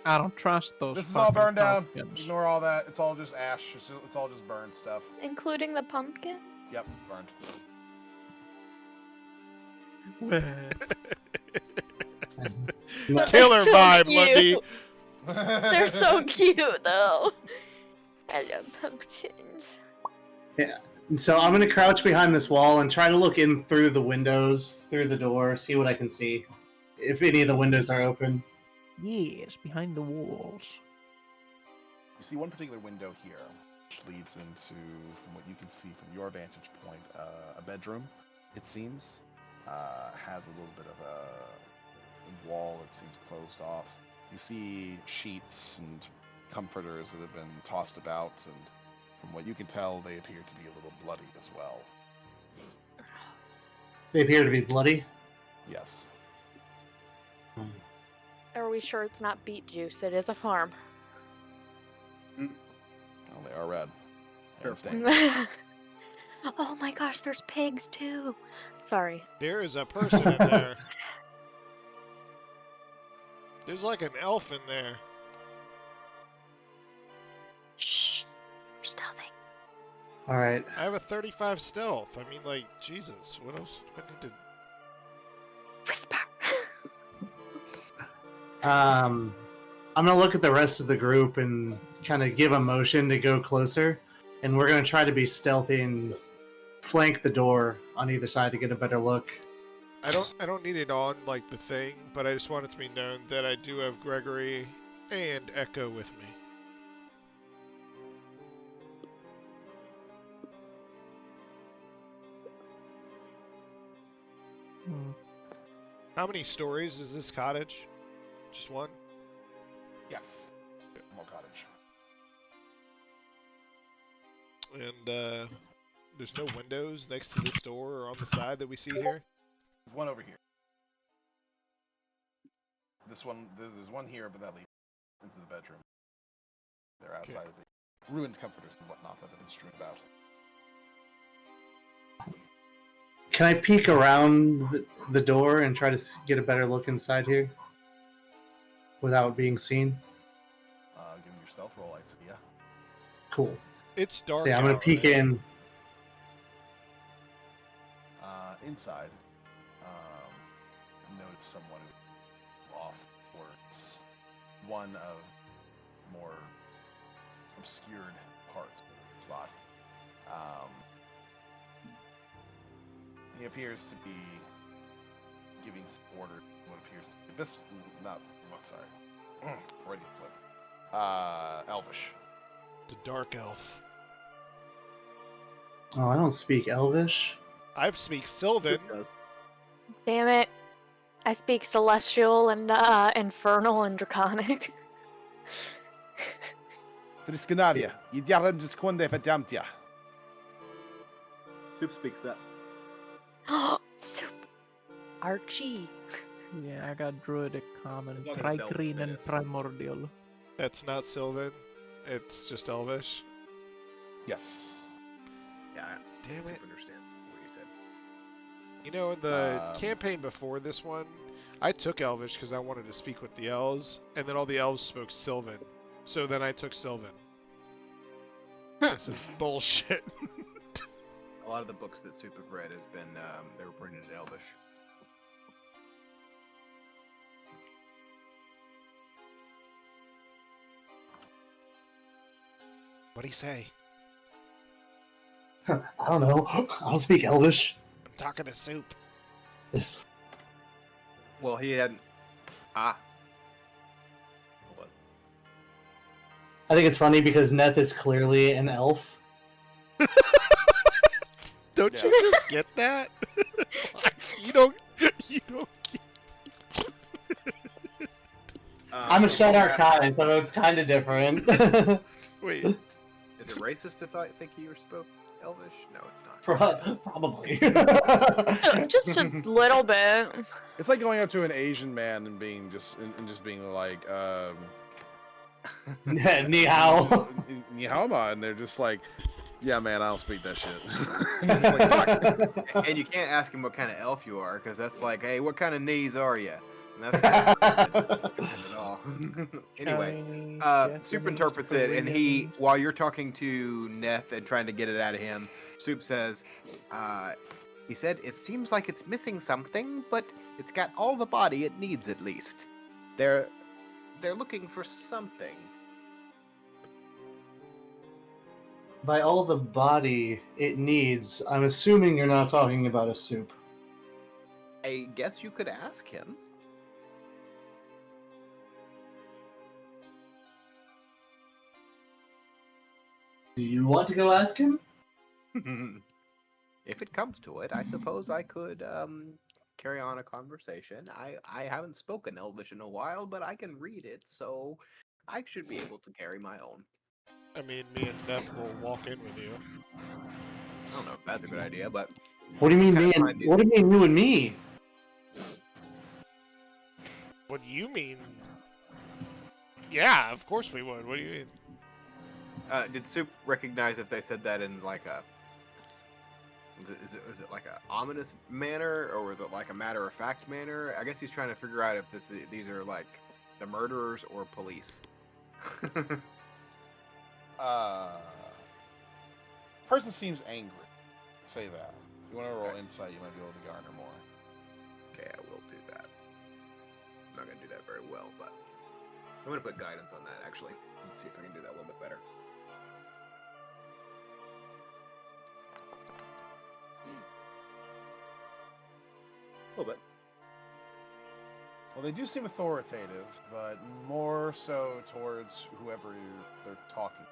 [SPEAKER 3] I don't trust those.
[SPEAKER 5] This is all burned down.
[SPEAKER 3] pumpkins.
[SPEAKER 5] Ignore all that. It's all just ash. It's all just burned stuff.
[SPEAKER 2] Including the pumpkins?
[SPEAKER 5] Yep, burned.
[SPEAKER 2] But
[SPEAKER 7] Killer
[SPEAKER 2] they're so
[SPEAKER 7] vibe,
[SPEAKER 2] cute.
[SPEAKER 7] Lundy.
[SPEAKER 2] They're so cute, though. I love pumpkins.
[SPEAKER 4] Yeah. So I'm gonna crouch behind this wall and try to look in through the windows, through the door, see what I can see. If any of the windows are open.
[SPEAKER 3] Yes, behind the walls.
[SPEAKER 5] You see one particular window here, which leads into, from what you can see from your vantage point, a bedroom. It seems has a little bit of a wall that seems closed off. You see sheets and comforters that have been tossed about, and from what you can tell, they appear to be a little bloody as well.
[SPEAKER 4] They appear to be bloody.
[SPEAKER 5] Yes.
[SPEAKER 2] Are we sure it's not beet juice? It is a farm.
[SPEAKER 5] Well, they are red. And stained.
[SPEAKER 2] Oh my gosh, there's pigs too. Sorry.
[SPEAKER 7] There is a person in there. There's like an elf in there.
[SPEAKER 2] Shh. We're stealthing.
[SPEAKER 4] All right.
[SPEAKER 7] I have a 35 stealth. I mean, like, Jesus. What else do I need to...
[SPEAKER 2] Whisper.
[SPEAKER 4] I'm gonna look at the rest of the group and kind of give a motion to go closer, and we're gonna try to be stealthy and flank the door on either side to get a better look.
[SPEAKER 7] I don't need it on, like, the thing, but I just want it to be known that I do have Gregory and Echo with me. How many stories is this cottage? Just one?
[SPEAKER 5] Yes. More cottage.
[SPEAKER 7] And, there's no windows next to this door or on the side that we see here?
[SPEAKER 5] There's one over here. There's one here, but that leads into the bedroom. They're outside of the ruined comforters and whatnot that have been strewn about.
[SPEAKER 4] Can I peek around the door and try to get a better look inside here without being seen?
[SPEAKER 5] Give me your stealth roll, I'd say, yeah.
[SPEAKER 4] Cool.
[SPEAKER 7] It's dark
[SPEAKER 4] So yeah, I'm gonna
[SPEAKER 7] out,
[SPEAKER 4] peek
[SPEAKER 7] right?
[SPEAKER 4] in.
[SPEAKER 5] Inside, notice someone who's off towards one of more obscured parts of the spot. He appears to be giving order to what appears to be this not sorry. Freudian slip. Elvish.
[SPEAKER 7] The dark elf.
[SPEAKER 4] Oh, I don't speak Elvish.
[SPEAKER 7] I speak Sylvan.
[SPEAKER 2] Damn it. I speak celestial and infernal and draconic.
[SPEAKER 5] Triskanavia. Yidyaran just konde vedamtia.
[SPEAKER 9] Soup speaks that.
[SPEAKER 2] Soup. Archie.
[SPEAKER 3] Yeah, I got druidic common,
[SPEAKER 6] As long as it's Elvish,
[SPEAKER 3] tri-green,
[SPEAKER 6] that
[SPEAKER 3] and
[SPEAKER 6] is.
[SPEAKER 3] primordial.
[SPEAKER 7] That's not Sylvan. It's just Elvish.
[SPEAKER 5] Yes.
[SPEAKER 6] Yeah,
[SPEAKER 7] Damn it.
[SPEAKER 6] Soup understands what you said.
[SPEAKER 7] You know, in the
[SPEAKER 5] Um,
[SPEAKER 7] campaign before this one, I took Elvish because I wanted to speak with the elves, and then all the elves spoke Sylvan. So then I took Sylvan. This is bullshit.
[SPEAKER 6] A lot of the books that Soup have read has been they were printed in Elvish.
[SPEAKER 7] What'd he say?
[SPEAKER 4] I don't know. I don't speak Elvish.
[SPEAKER 7] I'm talking to Soup.
[SPEAKER 4] This.
[SPEAKER 6] Well, he hadn't. Ah. Hold
[SPEAKER 4] I think it's funny because Neth is clearly an elf.
[SPEAKER 7] Don't
[SPEAKER 5] Yeah.
[SPEAKER 7] you just get that? you don't. You don't.
[SPEAKER 4] I'm a Shed Arcana, so it's kind of different.
[SPEAKER 7] Wait.
[SPEAKER 6] Is it racist to think you spoke Elvish? No, it's not.
[SPEAKER 4] Probably.
[SPEAKER 2] Just a little bit.
[SPEAKER 5] It's like going up to an Asian man and being just being like,
[SPEAKER 4] Ni hao.
[SPEAKER 5] Ni hao ma, and they're just like, yeah, man, I don't speak that shit. It's like, fuck.
[SPEAKER 6] And you can't ask him what kind of elf you are, because that's like, hey, what kind of knees are you? And that's kind of at all. Anyway, Soup interprets it, and he, while you're talking to Neth and trying to get it out of him, Soup says, he said, it seems like it's missing something, but it's got all the body it needs at least. They're looking for something.
[SPEAKER 4] By all the body it needs, I'm assuming you're not talking about a soup.
[SPEAKER 6] I guess you could ask him.
[SPEAKER 4] Do you want to go ask him?
[SPEAKER 6] If it comes to it, I suppose I could carry on a conversation. I haven't spoken Elvish in a while, but I can read it, so I should be able to carry my own.
[SPEAKER 7] I mean, me and Neth will walk in with you.
[SPEAKER 6] I don't know if that's a good idea, but
[SPEAKER 4] What do you mean,
[SPEAKER 6] Kinda
[SPEAKER 4] me
[SPEAKER 6] fine,
[SPEAKER 4] and
[SPEAKER 6] dude.
[SPEAKER 4] what do you mean, you and me?
[SPEAKER 7] What do you mean? Yeah, of course we would. What do you mean?
[SPEAKER 6] did Soup recognize if they said that in like a? Is it like a ominous manner, or was it like a matter of fact manner? I guess he's trying to figure out if these are like the murderers or police.
[SPEAKER 5] Person seems angry. Say that. You want to roll insight, you might be able to garner more.
[SPEAKER 6] Okay, I will do that. I'm not gonna do that very well, but I'm gonna put guidance on that actually, and see if I can do that a little bit better. A little bit.
[SPEAKER 5] Well, they do seem authoritative, but more so towards whoever they're talking.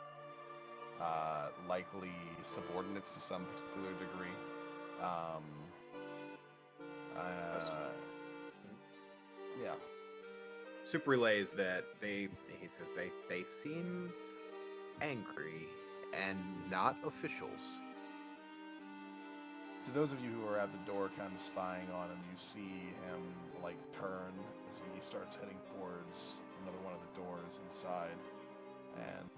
[SPEAKER 5] Likely subordinates to some particular degree. Yeah.
[SPEAKER 6] Soup relays that he says they seem angry and not officials.
[SPEAKER 5] To those of you who are at the door kind of spying on him, you see him like turn as he starts heading towards another one of the doors inside. And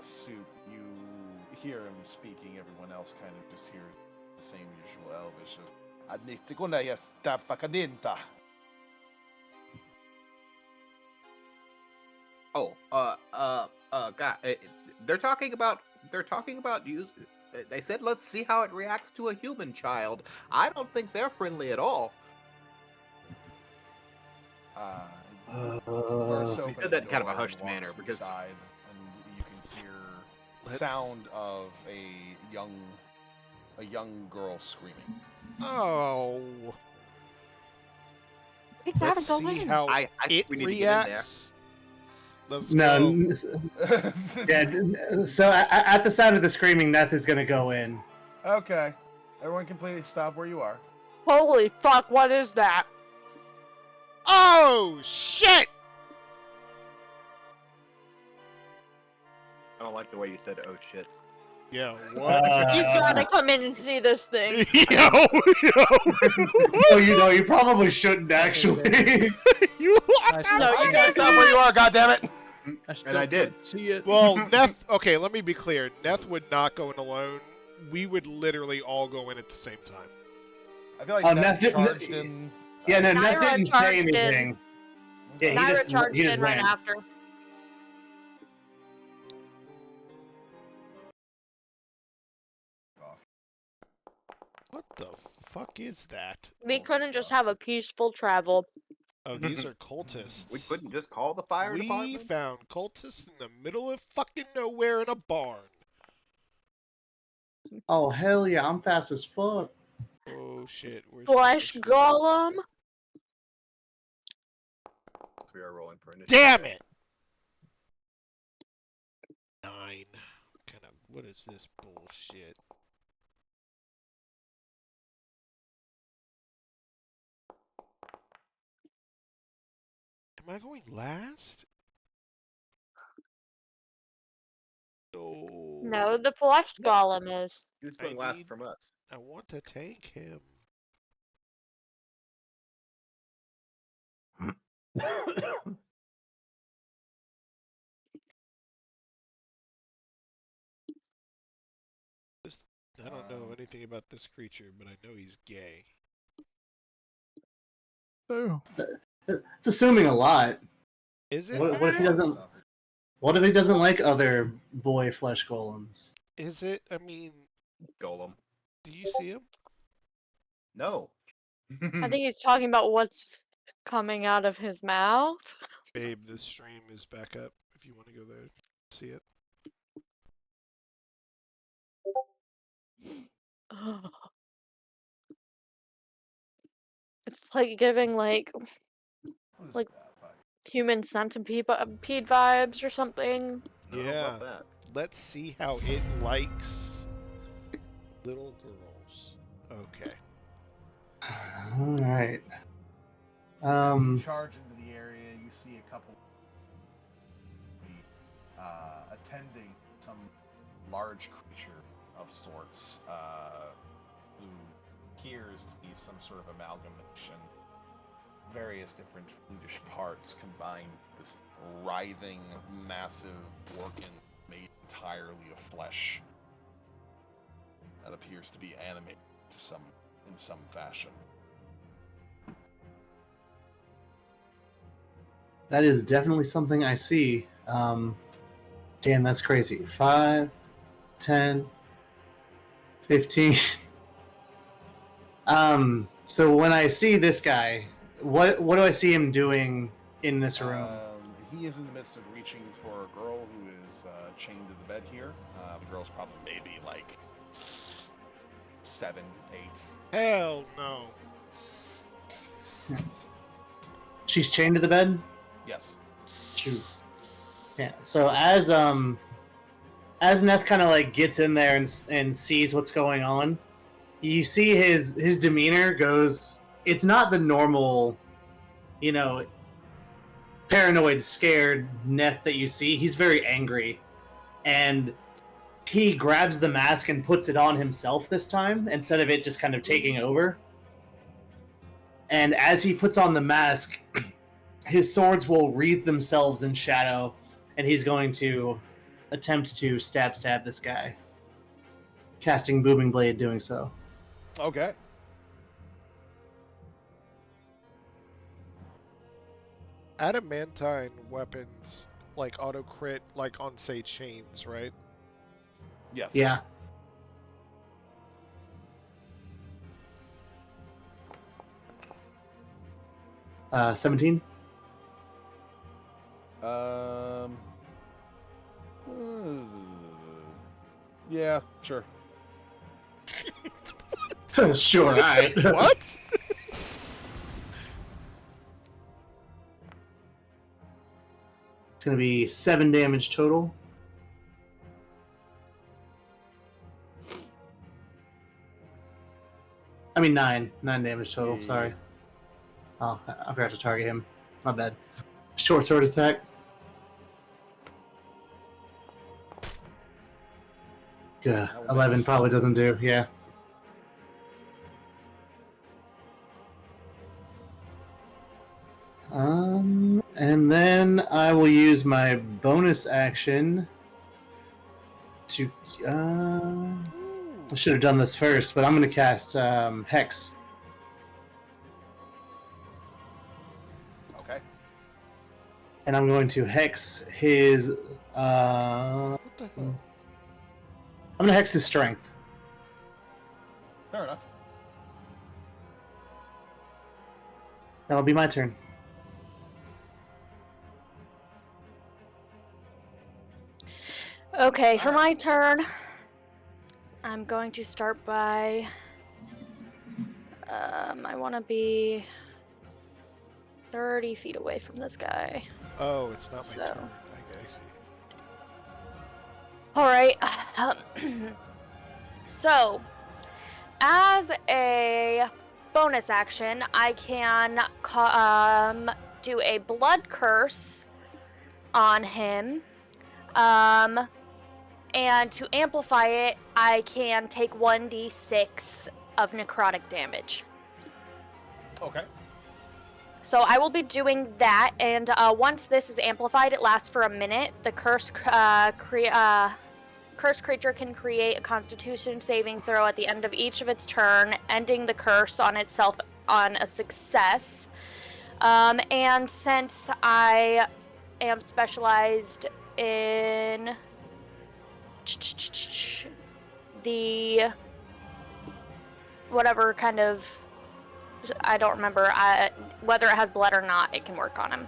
[SPEAKER 5] Soup, you hear him speaking, everyone else kind of just hears the same usual Elvish of "Adnitikuna yasta fakadinta."
[SPEAKER 6] Oh, God, they're talking about use. They said, let's see how it reacts to a human child. I don't think they're friendly at all. He said that in kind of a hushed manner because
[SPEAKER 5] inside, and you can hear the sound of a young girl screaming.
[SPEAKER 7] Oh.
[SPEAKER 2] We gotta
[SPEAKER 7] Let's
[SPEAKER 2] go
[SPEAKER 7] see
[SPEAKER 2] in.
[SPEAKER 7] how
[SPEAKER 6] I think
[SPEAKER 7] it
[SPEAKER 6] we need to get in there.
[SPEAKER 7] reacts. Let's
[SPEAKER 4] No.
[SPEAKER 7] go.
[SPEAKER 4] Yeah. So at the sound of the screaming, Neth is gonna go in.
[SPEAKER 5] Okay, everyone completely stop where you are.
[SPEAKER 2] Holy fuck, what is that?
[SPEAKER 7] Oh shit!
[SPEAKER 6] I don't like the way you said, "Oh shit."
[SPEAKER 7] Yeah, what?
[SPEAKER 2] You gotta come in and see this thing.
[SPEAKER 7] yo,
[SPEAKER 4] Oh, you probably shouldn't actually.
[SPEAKER 7] you what
[SPEAKER 3] I
[SPEAKER 7] the
[SPEAKER 3] still
[SPEAKER 2] No,
[SPEAKER 7] fuck
[SPEAKER 2] you
[SPEAKER 7] is
[SPEAKER 2] gotta
[SPEAKER 5] Stop where you are, goddammit!
[SPEAKER 3] still
[SPEAKER 6] I did.
[SPEAKER 3] can't see it.
[SPEAKER 7] Well, Neth. Okay, let me be clear. Neth would not go in alone. We would literally all go in at the same time.
[SPEAKER 5] I feel like
[SPEAKER 4] Oh,
[SPEAKER 5] Neth
[SPEAKER 4] Neth didn't-
[SPEAKER 5] charged in.
[SPEAKER 4] Yeah, no, Neth
[SPEAKER 2] Naira
[SPEAKER 4] didn't say
[SPEAKER 2] charged in.
[SPEAKER 4] anything. Yeah, he
[SPEAKER 2] Naira
[SPEAKER 4] just
[SPEAKER 2] charged in right
[SPEAKER 4] went.
[SPEAKER 2] after.
[SPEAKER 7] What the fuck is that?
[SPEAKER 2] We couldn't just have a peaceful travel.
[SPEAKER 7] Oh, these are cultists.
[SPEAKER 6] We couldn't just call the fire
[SPEAKER 7] We
[SPEAKER 6] department.
[SPEAKER 7] found cultists in the middle of fucking nowhere in a barn.
[SPEAKER 4] Oh hell yeah, I'm fast as fuck.
[SPEAKER 7] Oh shit, where's
[SPEAKER 2] Flesh golem.
[SPEAKER 6] We are rolling for initiative.
[SPEAKER 7] Damn it! 9. Kind of. What is this bullshit? Am I going last? No.
[SPEAKER 2] No, the flesh golem is.
[SPEAKER 6] Who's
[SPEAKER 7] I
[SPEAKER 6] going last
[SPEAKER 7] need-
[SPEAKER 6] from us?
[SPEAKER 7] I want to tank him. I don't know anything about this creature, but I know he's gay.
[SPEAKER 3] Oh.
[SPEAKER 4] It's assuming a lot.
[SPEAKER 7] Is it?
[SPEAKER 4] What if he doesn't? What if he doesn't like other boy flesh golems?
[SPEAKER 7] Is it? I mean,
[SPEAKER 6] Golem.
[SPEAKER 7] do you see him?
[SPEAKER 6] No.
[SPEAKER 2] I think he's talking about what's coming out of his mouth.
[SPEAKER 7] Babe, this stream is back up. If you want to go there, see it.
[SPEAKER 2] It's like giving like human centipede vibes or something.
[SPEAKER 6] Don't know
[SPEAKER 7] Yeah.
[SPEAKER 6] about that.
[SPEAKER 7] Let's see how it likes little girls. Okay.
[SPEAKER 4] All right.
[SPEAKER 5] You charge into the area. You see a couple attending some large creature of sorts, who appears to be some sort of amalgamation, various different fiendish parts combined. This writhing, massive organ made entirely of flesh that appears to be animated in some fashion.
[SPEAKER 4] That is definitely something I see. Damn, that's crazy. 5, 10, 15. So when I see this guy, what do I see him doing in this room?
[SPEAKER 5] He is in the midst of reaching for a girl who is chained to the bed here. The girl's probably maybe like 7, 8.
[SPEAKER 7] Hell no.
[SPEAKER 4] She's chained to the bed?
[SPEAKER 5] Yes.
[SPEAKER 4] Shoot. Yeah. So as Neth kind of like gets in there and sees what's going on, you see his demeanor goes. It's not the normal, paranoid, scared Neth that you see. He's very angry, and he grabs the mask and puts it on himself this time instead of it just kind of taking over. And as he puts on the mask, his swords will wreathe themselves in shadow, and he's going to attempt to stab this guy. Casting Booming Blade, doing so.
[SPEAKER 5] Okay.
[SPEAKER 7] Adamantine weapons, like auto crit, like on, say, chains, right?
[SPEAKER 5] Yes.
[SPEAKER 4] Yeah. Uh, 17?
[SPEAKER 5] Yeah, sure.
[SPEAKER 4] Sure, alright.
[SPEAKER 7] What?
[SPEAKER 4] It's gonna be 7 damage total. I mean 9. 9 damage total, sorry. Oh, I forgot to target him. My bad. Short sword attack.
[SPEAKER 5] will
[SPEAKER 4] 11
[SPEAKER 5] miss.
[SPEAKER 4] probably doesn't do. Yeah. And then I will use my bonus action to. I should have done this first, but I'm going to cast Hex.
[SPEAKER 5] Okay.
[SPEAKER 4] And I'm going to Hex his.
[SPEAKER 7] What the hell?
[SPEAKER 4] I'm going to Hex his strength.
[SPEAKER 5] Fair enough.
[SPEAKER 4] That'll be my turn.
[SPEAKER 2] Okay, for my turn, I'm going to start by. I want to be 30 feet away from this guy.
[SPEAKER 7] Oh, it's not my
[SPEAKER 2] So.
[SPEAKER 7] turn. I see.
[SPEAKER 2] All right. So, as a bonus action, I can do a blood curse on him. And to amplify it, I can take 1d6 of necrotic damage.
[SPEAKER 5] Okay.
[SPEAKER 2] So I will be doing that, and once this is amplified, it lasts for a minute. The cursed creature can create a Constitution saving throw at the end of each of its turn, ending the curse on itself on a success. And since I am specialized in the whatever kind of, I don't remember whether it has blood or not, it can work on him.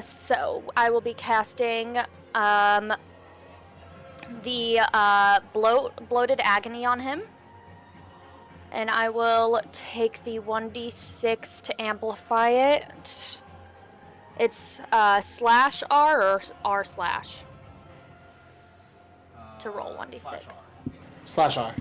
[SPEAKER 2] So I will be casting the bloated agony on him, and I will take the 1d6 to amplify it. It's slash R or R slash to roll 1d6.
[SPEAKER 4] Slash R.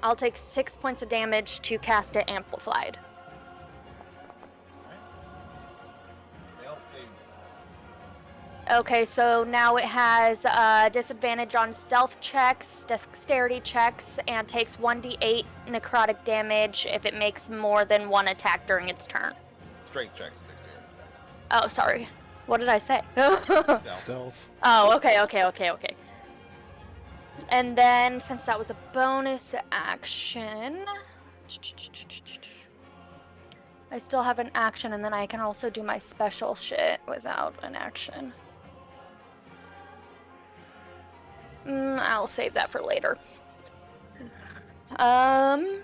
[SPEAKER 2] I'll take 6 points of damage to cast it amplified. Okay, so now it has disadvantage on stealth checks, dexterity checks, and takes 1d8 necrotic damage if it makes more than one attack during its turn.
[SPEAKER 5] Strength checks and dexterity checks.
[SPEAKER 2] Oh, sorry. What did I say?
[SPEAKER 7] Stealth.
[SPEAKER 2] Oh, okay. And then, since that was a bonus action, I still have an action, and then I can also do my special shit without an action. I'll save that for later. I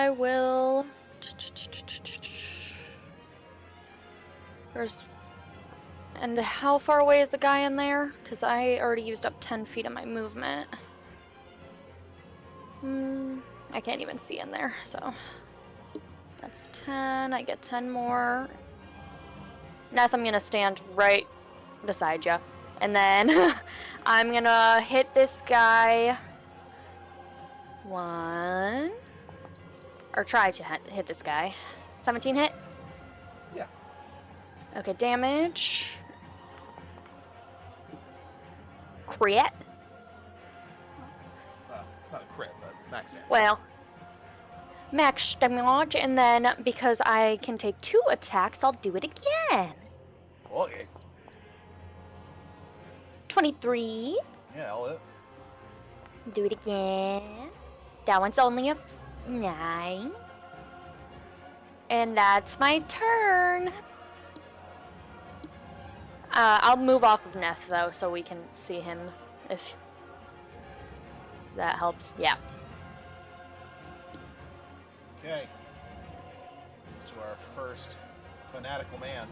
[SPEAKER 2] will. And how far away is the guy in there? Because I already used up 10 feet of my movement. I can't even see in there, so. That's 10. I get 10 more. Neth, I'm gonna stand right beside you. And then I'm gonna hit this guy. 1. Or try to hit this guy. 17 hit?
[SPEAKER 5] Yeah.
[SPEAKER 2] Okay, damage. Crit?
[SPEAKER 5] Not a crit, but max damage.
[SPEAKER 2] Well, max damage, and then because I can take 2 attacks, I'll do it again.
[SPEAKER 5] Okay.
[SPEAKER 2] 23.
[SPEAKER 5] Yeah, I'll hit.
[SPEAKER 2] Do it again. That one's only a 9. And that's my turn. I'll move off of Neth, though, so we can see him, if that helps. Yeah.
[SPEAKER 5] Okay. To our first fanatical man.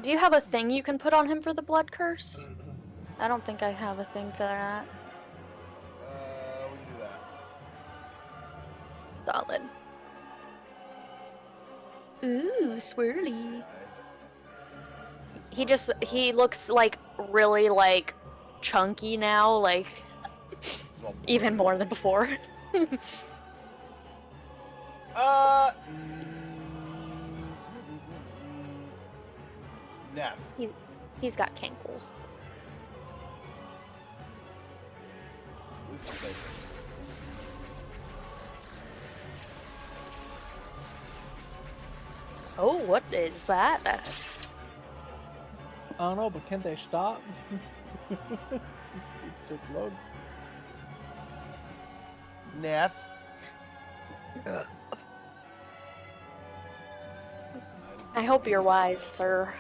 [SPEAKER 2] Do you have a thing you can put on him for the blood curse? I don't think I have a thing for that.
[SPEAKER 5] We can do that.
[SPEAKER 2] Solid. Ooh, swirly. He looks like really like chunky now, like even more than before.
[SPEAKER 5] Neff.
[SPEAKER 2] He's got cankles.
[SPEAKER 5] Wisdom saving.
[SPEAKER 2] Oh, what is that?
[SPEAKER 3] I don't know, but can they stop? It took long.
[SPEAKER 5] Neff.
[SPEAKER 2] I hope you're wise, sir.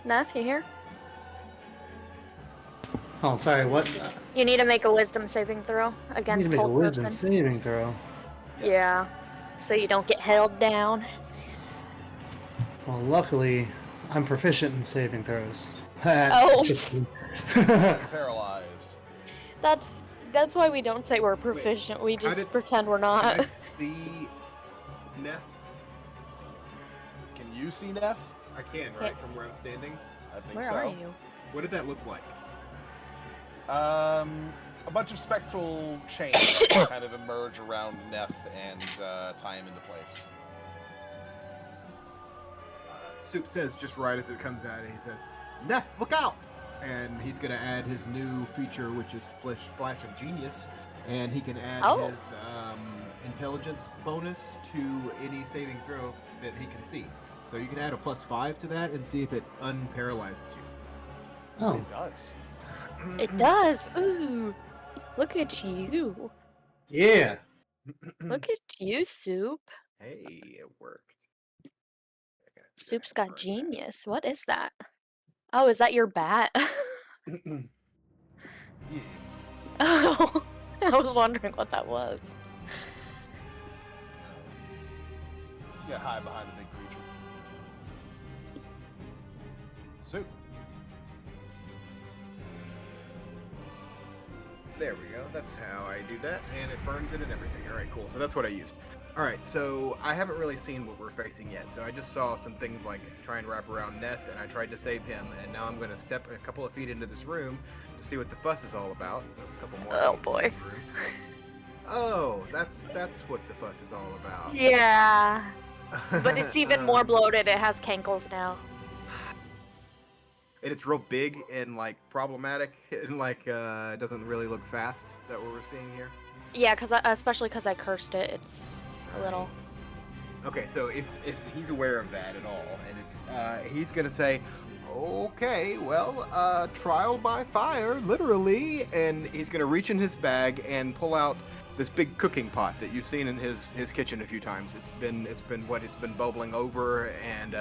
[SPEAKER 2] Nath, you here?
[SPEAKER 4] Oh, sorry. What?
[SPEAKER 2] You need to make a wisdom saving throw
[SPEAKER 4] I need
[SPEAKER 2] against
[SPEAKER 4] to make a
[SPEAKER 2] Cold
[SPEAKER 4] wisdom
[SPEAKER 2] Person.
[SPEAKER 4] saving throw.
[SPEAKER 2] Yeah. So you don't get held down.
[SPEAKER 4] Well, luckily, I'm proficient in saving throws.
[SPEAKER 2] Oh.
[SPEAKER 5] Paralyzed.
[SPEAKER 2] That's why we don't say we're proficient. We
[SPEAKER 6] how
[SPEAKER 2] just
[SPEAKER 6] did-
[SPEAKER 2] pretend we're
[SPEAKER 6] Can I
[SPEAKER 2] not.
[SPEAKER 6] see Neff?
[SPEAKER 5] Can you see Neff?
[SPEAKER 6] I can, right? From where I'm standing?
[SPEAKER 5] I think
[SPEAKER 2] Where
[SPEAKER 5] so.
[SPEAKER 2] are you?
[SPEAKER 6] What did that look like?
[SPEAKER 5] A bunch of spectral chains kind of emerge around Neff and tie him into place.
[SPEAKER 8] Soup says just right as it comes out, he says, "Neff, look out!" And he's gonna add his new feature, which is Flash of Genius, and he can add
[SPEAKER 2] Oh.
[SPEAKER 8] his intelligence bonus to any saving throw that he can see. So you can add a +5 to that and see if it unparalyzes you.
[SPEAKER 4] Oh,
[SPEAKER 5] It does.
[SPEAKER 2] It does. Ooh. Look at you.
[SPEAKER 4] yeah.
[SPEAKER 2] Look at you, Soup.
[SPEAKER 6] Hey, it worked.
[SPEAKER 2] Soup's got genius. What is that? Oh, is that your bat?
[SPEAKER 5] Yeah.
[SPEAKER 2] Oh, I was wondering what that was.
[SPEAKER 5] You gotta hide behind the big creature. Soup.
[SPEAKER 6] There we go. That's how I do that, and it burns it and everything. All right, cool. So that's what I used. All right, so I haven't really seen what we're facing yet. So I just saw some things like try and wrap around Neth, and I tried to save him, and now I'm going to step a couple of feet into this room to see what the fuss is all about. A couple more.
[SPEAKER 2] Oh,
[SPEAKER 6] feet into
[SPEAKER 2] boy.
[SPEAKER 6] this room. Oh, that's what the fuss is all about.
[SPEAKER 2] Yeah. But it's even more bloated. It has cankles now.
[SPEAKER 6] And it's real big and like problematic, and like it doesn't really look fast. Is that what we're seeing here?
[SPEAKER 2] Yeah, especially because I cursed it. It's a little.
[SPEAKER 6] Okay, so if he's aware of that at all, and it's he's gonna say, okay, well, trial by fire, literally, and he's gonna reach in his bag and pull out this big cooking pot that you've seen in his kitchen a few times. It's been bubbling over, and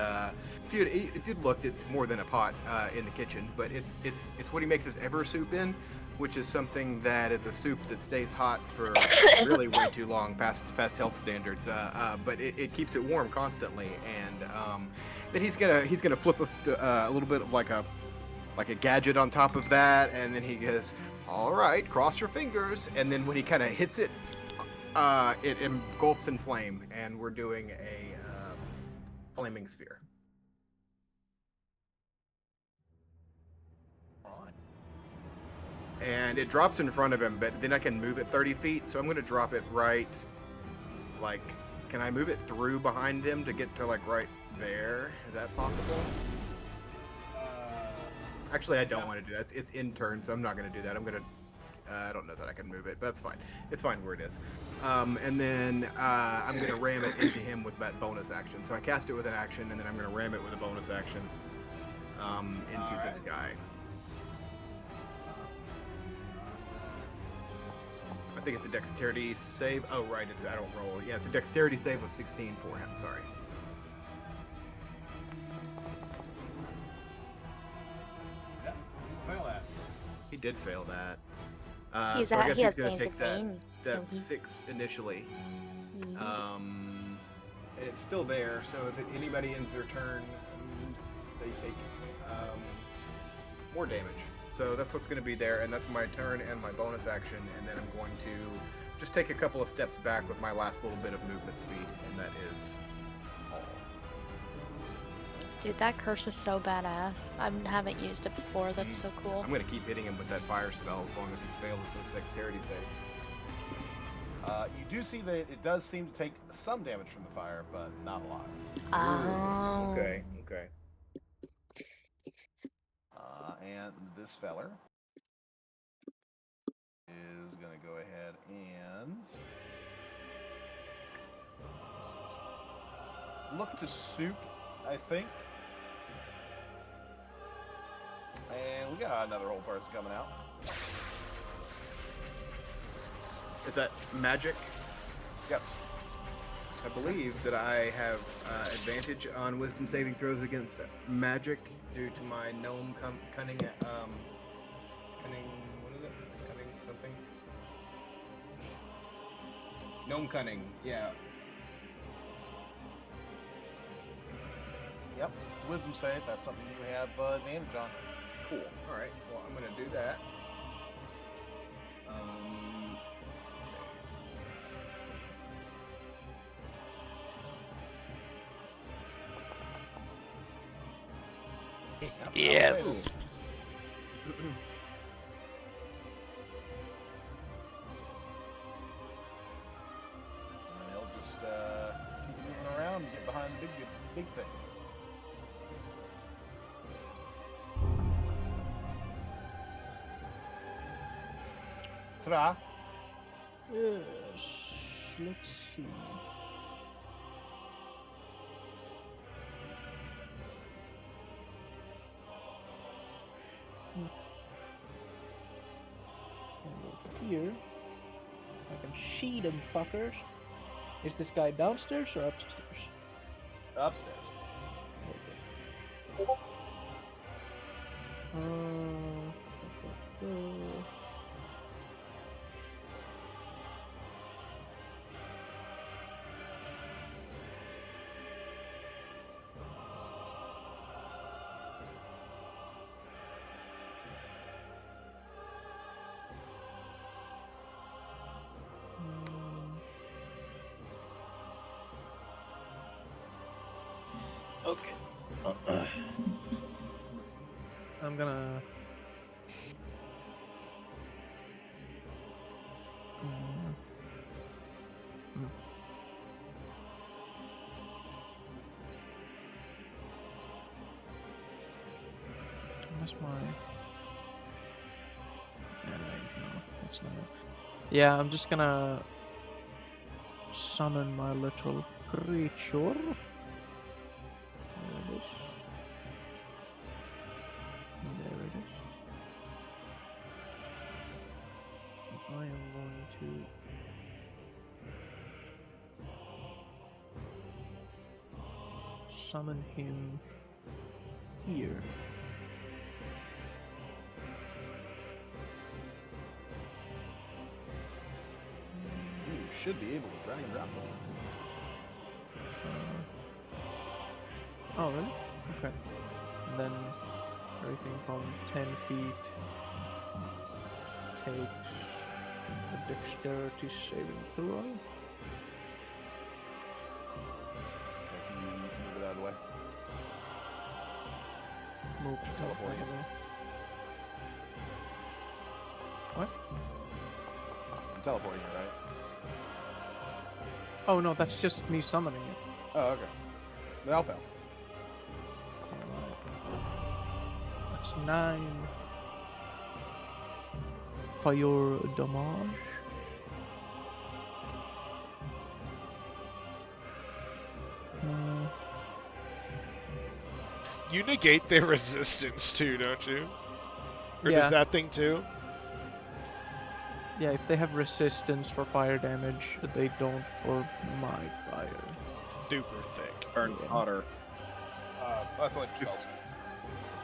[SPEAKER 6] if you'd looked, it's more than a pot in the kitchen, but it's what he makes his ever soup in, which is something that is a soup that stays hot for really way too long past health standards. But it keeps it warm constantly, and then he's gonna flip a little bit of like a gadget on top of that, and then he goes, all right, cross your fingers, and then when he kind of hits it, it engulfs in flame, and we're doing a flaming sphere. And it drops in front of him, but then I can move it 30 feet, so I'm going to drop it right, like, can I move it through behind them to get to, like, right there? Is that possible? Actually, I don't want to do that. It's in turn, so I'm not going to do that. I'm going to, I don't know that I can move it, but that's fine. It's fine where it is. And then I'm going to ram it into him with that bonus action. So I cast it with an action, and then I'm going to ram it with a bonus action into this guy. I think it's a dexterity save. Oh, right, I don't roll. Yeah, it's a dexterity save of 16 for him. Sorry.
[SPEAKER 5] Yeah, fail that.
[SPEAKER 6] He did fail that.
[SPEAKER 2] He's
[SPEAKER 6] so I guess
[SPEAKER 2] he
[SPEAKER 6] he's
[SPEAKER 2] has
[SPEAKER 6] going to
[SPEAKER 2] veins
[SPEAKER 6] take
[SPEAKER 2] of
[SPEAKER 6] that.
[SPEAKER 2] veins.
[SPEAKER 6] That's 6 initially.
[SPEAKER 2] Yeah.
[SPEAKER 6] And it's still there, so if anybody ends their turn, they take more damage. So that's what's going to be there, and that's my turn and my bonus action, and then I'm going to just take a couple of steps back with my last little bit of movement speed, and that is all.
[SPEAKER 2] Dude, that curse is so badass. I haven't used it before. That's so cool.
[SPEAKER 6] I'm going to keep hitting him with that fire spell as long as he's failed those dexterity saves.
[SPEAKER 5] You do see that it does seem to take some damage from the fire, but not a lot.
[SPEAKER 2] Oh.
[SPEAKER 6] Okay.
[SPEAKER 5] And this feller is going to go ahead and look to soup, I think. And we got another whole person coming out.
[SPEAKER 6] Is that magic?
[SPEAKER 5] Yes.
[SPEAKER 6] I believe that I have advantage on wisdom saving throws against magic due to my gnome cunning. Cunning. What is it? Cunning something. Gnome cunning. Yeah.
[SPEAKER 5] Yep, it's a wisdom save. That's something you have advantage on.
[SPEAKER 6] Cool. All right. Well, I'm gonna do that. Wisdom save.
[SPEAKER 7] Yes.
[SPEAKER 5] And he'll just keep moving around and get behind the big thing. Ta-da!
[SPEAKER 3] Yes. Let's see. And over here, I can see them fuckers. Is this guy downstairs or upstairs?
[SPEAKER 5] Upstairs.
[SPEAKER 3] Okay. Okay. I'm gonna. Where's my? Yeah, no, it's not. Yeah, I'm just gonna summon my little creature. There it is. There it is. And I am going to summon him here.
[SPEAKER 5] You should be able to drag and drop them.
[SPEAKER 3] Oh, really? Okay. And then everything from 10 feet takes a dexterity saving throw.
[SPEAKER 5] Okay, can you move it out of the way?
[SPEAKER 3] Move to
[SPEAKER 5] Teleport
[SPEAKER 3] teleport
[SPEAKER 5] again.
[SPEAKER 3] away. What?
[SPEAKER 5] I'm teleporting it, right?
[SPEAKER 3] Oh no, that's just me summoning it.
[SPEAKER 5] Oh, okay. They all fail.
[SPEAKER 3] That's 9 fire damage.
[SPEAKER 7] You negate their resistance too, don't you? Or
[SPEAKER 3] Yeah.
[SPEAKER 7] does that thing too?
[SPEAKER 3] Yeah, if they have resistance for fire damage, they don't for my fire.
[SPEAKER 7] Super thick.
[SPEAKER 6] Burns
[SPEAKER 3] Yeah.
[SPEAKER 6] hotter.
[SPEAKER 5] That's only for spells.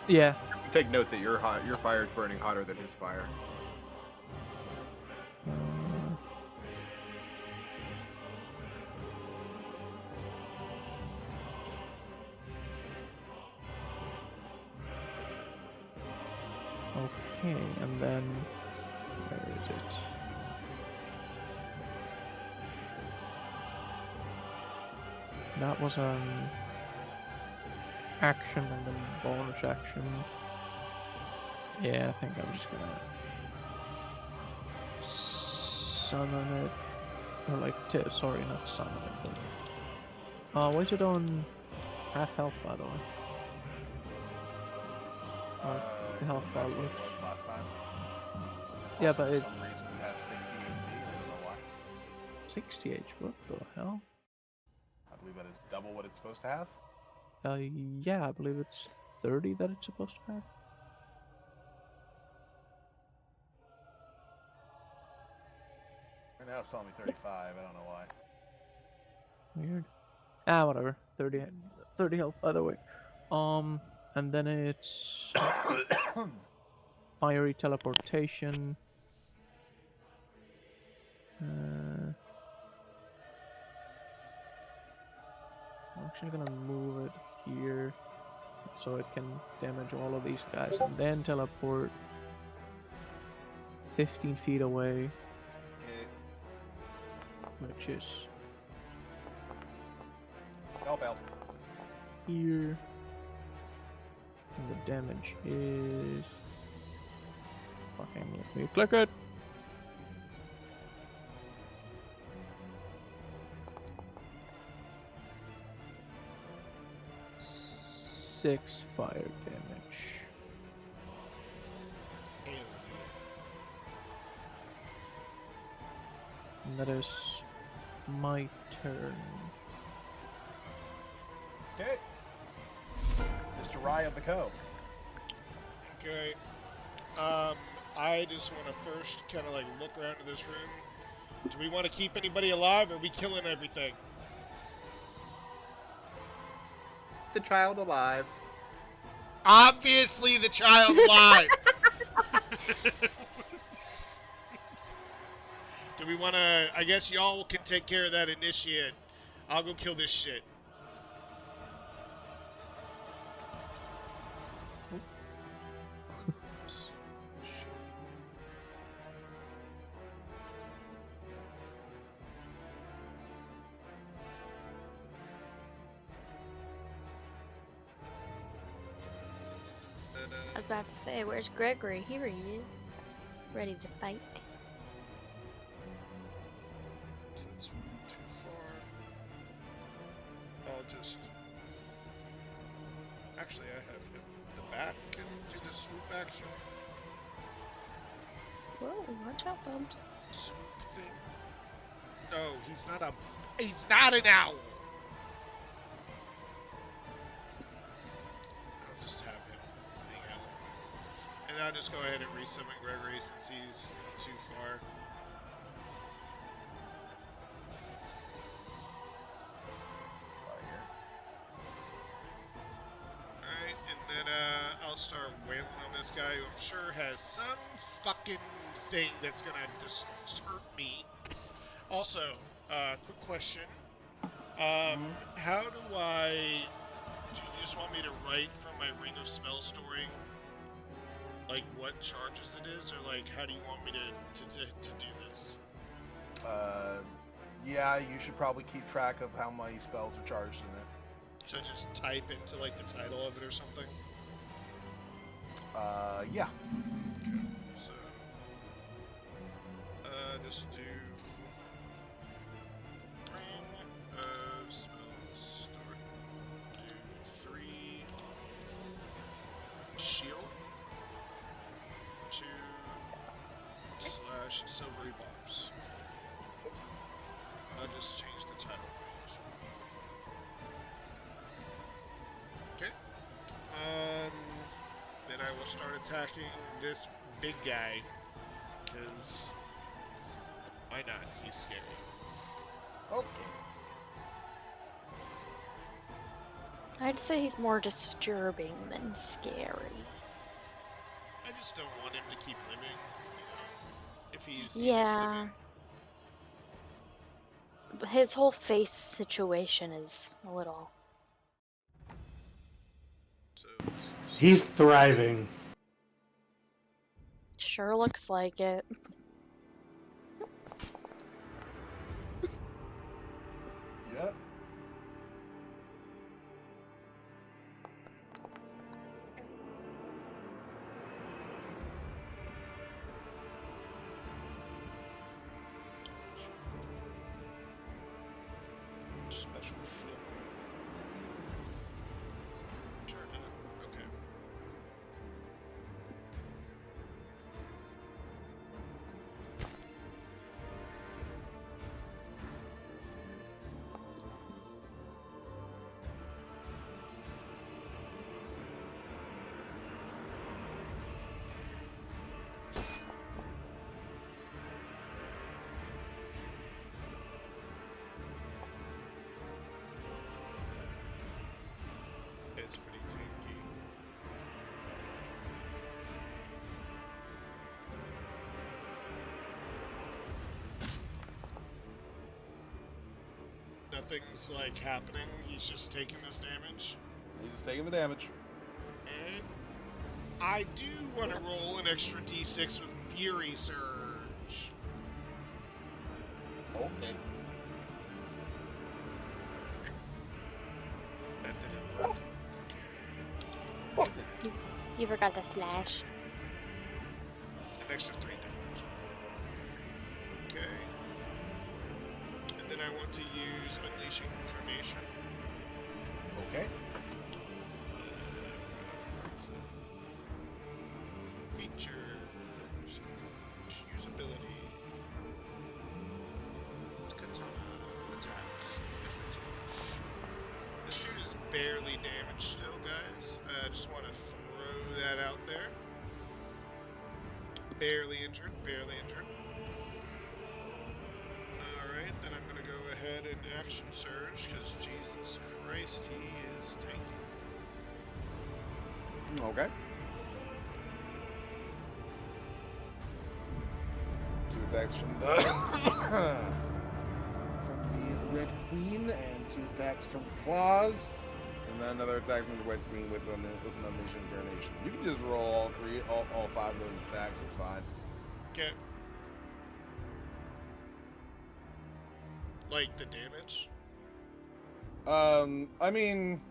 [SPEAKER 3] Yeah.
[SPEAKER 6] Take note that your fire is burning hotter than his fire.
[SPEAKER 3] Okay, and then where is it? That was an action and then bonus action. Yeah, I think I'm just gonna summon it, or like, sorry, not summon it, but why is it on half health, by the way? The health bar
[SPEAKER 5] That's what it
[SPEAKER 3] looks.
[SPEAKER 5] was last time.
[SPEAKER 3] Yeah,
[SPEAKER 5] Also,
[SPEAKER 3] but
[SPEAKER 5] for
[SPEAKER 3] it
[SPEAKER 5] some reason it has 60 HP. I don't know why.
[SPEAKER 3] 60 HP. What the hell?
[SPEAKER 5] I believe that is double what it's supposed to have.
[SPEAKER 3] Yeah, I believe it's 30 that it's supposed to have.
[SPEAKER 5] Right now it's telling me 35. I don't know why.
[SPEAKER 3] Weird. Whatever. 30 health, by the way. And then it's fiery teleportation. I'm actually gonna move it here so it can damage all of these guys and then teleport 15 feet away,
[SPEAKER 5] Okay.
[SPEAKER 3] which is
[SPEAKER 5] Help out.
[SPEAKER 3] here. And the damage is... Fucking let me click it! 6 fire damage.
[SPEAKER 7] Ew.
[SPEAKER 3] And that is my turn.
[SPEAKER 5] Okay. Mr. Rye of the Cove.
[SPEAKER 7] Okay. I just want to first kind of like look around in this room. Do we want to keep anybody alive, or are we killing everything?
[SPEAKER 6] The child alive.
[SPEAKER 7] Obviously, the child alive. Do we want to? I guess y'all can take care of that initiate. I'll go kill this shit.
[SPEAKER 2] I was about to say, where's Gregory? Here he is. Ready to fight.
[SPEAKER 7] So that's one too far. I'll just... Actually, I have him. The bat can do the swoop action.
[SPEAKER 2] Whoa, watch out, Bumps.
[SPEAKER 7] Swoop thing. No, he's not a... He's not an owl! I'll just have him hang out. And I'll just go ahead and resummon Gregory since he's too far. Alright, and then I'll start wailing on this guy who I'm sure has some fucking thing that's gonna just hurt me. Also, quick question. How do I... Do you just want me to write from my Ring of Spell storing, like, what charges it is? Or, like, how do you want me to do this?
[SPEAKER 5] Yeah, you should probably keep track of how many spells are charged in it.
[SPEAKER 7] Should I just type into, like, the title of it or something?
[SPEAKER 5] Yeah.
[SPEAKER 7] Okay, so... just do... Ring of Spells stored. Do 3... Shield. 2... / Silvery Barbs. I'll just change the title. Okay. Then I will start attacking this big guy, because why not? He's scary.
[SPEAKER 5] Okay.
[SPEAKER 2] I'd say he's more disturbing than scary.
[SPEAKER 7] I just don't want him to keep living, you know, if he's
[SPEAKER 2] Yeah.
[SPEAKER 7] living.
[SPEAKER 2] His whole face situation is a little...
[SPEAKER 7] So
[SPEAKER 4] He's thriving.
[SPEAKER 2] Sure looks like it.
[SPEAKER 5] Yep.
[SPEAKER 7] Special ship. Sure not. Okay. It's pretty tanky. Nothing's like happening. He's just taking this damage.
[SPEAKER 5] He's just taking the damage.
[SPEAKER 7] And I do want to roll an extra d6 with Fury Surge.
[SPEAKER 5] Okay.
[SPEAKER 7] That didn't work.
[SPEAKER 2] You forgot the slash.
[SPEAKER 7] An extra 3 damage. Okay. And then I want to use Unleashing Carnation.
[SPEAKER 5] Okay.
[SPEAKER 7] Features. Usability. Katana. Attack. Advantage. This dude is barely damaged still, guys. I just want to throw that out there. Barely injured. Barely injured. Alright, then I'm going to go ahead and Action Surge, because Jesus Christ, he is tanky.
[SPEAKER 5] Okay. 2 attacks from the Red Queen, and 2 attacks from Claws, and then another attack from the Red Queen with an Unleashing Carnation. You can just roll all 5 of those attacks. It's fine.
[SPEAKER 7] Okay. Like the damage?
[SPEAKER 5] I mean,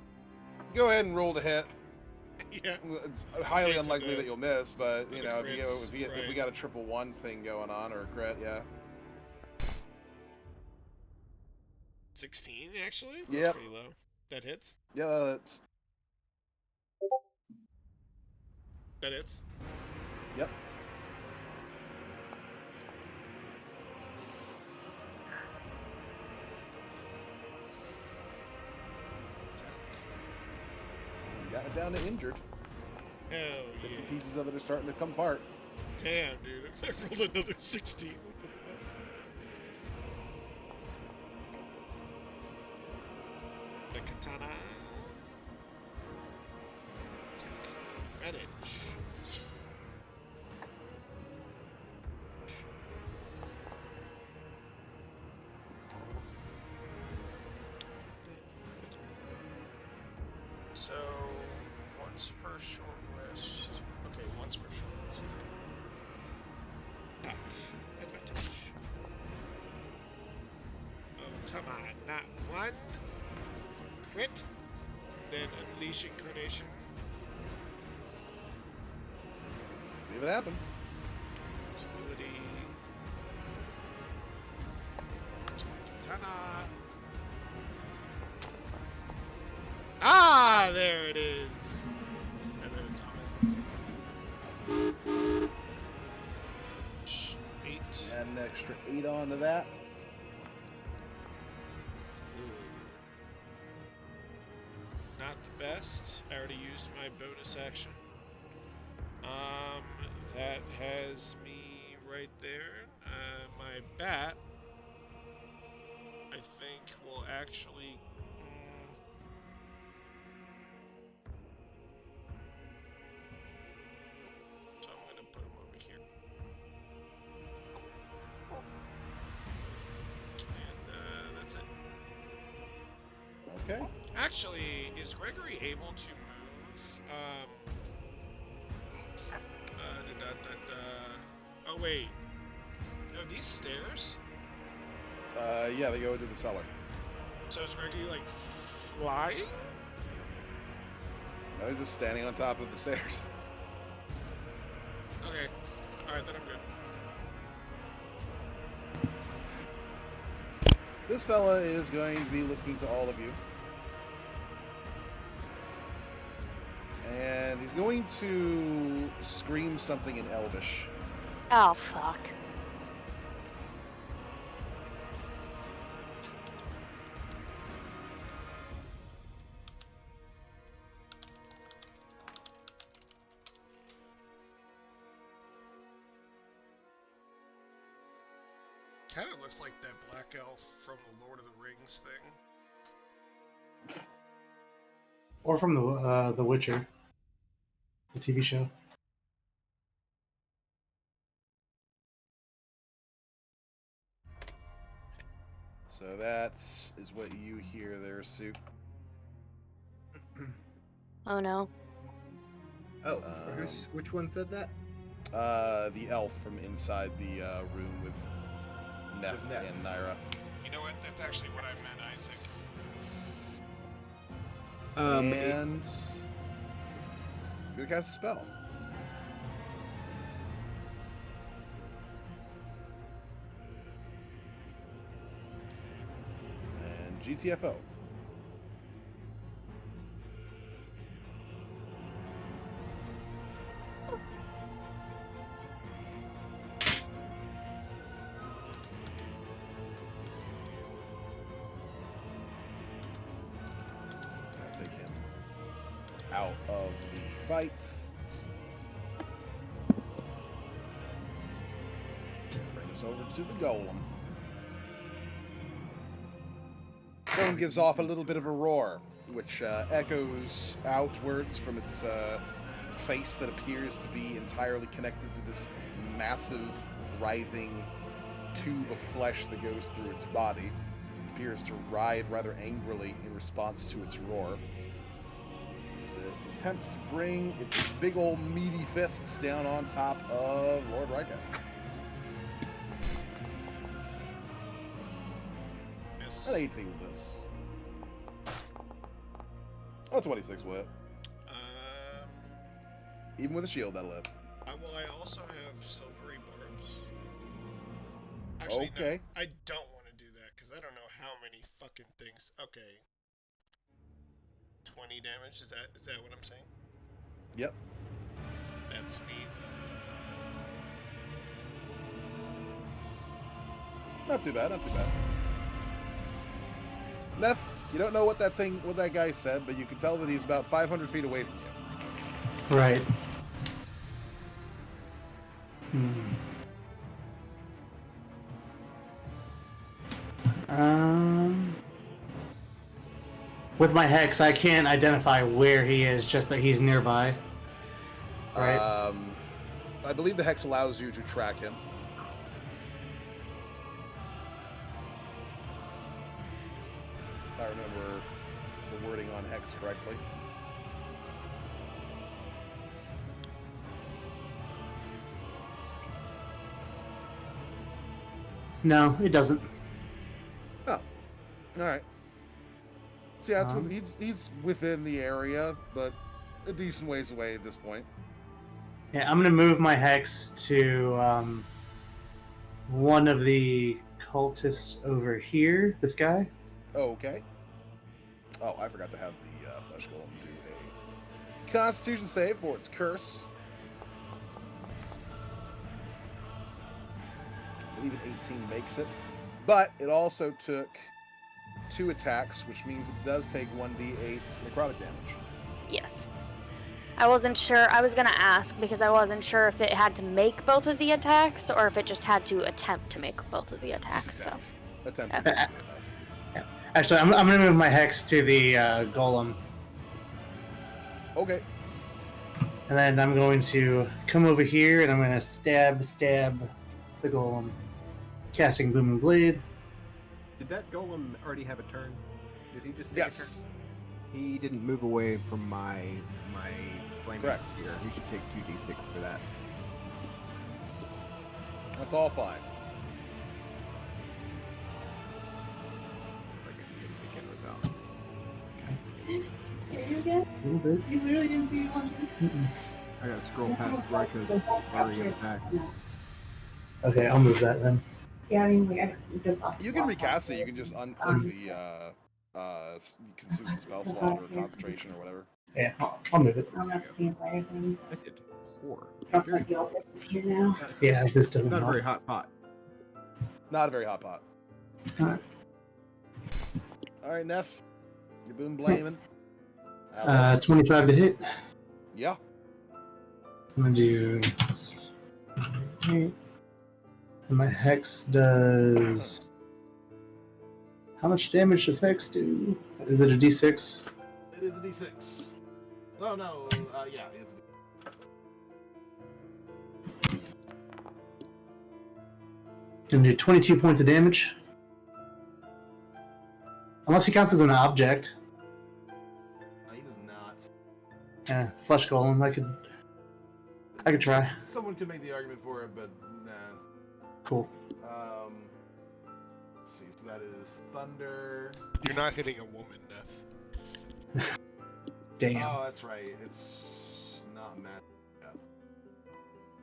[SPEAKER 5] go ahead and roll to hit.
[SPEAKER 7] Yeah.
[SPEAKER 5] It's highly
[SPEAKER 7] Okay, so
[SPEAKER 5] unlikely that you'll miss, but you
[SPEAKER 7] the
[SPEAKER 5] know,
[SPEAKER 7] crits,
[SPEAKER 5] if we got a triple ones thing going on or a crit, yeah.
[SPEAKER 7] 16, actually? That's
[SPEAKER 5] Yep.
[SPEAKER 7] pretty low. That hits?
[SPEAKER 5] Yeah, that's...
[SPEAKER 7] That hits?
[SPEAKER 5] Yep. You got it down to injured.
[SPEAKER 7] Hell
[SPEAKER 5] Bits
[SPEAKER 7] yeah.
[SPEAKER 5] and pieces of it are starting to come apart.
[SPEAKER 7] Damn, dude. I rolled another 16. What the fuck? The katana. Attack. Advantage. So, once per short rest. Okay, once per short rest. Attack. Advantage. Oh, come on. Not one. Crit. Then Unleash Incarnation.
[SPEAKER 5] See what happens.
[SPEAKER 7] Ability. Katana. Ah, there it is. And then Thomas. 8.
[SPEAKER 5] Add an extra 8 onto that.
[SPEAKER 7] Not the best. I already used my bonus action. That has me right there. My bat, I think, will actually. So I'm gonna put him over here. And that's it.
[SPEAKER 5] Okay.
[SPEAKER 7] Actually, is Gregory able to move? Oh wait. No, these stairs.
[SPEAKER 5] Yeah, they go into the cellar.
[SPEAKER 7] So is Greggy like flying?
[SPEAKER 5] No, he's just standing on top of the stairs.
[SPEAKER 7] Okay. All right, then I'm good.
[SPEAKER 5] This fella is going to be looking to all of you. And he's going to scream something in Elvish.
[SPEAKER 2] Oh, fuck.
[SPEAKER 7] Kind of looks like that black elf from the Lord of the Rings thing.
[SPEAKER 4] Or from the Witcher, the TV show.
[SPEAKER 5] So that is what you hear there, Soup.
[SPEAKER 2] Oh no.
[SPEAKER 8] Oh, which one said that?
[SPEAKER 5] The elf from inside the room with Neff
[SPEAKER 8] With Neff.
[SPEAKER 5] and Naira.
[SPEAKER 7] You know what? That's actually what I meant, Isaac.
[SPEAKER 5] And he's gonna cast a spell. And GTFO. I'll take him out of the fight. And bring us over to the golem. Golem gives off a little bit of a roar, which echoes outwards from its face that appears to be entirely connected to this massive, writhing tube of flesh that goes through its body. It appears to writhe rather angrily in response to its roar. As it attempts to bring its big old meaty fists down on top of Lord Rika.
[SPEAKER 7] Miss.
[SPEAKER 5] An 18 with this. Oh, 26 with it. Even with a shield, that'll hit.
[SPEAKER 7] Well, I also have silvery barbs. Actually,
[SPEAKER 5] Okay.
[SPEAKER 7] no, I don't want to do that because I don't know how many fucking things. Okay. 20 damage. Is that what I'm saying?
[SPEAKER 5] Yep.
[SPEAKER 7] That's neat.
[SPEAKER 5] Not too bad, not too bad. Neff, you don't know what that guy said, but you can tell that he's about 500 feet away from you.
[SPEAKER 4] Right. With my hex, I can't identify where he is, just that he's nearby. Right.
[SPEAKER 5] I believe the hex allows you to track him. If I remember the wording on hex correctly.
[SPEAKER 4] No, it doesn't.
[SPEAKER 5] Oh, all right. So yeah,
[SPEAKER 4] Um,
[SPEAKER 5] he's within the area, but a decent ways away at this point.
[SPEAKER 4] Yeah, I'm gonna move my hex to one of the cultists over here. This guy.
[SPEAKER 5] Okay. Oh, I forgot to have the flesh golem do a Constitution save for its curse. I believe an 18 makes it, but it also took 2 attacks, which means it does take 1d8 necrotic damage.
[SPEAKER 2] Yes. I wasn't sure. I was gonna ask because I wasn't sure if it had to make both of the attacks or if it just had to attempt to make both of the attacks. So.
[SPEAKER 5] Attempt
[SPEAKER 2] Okay.
[SPEAKER 5] is good enough.
[SPEAKER 4] Actually, I'm gonna move my hex to the golem,
[SPEAKER 5] Okay.
[SPEAKER 4] and then I'm going to come over here and I'm gonna stab the golem, casting Booming Blade.
[SPEAKER 8] Did that golem already have a turn? Did he just take a turn?
[SPEAKER 5] Yes.
[SPEAKER 8] He didn't move away from my flaming
[SPEAKER 5] Correct.
[SPEAKER 8] sphere. He should take 2d6 for that.
[SPEAKER 5] That's all fine.
[SPEAKER 6] I can hit it again without casting it.
[SPEAKER 9] Say you again?
[SPEAKER 4] A little bit.
[SPEAKER 9] You literally didn't see you on
[SPEAKER 8] I gotta scroll past Rika's flurry of attacks.
[SPEAKER 4] Okay, I'll move that then.
[SPEAKER 9] Yeah, I mean, like, I just off.
[SPEAKER 5] You can recast it. You can just unclick the consumes the spell slot or concentration or whatever.
[SPEAKER 4] Yeah, I'll move it.
[SPEAKER 9] I'm not seeing anything.
[SPEAKER 6] I did poor.
[SPEAKER 9] Trust like the office is here now.
[SPEAKER 4] Yeah, this
[SPEAKER 8] It's
[SPEAKER 4] doesn't
[SPEAKER 8] not a
[SPEAKER 4] help.
[SPEAKER 8] very hot pot.
[SPEAKER 5] Not a very hot pot.
[SPEAKER 4] Alright.
[SPEAKER 5] All right, Neff. You're boom blaming.
[SPEAKER 4] 25 to hit.
[SPEAKER 5] Yeah.
[SPEAKER 4] I'm gonna do. And my hex does. How much damage does hex do? Is it a d6?
[SPEAKER 5] It is a d6. Oh no. Yeah, it's.
[SPEAKER 4] Gonna do 22 points of damage. Unless he counts as an object.
[SPEAKER 5] No, he does not.
[SPEAKER 4] Yeah, flesh golem. I could try.
[SPEAKER 5] Someone could make the argument for it, but nah.
[SPEAKER 4] Cool.
[SPEAKER 5] Let's see. So that is thunder.
[SPEAKER 7] You're not hitting a woman, Neth.
[SPEAKER 4] Damn.
[SPEAKER 5] Oh, that's right. It's not magic.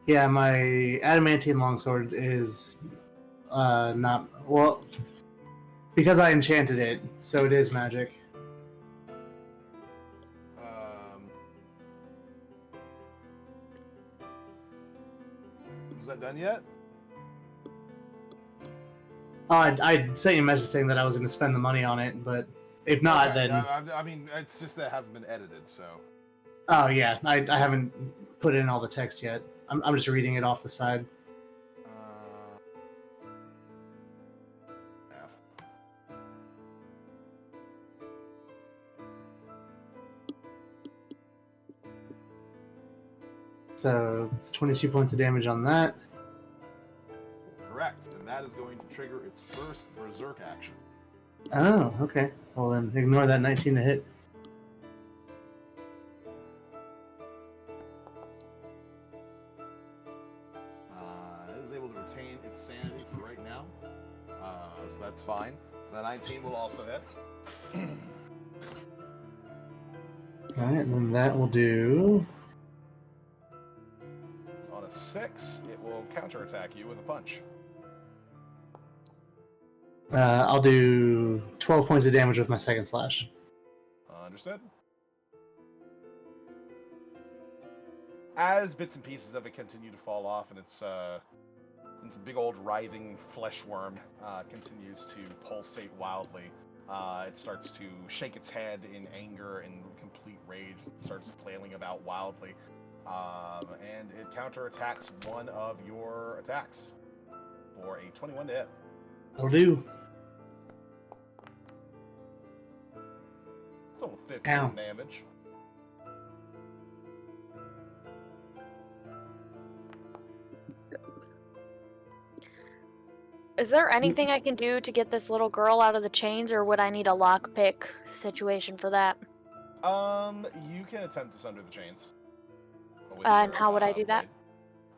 [SPEAKER 4] Yeah, my adamantine longsword is not well because I enchanted it, so it is magic.
[SPEAKER 5] Was that done yet?
[SPEAKER 4] Oh, I sent you a message saying that I was going to spend the money on it, but if not,
[SPEAKER 5] Okay,
[SPEAKER 4] then
[SPEAKER 5] I mean, it's just that it hasn't been edited, so.
[SPEAKER 4] oh yeah, I haven't put in all the text yet. I'm just reading it off the side.
[SPEAKER 5] F.
[SPEAKER 4] So it's 22 points of damage on that.
[SPEAKER 5] Correct, and that is going to trigger its first berserk action.
[SPEAKER 4] Oh, okay. Well then, ignore that 19 to hit.
[SPEAKER 5] It is able to retain its sanity for right now, so that's fine. The 19 will also hit.
[SPEAKER 4] All right, and then that will do.
[SPEAKER 5] On a 6, it will counterattack you with a punch.
[SPEAKER 4] I'll do 12 points of damage with my second slash.
[SPEAKER 5] Understood. As bits and pieces of it continue to fall off, and its big old writhing flesh worm continues to pulsate wildly, it starts to shake its head in anger and complete rage. It starts flailing about wildly, and it counterattacks one of your attacks for a 21 to hit.
[SPEAKER 4] That'll do.
[SPEAKER 5] Total 15
[SPEAKER 4] Ow.
[SPEAKER 5] damage.
[SPEAKER 2] Is there anything I can do to get this little girl out of the chains, or would I need a lockpick situation for that?
[SPEAKER 5] You can attempt to sunder the chains. with
[SPEAKER 2] And
[SPEAKER 5] your,
[SPEAKER 2] how would I do that?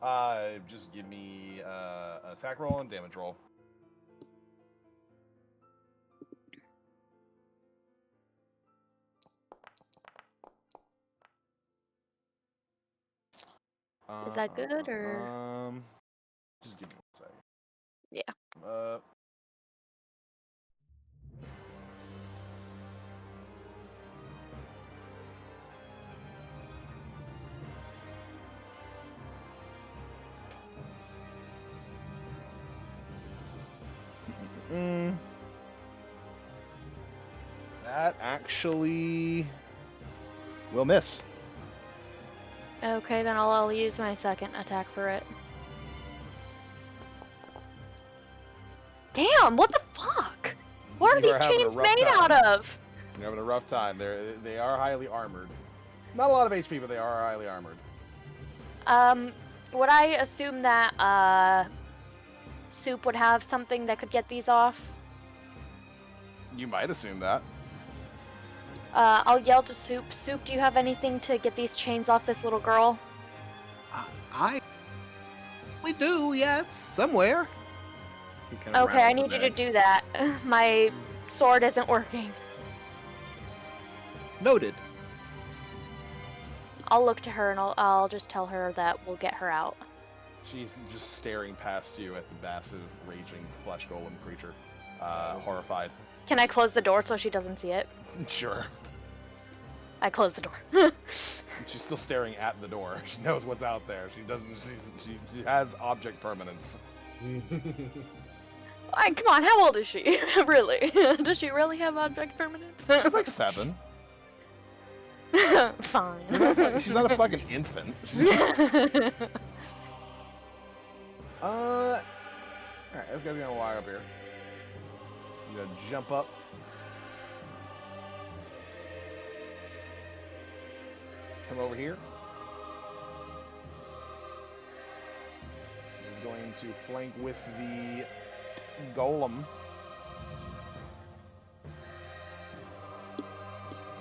[SPEAKER 5] blade. Just give me an attack roll and damage roll.
[SPEAKER 2] Is that good, or?
[SPEAKER 5] Just give me 1 second.
[SPEAKER 2] Yeah.
[SPEAKER 5] That actually will miss.
[SPEAKER 2] Okay, then I'll use my second attack for it. Damn, what the fuck? What are
[SPEAKER 5] You
[SPEAKER 2] these
[SPEAKER 5] are having a
[SPEAKER 2] chains
[SPEAKER 5] rough
[SPEAKER 2] made
[SPEAKER 5] time.
[SPEAKER 2] out of?
[SPEAKER 5] You're having a rough time. They are highly armored. Not a lot of HP, but they are highly armored.
[SPEAKER 2] Would I assume that, Soup would have something that could get these off?
[SPEAKER 5] You might assume that.
[SPEAKER 2] I'll yell to Soup. Soup, do you have anything to get these chains off this little girl?
[SPEAKER 5] We do, yes, somewhere.
[SPEAKER 6] He kinda
[SPEAKER 2] Okay, I
[SPEAKER 6] rattles
[SPEAKER 2] need
[SPEAKER 6] his
[SPEAKER 2] you to
[SPEAKER 6] egg.
[SPEAKER 2] do that. My sword isn't working.
[SPEAKER 5] Noted.
[SPEAKER 2] I'll look to her and I'll just tell her that we'll get her out.
[SPEAKER 5] She's just staring past you at the massive, raging flesh golem creature, horrified.
[SPEAKER 2] Can I close the door so she doesn't see it?
[SPEAKER 5] Sure.
[SPEAKER 2] I close the door.
[SPEAKER 5] She's still staring at the door. She knows what's out there. She doesn't. She has object permanence.
[SPEAKER 2] Come on, how old is she? Really? Does she really have object permanence?
[SPEAKER 5] She's like 7.
[SPEAKER 2] Fine.
[SPEAKER 5] She's not a fucking infant. Alright, this guy's gonna walk up here. He's gonna jump up. Come over here. He's going to flank with the golem.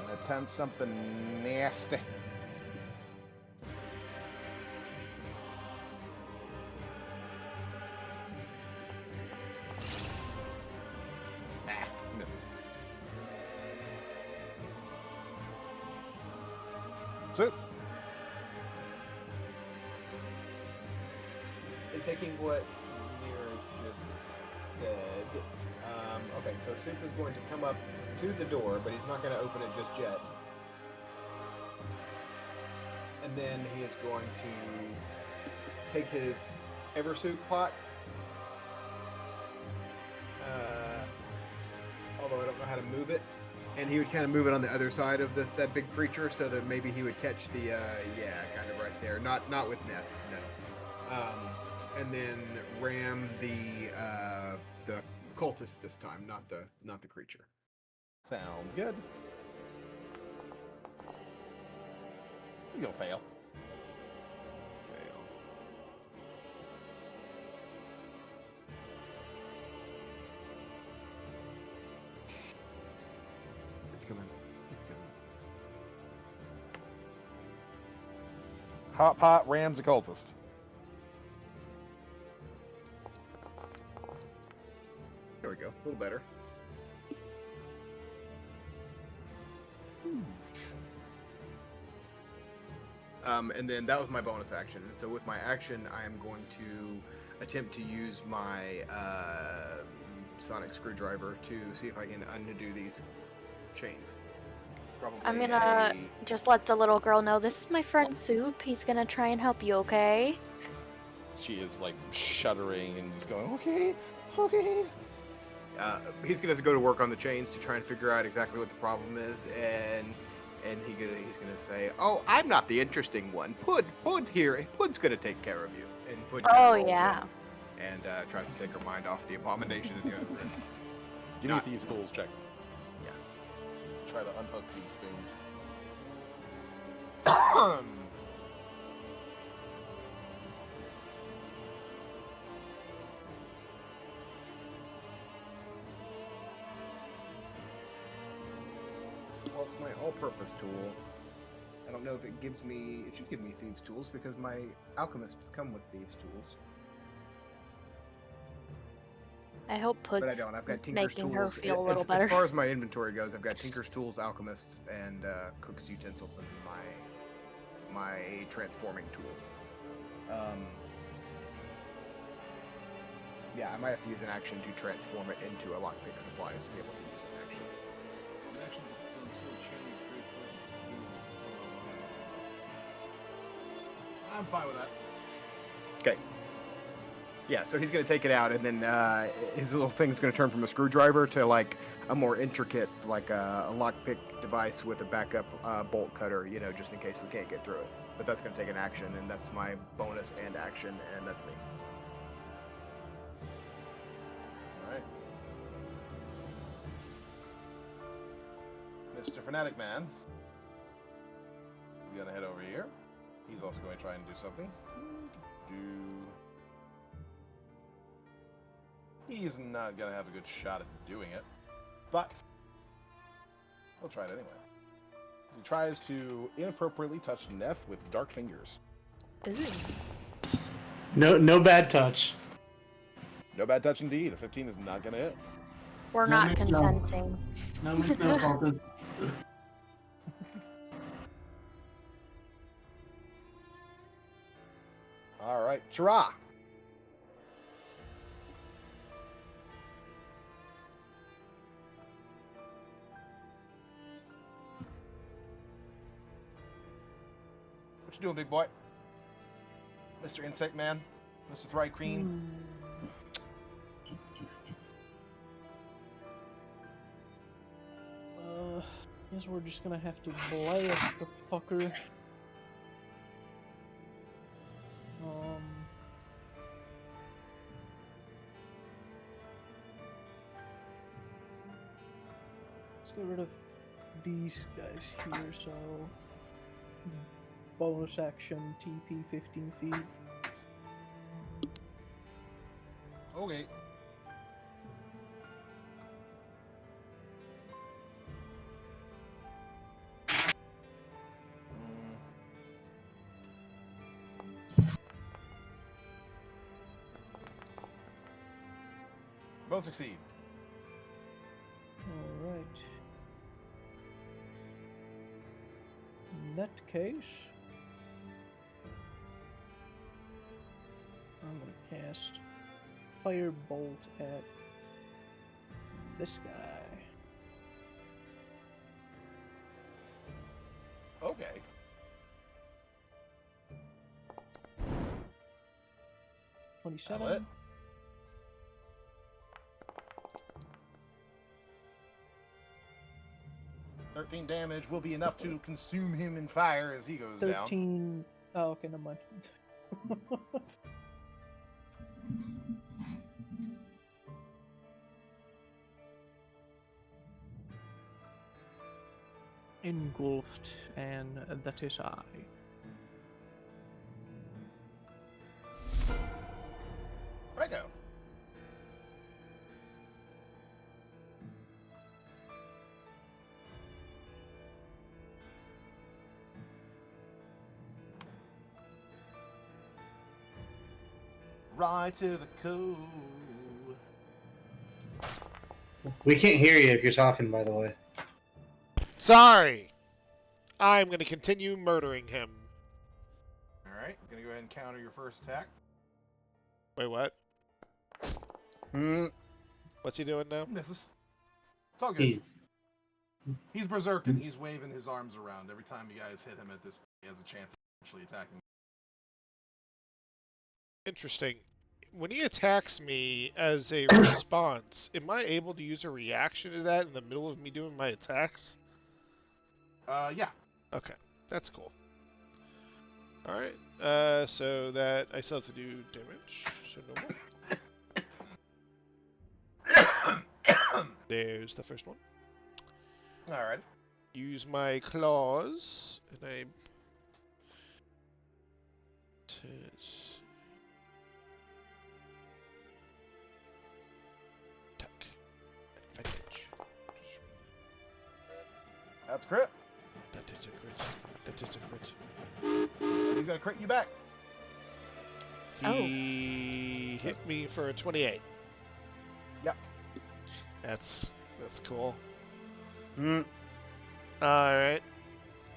[SPEAKER 5] And attempt something nasty. Nah, misses. So,
[SPEAKER 8] And taking what Mira just said, okay, so Soup is going to come up to the door, but he's not going to open it just yet. And then he is going to take his Eversoup pot. Although I don't know how to move it. And he would kind of move it on the other side of that big creature so that maybe he would catch the, yeah, kind of right there. Not with Neth, no. And then ram the cultist this time, not the creature.
[SPEAKER 5] sounds good. He's gonna fail.
[SPEAKER 8] Fail. It's coming. It's coming.
[SPEAKER 5] Hot pot rams a cultist.
[SPEAKER 8] There we go. A little better. And then that was my bonus action. And so with my action, I am going to attempt to use my sonic screwdriver to see if I can undo these chains. Probably
[SPEAKER 2] I'm gonna
[SPEAKER 8] a-
[SPEAKER 2] just let the little girl know this is my friend Soup. He's gonna try and help you, okay?
[SPEAKER 5] She is like shuddering and just going, okay, okay.
[SPEAKER 8] He's gonna go to work on the chains to try and figure out exactly what the problem is, and he's gonna say, "Oh, I'm not the interesting one. Pud here. Pud's gonna take care of you." And Pud kinda
[SPEAKER 2] Oh,
[SPEAKER 8] rolls
[SPEAKER 2] yeah.
[SPEAKER 8] in and tries to take her mind off the abomination in the other room.
[SPEAKER 5] Give me a thieves tools check.
[SPEAKER 8] Yeah.
[SPEAKER 5] Try to unhook these things.
[SPEAKER 8] Well, it's my all-purpose tool. I don't know if it gives me. It should give me thieves' tools because my alchemists come with thieves' tools.
[SPEAKER 2] I hope
[SPEAKER 8] But I
[SPEAKER 2] Pud's
[SPEAKER 8] don't. I've got Tinker's
[SPEAKER 2] making
[SPEAKER 8] tools.
[SPEAKER 2] her feel a little better.
[SPEAKER 8] As far as my inventory goes, I've got Tinker's tools, alchemists, and cook's utensils, and my transforming tool. Yeah, I might have to use an action to transform it into a lockpick supplies to be able to use it actually. I'm fine with that. Okay. Yeah, so he's going to take it out, and then his little thing's going to turn from a screwdriver to like a more intricate, like a lockpick device with a backup bolt cutter, you know, just in case we can't get through it. But that's going to take an action, and that's my bonus and action, and that's me.
[SPEAKER 5] Alright. Mr. Fanatic Man. He's gonna head over here. He's also going to try and do something. He's not going to have a good shot at doing it, but he'll try it anyway. He tries to inappropriately touch Neff with dark fingers.
[SPEAKER 2] Ooh.
[SPEAKER 4] No bad touch.
[SPEAKER 5] No bad touch indeed. A 15 is not going to hit.
[SPEAKER 2] We're
[SPEAKER 10] No
[SPEAKER 2] not
[SPEAKER 10] mix, no.
[SPEAKER 2] consenting.
[SPEAKER 10] No mix, no Colton.
[SPEAKER 5] All right, Chira. What you doing, big boy? Mr. Insect Man? Mr. Thrycreen?
[SPEAKER 3] Guess we're just gonna have to blast the fucker. Let's get rid of these guys here, so bonus action TP 15 feet.
[SPEAKER 5] Okay. Both succeed.
[SPEAKER 3] Alright. In that case, I'm gonna cast Firebolt at this guy.
[SPEAKER 5] Okay. That'll hit.
[SPEAKER 3] 27.
[SPEAKER 5] $13 damage will be enough to consume him in fire as he goes down.
[SPEAKER 3] 13. Oh, okay, never mind. Engulfed, and that is I.
[SPEAKER 5] Righto. Right to the cool.
[SPEAKER 4] We can't hear you if you're talking, by the way.
[SPEAKER 7] Sorry. I'm going to continue murdering him.
[SPEAKER 5] Alright, gonna go ahead and counter your first attack.
[SPEAKER 7] Wait, what? What's he doing now?
[SPEAKER 5] Misses. It's all good. He's berserking. He's waving his arms around. Every time you guys hit him at this point, he has a chance of actually attacking.
[SPEAKER 7] Interesting. When he attacks me as a response, am I able to use a reaction to that in the middle of me doing my attacks?
[SPEAKER 5] Yeah.
[SPEAKER 7] Okay, that's cool. Alright, so that I still have to do damage, so normal. There's the first one.
[SPEAKER 5] Alright.
[SPEAKER 7] Use my claws, and I... Attack. Advantage.
[SPEAKER 5] That's crit.
[SPEAKER 7] That is a crit. That is a crit.
[SPEAKER 5] He's gonna crit you back.
[SPEAKER 7] He hit me for a 28.
[SPEAKER 5] Yep.
[SPEAKER 7] That's cool. Alright.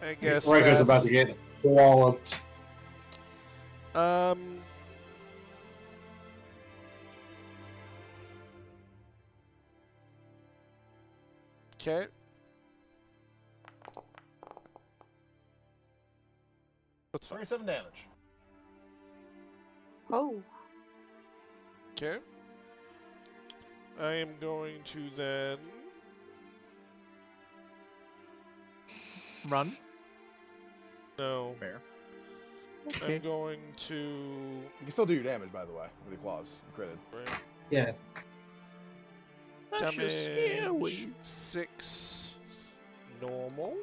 [SPEAKER 7] I guess
[SPEAKER 4] Ryko's about to get walloped.
[SPEAKER 7] Okay. That's fine.
[SPEAKER 5] 37 damage.
[SPEAKER 2] Oh.
[SPEAKER 7] Okay. I am going to then
[SPEAKER 3] Run.
[SPEAKER 7] no.
[SPEAKER 5] Fair.
[SPEAKER 3] Okay.
[SPEAKER 7] I'm going to
[SPEAKER 5] You can still do your damage, by the way, with your claws. Critted.
[SPEAKER 7] right.
[SPEAKER 4] Yeah.
[SPEAKER 3] That's just scary.
[SPEAKER 7] Damage 6 normal.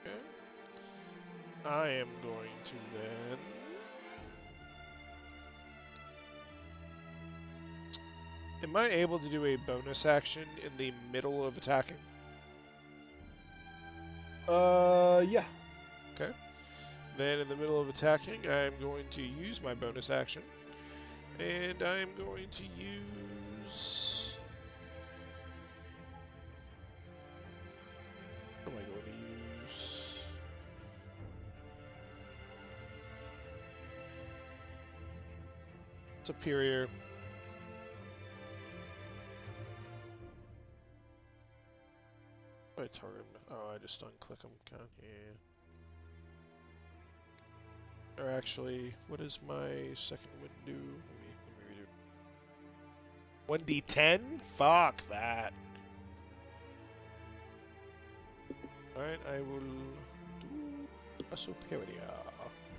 [SPEAKER 7] Okay. I am going to then am I able to do a bonus action in the middle of attacking?
[SPEAKER 5] Yeah.
[SPEAKER 7] Okay. Then in the middle of attacking, I'm going to use my bonus action. And I'm going to use... What am I going to use? Superior. I target. Oh, I just unclick them. Yeah. Or actually, what does my second wind do? Let me redo. 1d10? Fuck that. Alright, I will do a superior.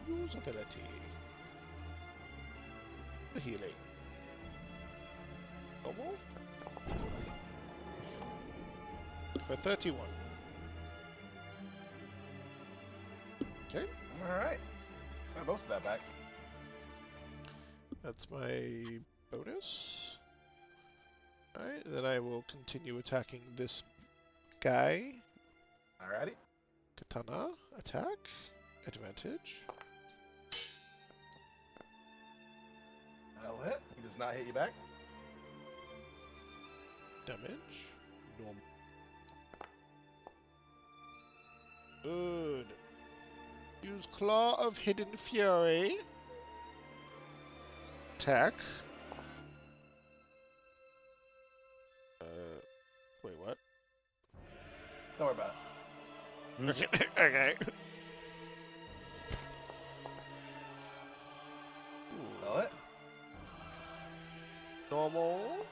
[SPEAKER 7] Use ability. The healing. Normal. For 31. Okay.
[SPEAKER 5] Alright. Got most of that back.
[SPEAKER 7] That's my bonus. Alright, then I will continue attacking this guy.
[SPEAKER 5] Alrighty.
[SPEAKER 7] Katana, attack, advantage.
[SPEAKER 5] That'll hit. He does not hit you back.
[SPEAKER 7] Damage. Normal. Good. Use Claw of Hidden Fury. Attack. Wait, what?
[SPEAKER 5] Don't worry about it.
[SPEAKER 7] Okay. Okay.
[SPEAKER 5] That'll hit.
[SPEAKER 7] Normal.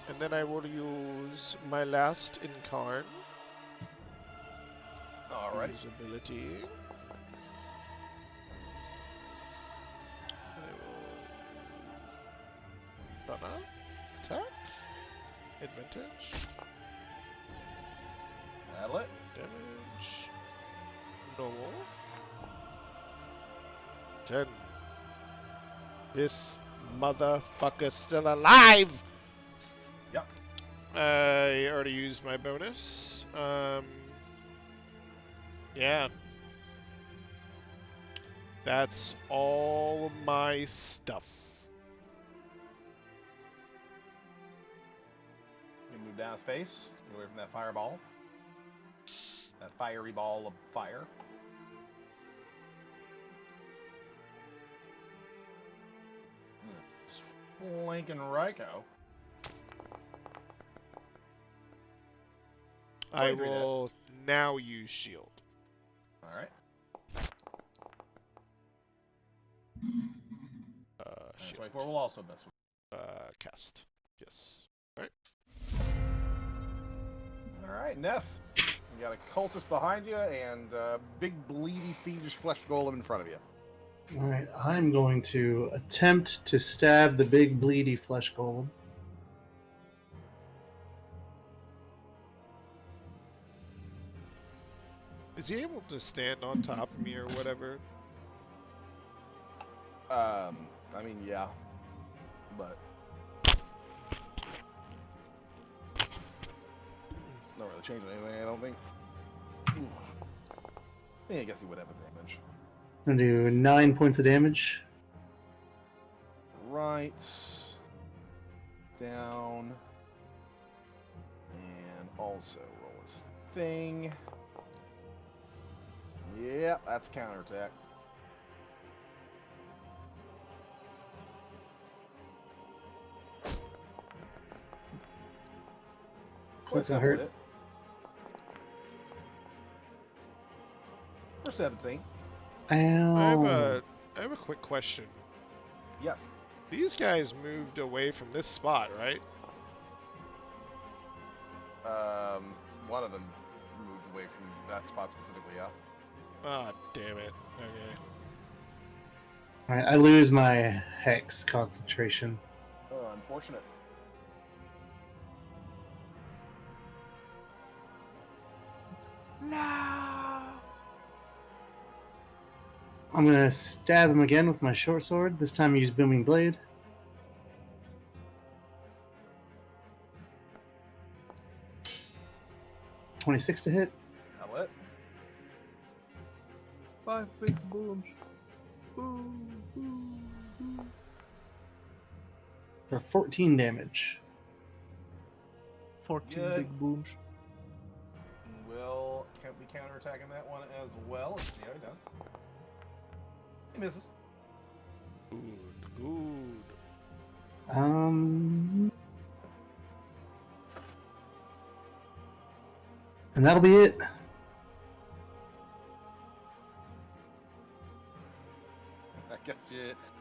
[SPEAKER 7] And then I will use my last Incarn.
[SPEAKER 5] Alrighty.
[SPEAKER 7] Use ability. I will... Donna. Attack. Advantage.
[SPEAKER 5] That'll hit.
[SPEAKER 7] Damage. Normal. 10. This motherfucker's still alive!
[SPEAKER 5] Yep.
[SPEAKER 7] I already used my bonus. Yeah. That's all my stuff.
[SPEAKER 5] You move down space, get away from that fireball. That fiery ball of fire. Flanking Ryko.
[SPEAKER 7] I
[SPEAKER 5] 23 to hit.
[SPEAKER 7] will now use shield.
[SPEAKER 5] Alright.
[SPEAKER 7] Shield.
[SPEAKER 5] 24 will also miss.
[SPEAKER 7] Cast. Yes.
[SPEAKER 5] Alright, Neff. You got a cultist behind you and a big bleedy fiendish flesh golem in front of you.
[SPEAKER 4] All right, I'm going to attempt to stab the big bleedy flesh golem.
[SPEAKER 7] Is he able to stand on top of me or whatever?
[SPEAKER 5] I mean, yeah. But not really changing anything, I don't think. Ooh. Yeah, I guess he would have a damage.
[SPEAKER 4] I'm going to do 9 points of damage.
[SPEAKER 5] Right. Down. And also roll his thing. Yeah, that's counterattack.
[SPEAKER 4] That's a hurt.
[SPEAKER 5] For 17.
[SPEAKER 4] Ow.
[SPEAKER 7] I have a quick question.
[SPEAKER 5] Yes.
[SPEAKER 7] These guys moved away from this spot, right?
[SPEAKER 5] One of them moved away from that spot specifically, yeah.
[SPEAKER 7] Ah, damn it. Okay.
[SPEAKER 4] All right, I lose my hex concentration.
[SPEAKER 5] Unfortunate.
[SPEAKER 4] I'm going to stab him again with my short sword. This time use Booming Blade. .26 to hit.
[SPEAKER 5] That'll hit.
[SPEAKER 3] 5 big booms. Ooh, ooh, ooh.
[SPEAKER 4] For 14 damage.
[SPEAKER 3] 14
[SPEAKER 5] Good.
[SPEAKER 3] big booms.
[SPEAKER 5] Will be counterattacking that one as well. Let's see how he does. He misses.
[SPEAKER 7] Good.
[SPEAKER 4] And that'll be it.
[SPEAKER 5] I guess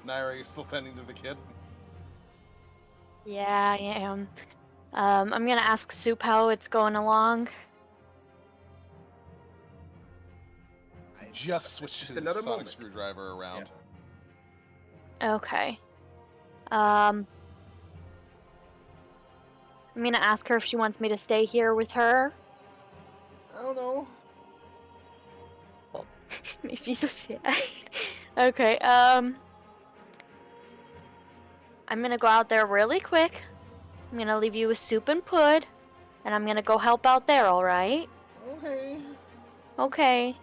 [SPEAKER 5] Naira, you're still tending to the kid.
[SPEAKER 2] Yeah, I am. I'm gonna ask Soup how it's going along.
[SPEAKER 5] I just switched
[SPEAKER 6] Just
[SPEAKER 5] his
[SPEAKER 6] another
[SPEAKER 5] sonic
[SPEAKER 6] moment.
[SPEAKER 5] screwdriver around.
[SPEAKER 2] Okay. I'm gonna ask her if she wants me to stay here with her.
[SPEAKER 5] I don't know.
[SPEAKER 2] Makes me so sad. Okay, I'm gonna go out there really quick. I'm gonna leave you with Soup and Pud, and I'm gonna go help out there, alright?
[SPEAKER 5] Okay.
[SPEAKER 2] Okay.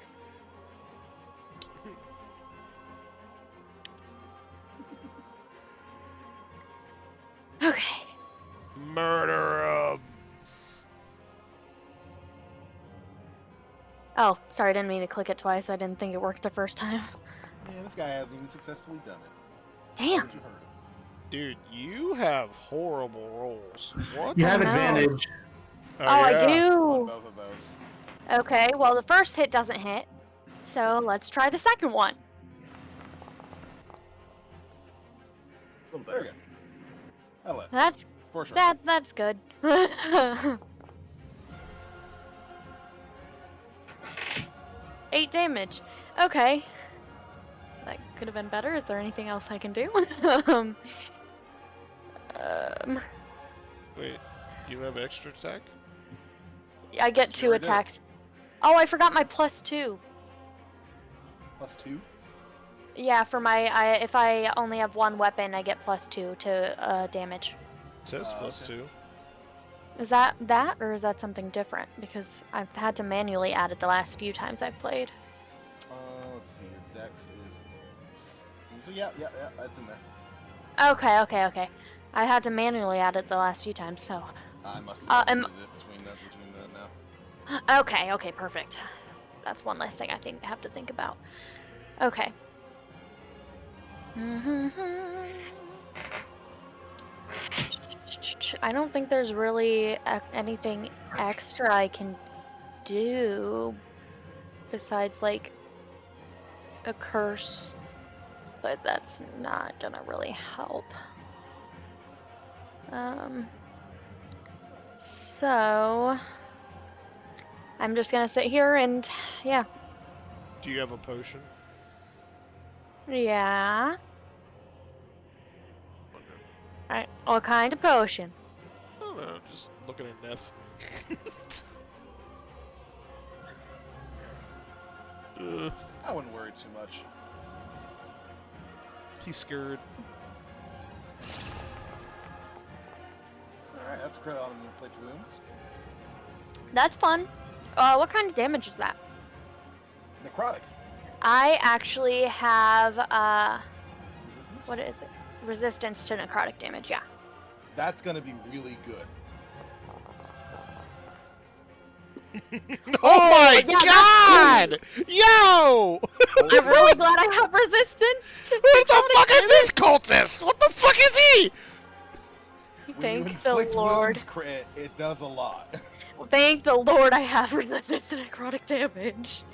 [SPEAKER 2] Okay.
[SPEAKER 7] Murder him.
[SPEAKER 2] Oh, sorry, I didn't mean to click it twice. I didn't think it worked the first time.
[SPEAKER 5] Yeah, this guy hasn't even successfully done it.
[SPEAKER 2] Damn.
[SPEAKER 5] Haven't you heard?
[SPEAKER 7] Dude, you have horrible rolls. What?
[SPEAKER 4] You
[SPEAKER 2] Oh,
[SPEAKER 4] have
[SPEAKER 2] no.
[SPEAKER 4] advantage.
[SPEAKER 2] Oh, I
[SPEAKER 7] yeah.
[SPEAKER 5] On
[SPEAKER 2] do.
[SPEAKER 5] both of those.
[SPEAKER 2] Okay, well, the first hit doesn't hit. So let's try the second one.
[SPEAKER 6] A little
[SPEAKER 5] There we
[SPEAKER 6] better.
[SPEAKER 5] go. I'll let.
[SPEAKER 2] That's
[SPEAKER 5] For sure.
[SPEAKER 2] that's good. 8 damage. Okay. That could have been better. Is there anything else I can do? um,
[SPEAKER 7] Wait, you have extra attack?
[SPEAKER 2] I get 2
[SPEAKER 5] already did it.
[SPEAKER 2] attacks. Oh, I forgot my +2.
[SPEAKER 5] +2.
[SPEAKER 2] Yeah, for my if I only have one weapon, I get +2 to damage.
[SPEAKER 7] It says plus
[SPEAKER 5] Okay.
[SPEAKER 7] 2.
[SPEAKER 2] Is that or is that something different? Because I've had to manually add it the last few times I've played.
[SPEAKER 5] Let's see. Your dex is. So yeah, that's in there.
[SPEAKER 2] Okay. I had to manually add it the last few times, so.
[SPEAKER 5] I must have
[SPEAKER 2] am-
[SPEAKER 5] deleted it between that now.
[SPEAKER 2] Okay, perfect. That's one less thing I have to think about. Okay. I don't think there's really anything extra I can do besides like a curse, but that's not gonna really help. So I'm just gonna sit here and yeah.
[SPEAKER 7] Do you have a potion?
[SPEAKER 2] Yeah.
[SPEAKER 7] Okay.
[SPEAKER 2] What kind of potion?
[SPEAKER 7] I don't know, just looking at Neth.
[SPEAKER 5] I wouldn't worry too much.
[SPEAKER 7] He's scared.
[SPEAKER 5] Alright, that's crit on inflict wounds.
[SPEAKER 2] That's fun. What kind of damage is that?
[SPEAKER 5] Necrotic.
[SPEAKER 2] I actually have
[SPEAKER 5] Resistance?
[SPEAKER 2] what is it? Resistance to necrotic damage, yeah.
[SPEAKER 5] That's gonna be really good.
[SPEAKER 7] Oh my
[SPEAKER 2] yeah,
[SPEAKER 7] god! Yo!
[SPEAKER 2] I'm really glad I have resistance to
[SPEAKER 7] What the
[SPEAKER 2] necrotic
[SPEAKER 7] fuck is
[SPEAKER 2] damage.
[SPEAKER 7] this cultist? What the fuck is he?
[SPEAKER 5] When you
[SPEAKER 2] Thank the
[SPEAKER 5] inflict
[SPEAKER 2] Lord.
[SPEAKER 5] wounds crit, it does a lot.
[SPEAKER 2] Thank the Lord I have resistance to necrotic damage.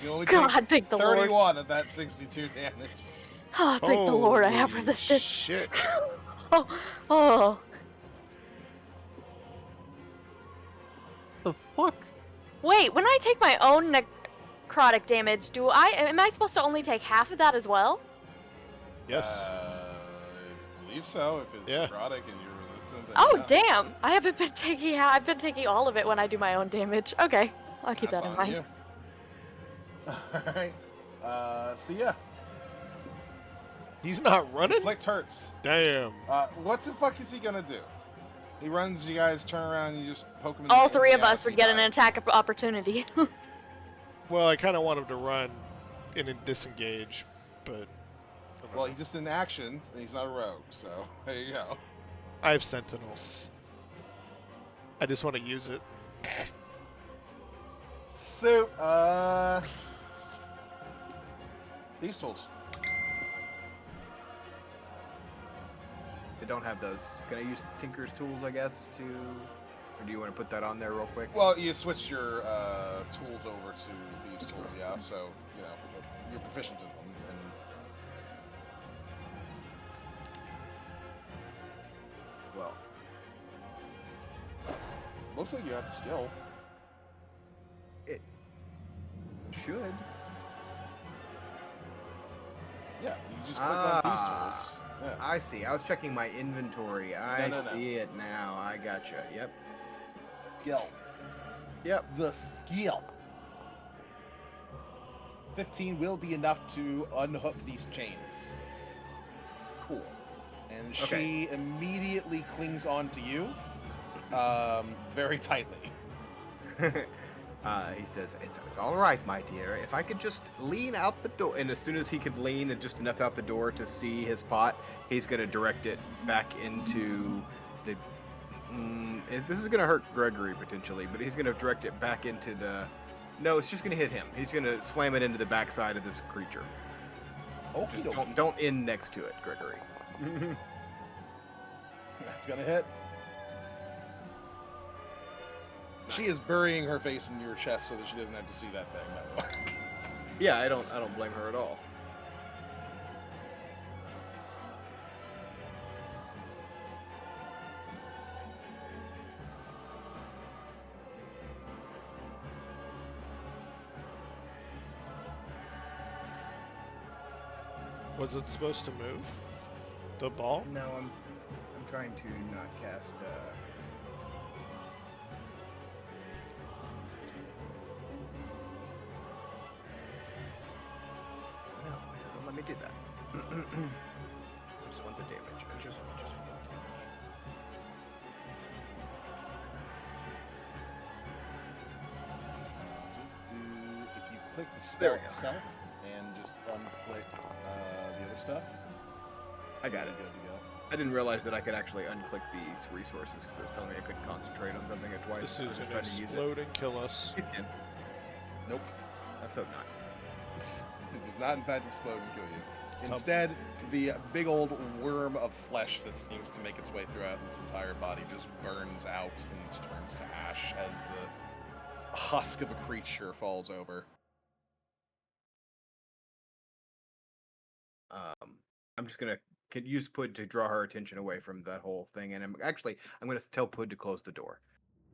[SPEAKER 5] You only
[SPEAKER 2] God,
[SPEAKER 5] take
[SPEAKER 2] thank the Lord.
[SPEAKER 5] 31 of that 62 damage.
[SPEAKER 2] Oh, thank the Lord I have
[SPEAKER 7] Holy
[SPEAKER 2] resistance.
[SPEAKER 7] Shit.
[SPEAKER 2] Oh.
[SPEAKER 3] The fuck?
[SPEAKER 2] Wait, when I take my own necrotic damage, am I supposed to only take half of that as well?
[SPEAKER 7] Yes.
[SPEAKER 5] I believe so, if it's
[SPEAKER 7] Yeah.
[SPEAKER 5] necrotic and you're resistant. Then
[SPEAKER 2] Oh,
[SPEAKER 5] yeah.
[SPEAKER 2] damn! I've been taking all of it when I do my own damage. Okay, I'll keep
[SPEAKER 5] That's
[SPEAKER 2] that in
[SPEAKER 5] on
[SPEAKER 2] mind.
[SPEAKER 5] you. Alright. So yeah,
[SPEAKER 7] He's not running?
[SPEAKER 5] inflict hurts.
[SPEAKER 7] Damn.
[SPEAKER 5] What the fuck is he gonna do? He runs, you guys turn around, and you just poke him in
[SPEAKER 2] All
[SPEAKER 5] the
[SPEAKER 2] three
[SPEAKER 5] in
[SPEAKER 2] of
[SPEAKER 5] the
[SPEAKER 2] us
[SPEAKER 5] ass,
[SPEAKER 2] would
[SPEAKER 5] he
[SPEAKER 2] get an
[SPEAKER 5] dies.
[SPEAKER 2] attack opportunity.
[SPEAKER 7] Well, I kind of want him to run and then disengage, but. I don't
[SPEAKER 5] Well,
[SPEAKER 7] know.
[SPEAKER 5] he just in actions, and he's not a rogue, so there you go.
[SPEAKER 7] I have Sentinel. I just want to use it.
[SPEAKER 5] So, these tools.
[SPEAKER 8] They don't have those. Can I use Tinker's tools, I guess, to... Or do you want to put that on there real quick?
[SPEAKER 5] Well, you switch your tools over to these tools, yeah. So you know you're proficient in them. And...
[SPEAKER 8] Well,
[SPEAKER 5] looks like you have the skill.
[SPEAKER 8] it should.
[SPEAKER 5] Yeah, you just click on these tools. Yeah.
[SPEAKER 8] I see. I was checking my inventory. I
[SPEAKER 5] No.
[SPEAKER 8] see it now. I gotcha. Yep.
[SPEAKER 5] Skill.
[SPEAKER 8] Yep.
[SPEAKER 5] The skill. 15 will be enough to unhook these chains.
[SPEAKER 8] Cool.
[SPEAKER 5] And
[SPEAKER 8] Okay.
[SPEAKER 5] she immediately clings on to you, very tightly.
[SPEAKER 8] He says, it's all right, my dear. If I could just lean out the door. And as soon as he could lean and just enough out the door to see his pot, he's going to direct it back into the... this is going to hurt Gregory, potentially, but he's going to direct it back into the... No, it's just going to hit him. He's going to slam it into the backside of this creature. Just don't end next to it, Gregory.
[SPEAKER 5] That's gonna hit. She is burying her face in your chest so that she doesn't have to see that thing, by the way.
[SPEAKER 6] Yeah, I don't blame her at all.
[SPEAKER 7] Was it supposed to move? The ball?
[SPEAKER 8] No, I'm trying to not cast. No, it doesn't let me do that. I just want the damage. I just want the damage.
[SPEAKER 5] If you click the
[SPEAKER 8] There
[SPEAKER 5] spell
[SPEAKER 8] we go.
[SPEAKER 5] itself and just unclick the other stuff,
[SPEAKER 8] I got it.
[SPEAKER 5] good to go.
[SPEAKER 6] I didn't realize that I could actually unclick these resources because it was telling me I couldn't concentrate on something at twice.
[SPEAKER 7] This
[SPEAKER 6] I was
[SPEAKER 7] is
[SPEAKER 6] just
[SPEAKER 7] gonna
[SPEAKER 6] trying to use
[SPEAKER 7] explode and kill us.
[SPEAKER 6] it. It can.
[SPEAKER 5] Nope.
[SPEAKER 6] Let's hope not.
[SPEAKER 5] It does not, in fact, explode and kill you.
[SPEAKER 7] Some-
[SPEAKER 5] Instead, the big old worm of flesh that seems to make its way throughout this entire body just burns out and turns to ash as the husk of a creature falls over.
[SPEAKER 8] I'm just gonna use Pud to draw her attention away from that whole thing, and I'm gonna tell Pud to close the door.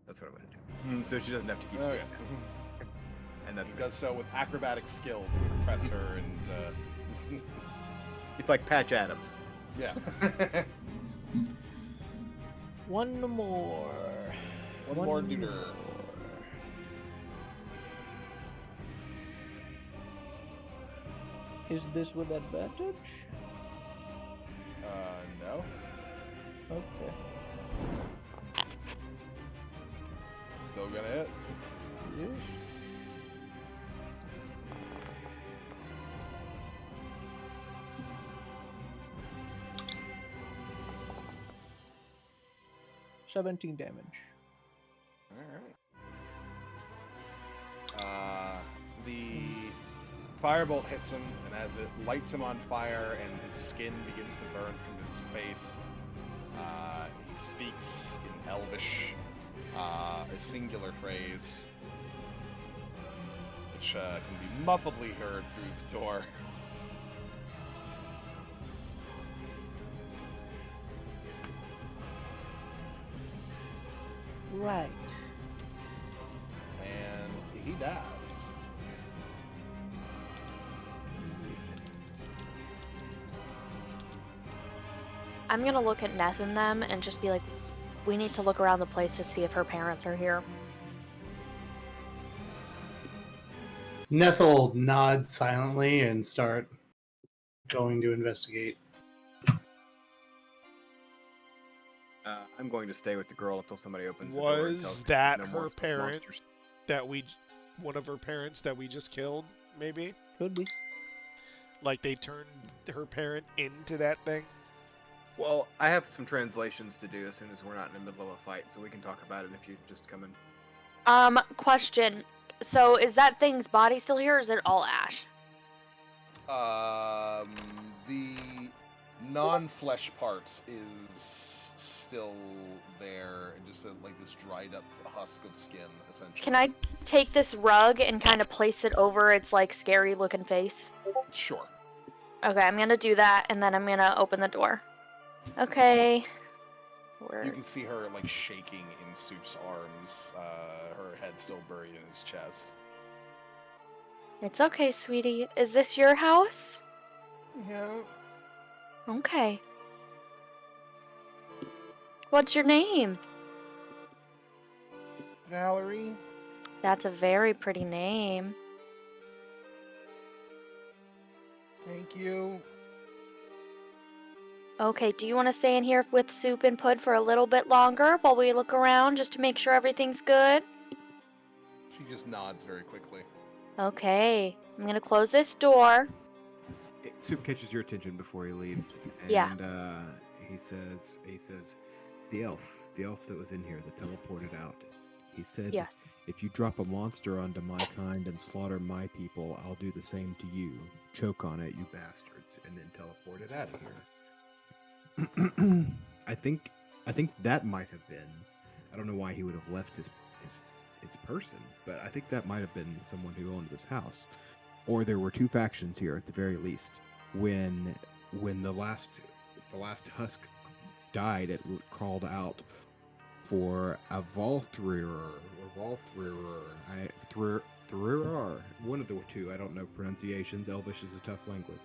[SPEAKER 8] That's what I'm gonna do, so she doesn't have to keep
[SPEAKER 5] Okay.
[SPEAKER 8] saying that. And that's
[SPEAKER 5] He
[SPEAKER 8] me.
[SPEAKER 5] does so with acrobatic skill to impress her, and
[SPEAKER 8] It's like Patch Adams.
[SPEAKER 5] yeah.
[SPEAKER 3] One more.
[SPEAKER 5] One more neuter.
[SPEAKER 3] Is this with advantage?
[SPEAKER 5] No.
[SPEAKER 3] Okay.
[SPEAKER 5] Still gonna hit.
[SPEAKER 3] Yes. $17 damage.
[SPEAKER 5] Alright. The firebolt hits him, and as it lights him on fire and his skin begins to burn from his face, he speaks in Elvish, a singular phrase, which can be muffledly heard through the door.
[SPEAKER 3] Right.
[SPEAKER 5] And he dies.
[SPEAKER 2] I'm gonna look at Neth and them and just be like, we need to look around the place to see if her parents are here.
[SPEAKER 4] Nethel nods silently and start going to investigate.
[SPEAKER 8] I'm going to stay with the girl until somebody opens the door. and
[SPEAKER 7] Was
[SPEAKER 8] tells me
[SPEAKER 7] that
[SPEAKER 8] no
[SPEAKER 7] her
[SPEAKER 8] more
[SPEAKER 7] parent?
[SPEAKER 8] monsters.
[SPEAKER 7] That we one of her parents that we just killed, maybe?
[SPEAKER 3] Could be.
[SPEAKER 7] Like they turned her parent into that thing?
[SPEAKER 6] Well, I have some translations to do as soon as we're not in the middle of a fight, so we can talk about it if you just come in.
[SPEAKER 2] Question. So is that thing's body still here, or is it all ash?
[SPEAKER 5] The non-flesh part is still there, and just like this dried up husk of skin, essentially.
[SPEAKER 2] Can I take this rug and kind of place it over its like scary looking face?
[SPEAKER 5] Sure.
[SPEAKER 2] Okay, I'm gonna do that, and then I'm gonna open the door. Okay.
[SPEAKER 5] You can see her like shaking in Soup's arms, her head still buried in his chest.
[SPEAKER 2] It's okay, sweetie. Is this your house?
[SPEAKER 5] Yeah.
[SPEAKER 2] Okay. What's your name?
[SPEAKER 5] Valerie?
[SPEAKER 2] That's a very pretty name.
[SPEAKER 5] Thank you.
[SPEAKER 2] Okay, do you want to stay in here with Soup and Pud for a little bit longer while we look around just to make sure everything's good?
[SPEAKER 5] She just nods very quickly.
[SPEAKER 2] Okay, I'm gonna close this door.
[SPEAKER 10] Soup catches your attention before he leaves, and
[SPEAKER 2] Yeah.
[SPEAKER 10] he says, the elf that was in here that teleported out. He said,
[SPEAKER 2] Yes.
[SPEAKER 10] if you drop a monster onto my kind and slaughter my people, I'll do the same to you. Choke on it, you bastards, and then teleport it out of here. I think that might have been. I don't know why he would have left his person, but I think that might have been someone who owned this house, or there were two factions here at the very least. When the last husk died, it crawled out for a Volthrirer or Volthrirer, one of the two. I don't know pronunciations. Elvish is a tough language.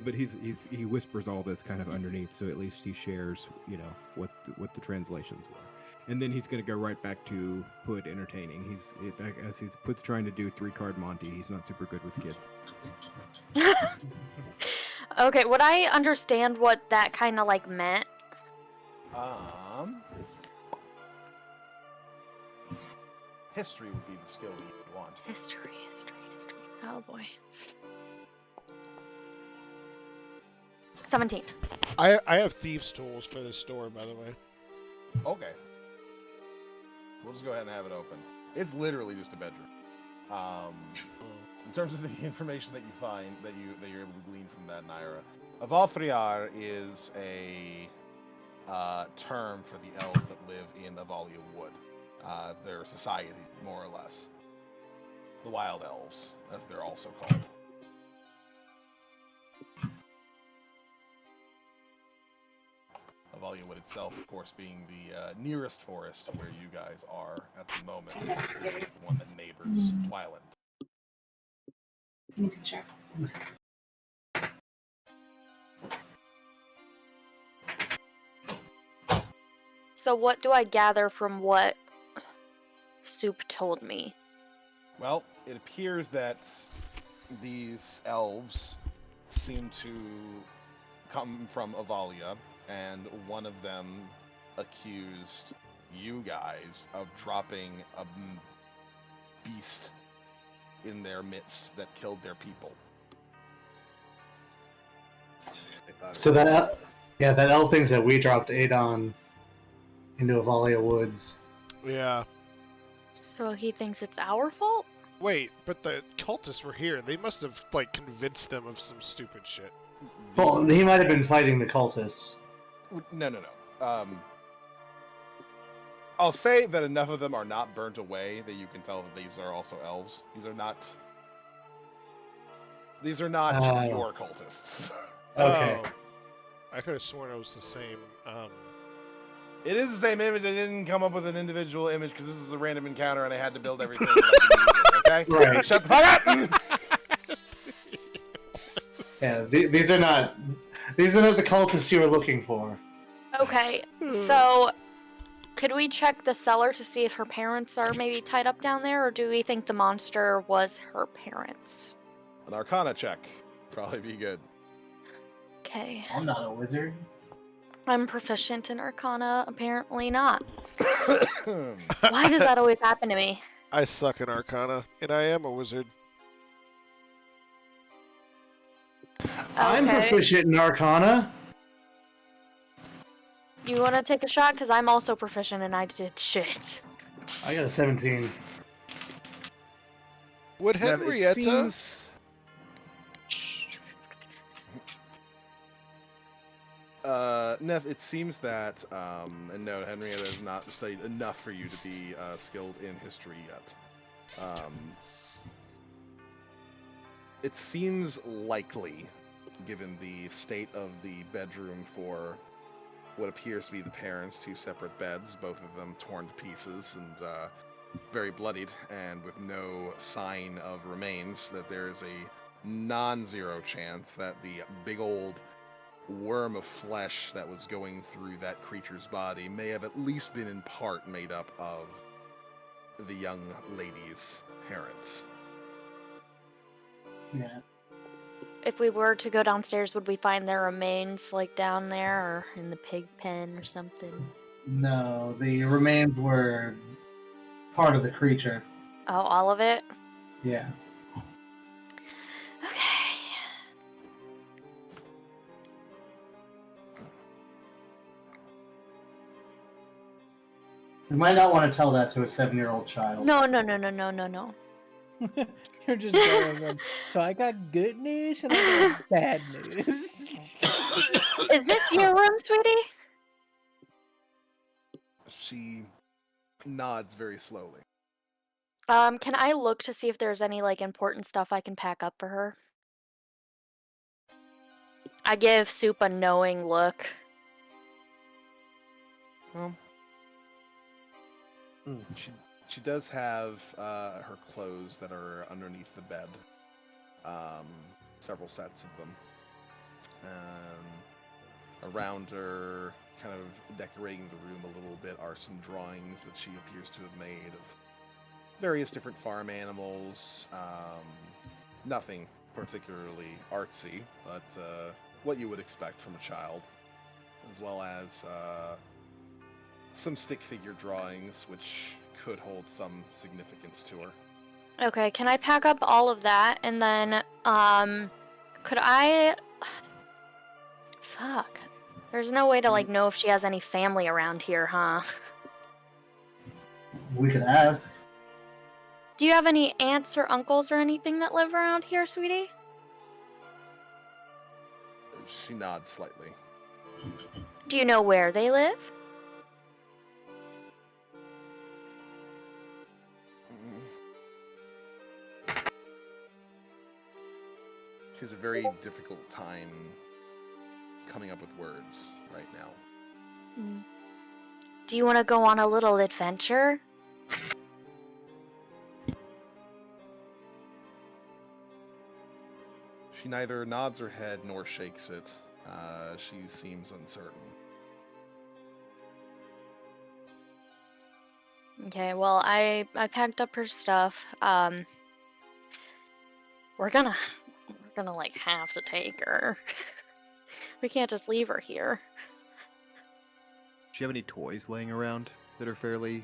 [SPEAKER 10] But he whispers all this kind of underneath, so at least he shares, what the translations were. And then he's gonna go right back to Hood entertaining. As he's Pud's trying to do 3-card Monty. He's not super good with kids.
[SPEAKER 2] Okay, would I understand what that kind of like meant?
[SPEAKER 5] History would be the skill you want.
[SPEAKER 2] History. Oh boy. 17.
[SPEAKER 7] I have thieves' tools for this store, by the way.
[SPEAKER 5] Okay. We'll just go ahead and have it open. It's literally just a bedroom. In terms of the information that you find, that you're able to glean from that, Naira, a Valthriar is a term for the elves that live in Avalia Wood. Their society, more or less. The Wild Elves, as they're also called. Avalia Wood itself, of course, being the nearest forest where you guys are at the moment. It's the one that neighbors Twyland.
[SPEAKER 9] I need to check.
[SPEAKER 2] So what do I gather from what Soup told me?
[SPEAKER 5] Well, it appears that these elves seem to come from Avalia, and one of them accused you guys of dropping a beast in their midst that killed their people.
[SPEAKER 4] So that elf thinks that we dropped Adon into Avalia Woods.
[SPEAKER 7] Yeah.
[SPEAKER 2] So he thinks it's our fault?
[SPEAKER 7] Wait, but the cultists were here. They must have, convinced them of some stupid shit.
[SPEAKER 4] Well, he might have been fighting the cultists.
[SPEAKER 5] No. I'll say that enough of them are not burnt away that you can tell that these are also elves. These are not your cultists.
[SPEAKER 4] Okay.
[SPEAKER 7] Oh. I could have sworn it was the same.
[SPEAKER 5] It is the same image. I didn't come up with an individual image because this is a random encounter and I had to build everything. Okay?
[SPEAKER 4] Right.
[SPEAKER 5] Shut the fuck up!
[SPEAKER 4] Yeah, these are not the cultists you were looking for.
[SPEAKER 2] Okay, so could we check the cellar to see if her parents are maybe tied up down there, or do we think the monster was her parents?
[SPEAKER 5] An Arcana check. Probably be good.
[SPEAKER 2] Okay.
[SPEAKER 4] I'm not a wizard.
[SPEAKER 2] I'm proficient in Arcana, apparently not. Why does that always happen to me?
[SPEAKER 7] I suck in Arcana, and I am a wizard.
[SPEAKER 4] I'm
[SPEAKER 2] Okay.
[SPEAKER 4] proficient in Arcana.
[SPEAKER 2] You want to take a shot? Because I'm also proficient and I did shit.
[SPEAKER 4] I got a 17.
[SPEAKER 7] Would
[SPEAKER 5] Nev, it
[SPEAKER 7] Henrietta?
[SPEAKER 5] seems. Nev, it seems that, and no, Henrietta has not studied enough for you to be skilled in history yet. It seems likely, given the state of the bedroom for what appears to be the parents' two separate beds, both of them torn to pieces and very bloodied, and with no sign of remains, that there is a non-zero chance that the big old worm of flesh that was going through that creature's body may have at least been in part made up of the young lady's parents.
[SPEAKER 4] Yeah.
[SPEAKER 2] If we were to go downstairs, would we find their remains, like, down there or in the pig pen or something?
[SPEAKER 4] No, the remains were part of the creature.
[SPEAKER 2] Oh, all of it?
[SPEAKER 4] Yeah.
[SPEAKER 2] Okay.
[SPEAKER 4] You might not want to tell that to a 7-year-old child.
[SPEAKER 2] No.
[SPEAKER 3] You're just going in. So I got good news and I got bad news.
[SPEAKER 2] Is this your room, sweetie?
[SPEAKER 5] She nods very slowly.
[SPEAKER 2] Can I look to see if there's any, like, important stuff I can pack up for her? I give Soup a knowing look.
[SPEAKER 5] Well, she does have her clothes that are underneath the bed. Several sets of them. Around her, kind of decorating the room a little bit, are some drawings that she appears to have made of various different farm animals. Nothing particularly artsy, but what you would expect from a child, as well as some stick figure drawings, which could hold some significance to her.
[SPEAKER 2] Okay, can I pack up all of that and then, could I... Fuck. There's no way to, like, know if she has any family around here, huh?
[SPEAKER 4] We could ask.
[SPEAKER 2] Do you have any aunts or uncles or anything that live around here, sweetie?
[SPEAKER 5] She nods slightly.
[SPEAKER 2] Do you know where they live?
[SPEAKER 5] She has a very difficult time coming up with words right now.
[SPEAKER 2] Do you want to go on a little adventure?
[SPEAKER 5] She neither nods her head nor shakes it. She seems uncertain.
[SPEAKER 2] Okay, well, I packed up her stuff. We're gonna like have to take her. We can't just leave her here.
[SPEAKER 10] Do you have any toys laying around that are fairly,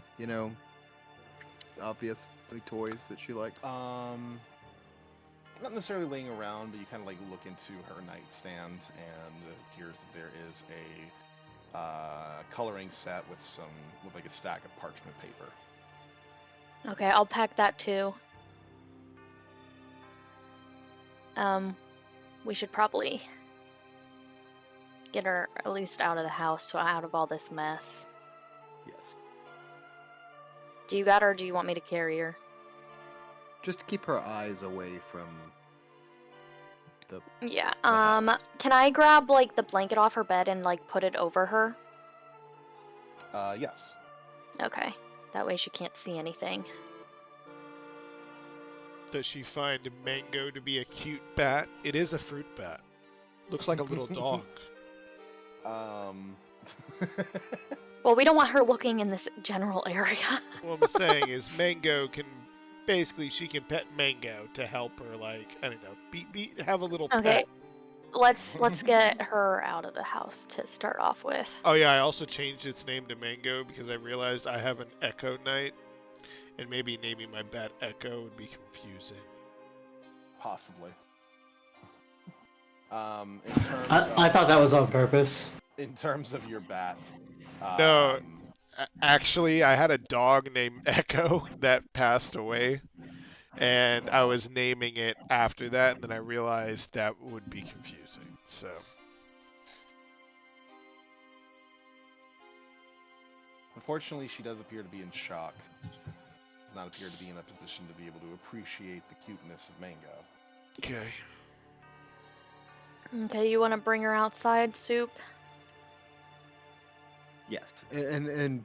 [SPEAKER 10] obviously toys that she likes?
[SPEAKER 5] Not necessarily laying around, but you kind of like look into her nightstand, and it appears that there is a coloring set with like a stack of parchment paper.
[SPEAKER 2] Okay, I'll pack that too. We should probably get her at least out of the house, so out of all this mess.
[SPEAKER 10] Yes.
[SPEAKER 2] Do you got her, or do you want me to carry her?
[SPEAKER 10] Just to keep her eyes away from the...
[SPEAKER 2] Yeah,
[SPEAKER 10] house.
[SPEAKER 2] can I grab, like, the blanket off her bed and, like, put it over her?
[SPEAKER 5] Yes.
[SPEAKER 2] Okay, that way she can't see anything.
[SPEAKER 7] Does she find Mango to be a cute bat? It is a fruit bat. Looks like a little dog.
[SPEAKER 2] Well, we don't want her looking in this general area.
[SPEAKER 7] What I'm saying is Mango can... Basically, she can pet Mango to help her, like, I don't know, have a little
[SPEAKER 2] Okay,
[SPEAKER 7] pet.
[SPEAKER 2] let's get her out of the house to start off with.
[SPEAKER 7] Oh yeah, I also changed its name to Mango because I realized I have an Echo Knight, And maybe naming my bat Echo would be confusing.
[SPEAKER 5] Possibly. In terms
[SPEAKER 4] I thought that was on purpose.
[SPEAKER 5] in terms of your bat,
[SPEAKER 7] No, actually, I had a dog named Echo that passed away, and I was naming it after that, and then I realized that would be confusing. So,
[SPEAKER 5] unfortunately, she does appear to be in shock. Does not appear to be in a position to be able to appreciate the cuteness of Mango.
[SPEAKER 7] okay.
[SPEAKER 2] Okay, you want to bring her outside, Soup?
[SPEAKER 8] Yes, and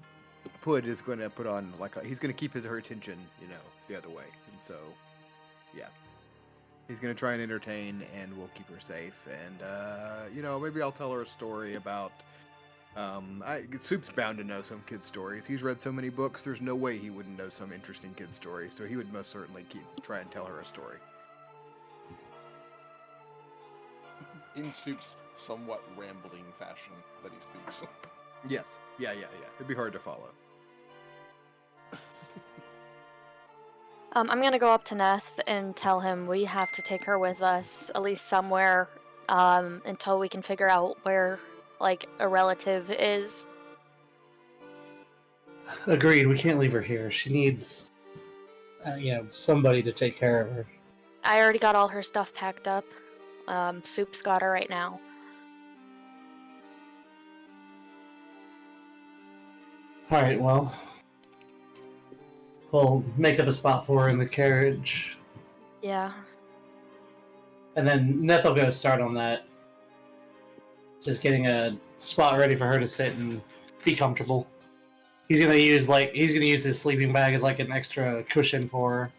[SPEAKER 8] Pud is going to put on he's going to keep her attention, the other way, and so, yeah, he's going to try and entertain, and we'll keep her safe, and maybe I'll tell her a story about. Soup's bound to know some kid stories. He's read so many books. There's no way he wouldn't know some interesting kid story. So he would most certainly try and tell her a story.
[SPEAKER 5] In Soup's somewhat rambling fashion that he speaks.
[SPEAKER 8] Yes. Yeah. It'd be hard to follow.
[SPEAKER 2] I'm gonna go up to Neth and tell him we have to take her with us, at least somewhere, until we can figure out where, a relative is.
[SPEAKER 4] Agreed. We can't leave her here. She needs, somebody to take care of her.
[SPEAKER 2] I already got all her stuff packed up. Soup's got her right now.
[SPEAKER 4] All right. Well, we'll make up a spot for her in the carriage,
[SPEAKER 2] Yeah.
[SPEAKER 4] and then Neth will go start on that. Just getting a spot ready for her to sit and be comfortable. He's gonna use his sleeping bag as an extra cushion for her.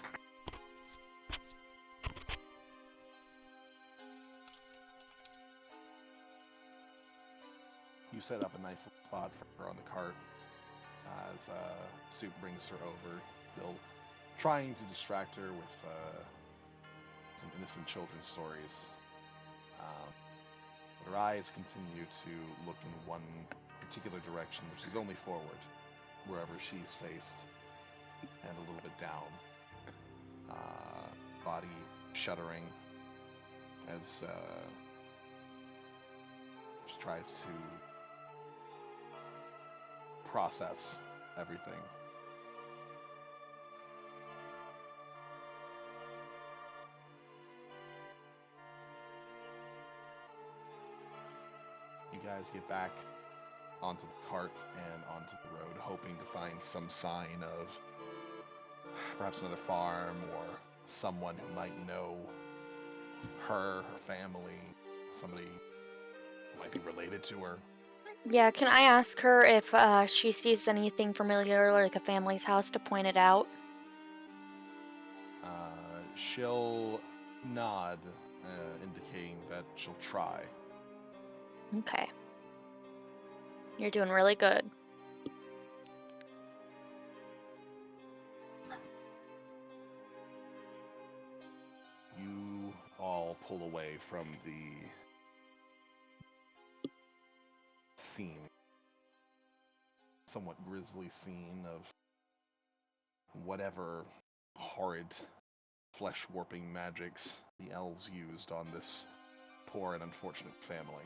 [SPEAKER 5] You set up a nice little spot for her on the cart as Soup brings her over, still trying to distract her with some innocent children's stories. But her eyes continue to look in one particular direction, which is only forward, wherever she's faced, and a little bit down. Body shuddering as she tries to process everything. You guys get back onto the cart and onto the road, hoping to find some sign of perhaps another farm or someone who might know her family, somebody who might be related to her.
[SPEAKER 2] Yeah, can I ask her if she sees anything familiar, like a family's house, to point it out?
[SPEAKER 5] She'll nod, indicating that she'll try.
[SPEAKER 2] Okay. You're doing really good.
[SPEAKER 5] You all pull away from the scene, somewhat grisly scene of whatever horrid flesh-warping magics the elves used on this poor and unfortunate family.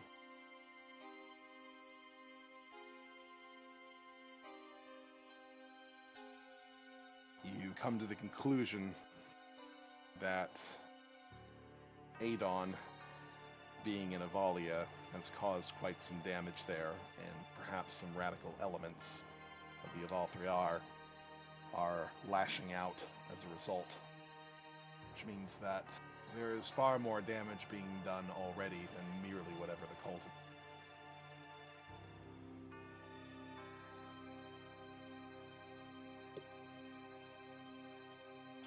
[SPEAKER 5] You come to the conclusion that Adon, being in Avalia, has caused quite some damage there, and perhaps some radical elements of the Avalthriar are lashing out as a result. Which means that there is far more damage being done already than merely whatever the cult.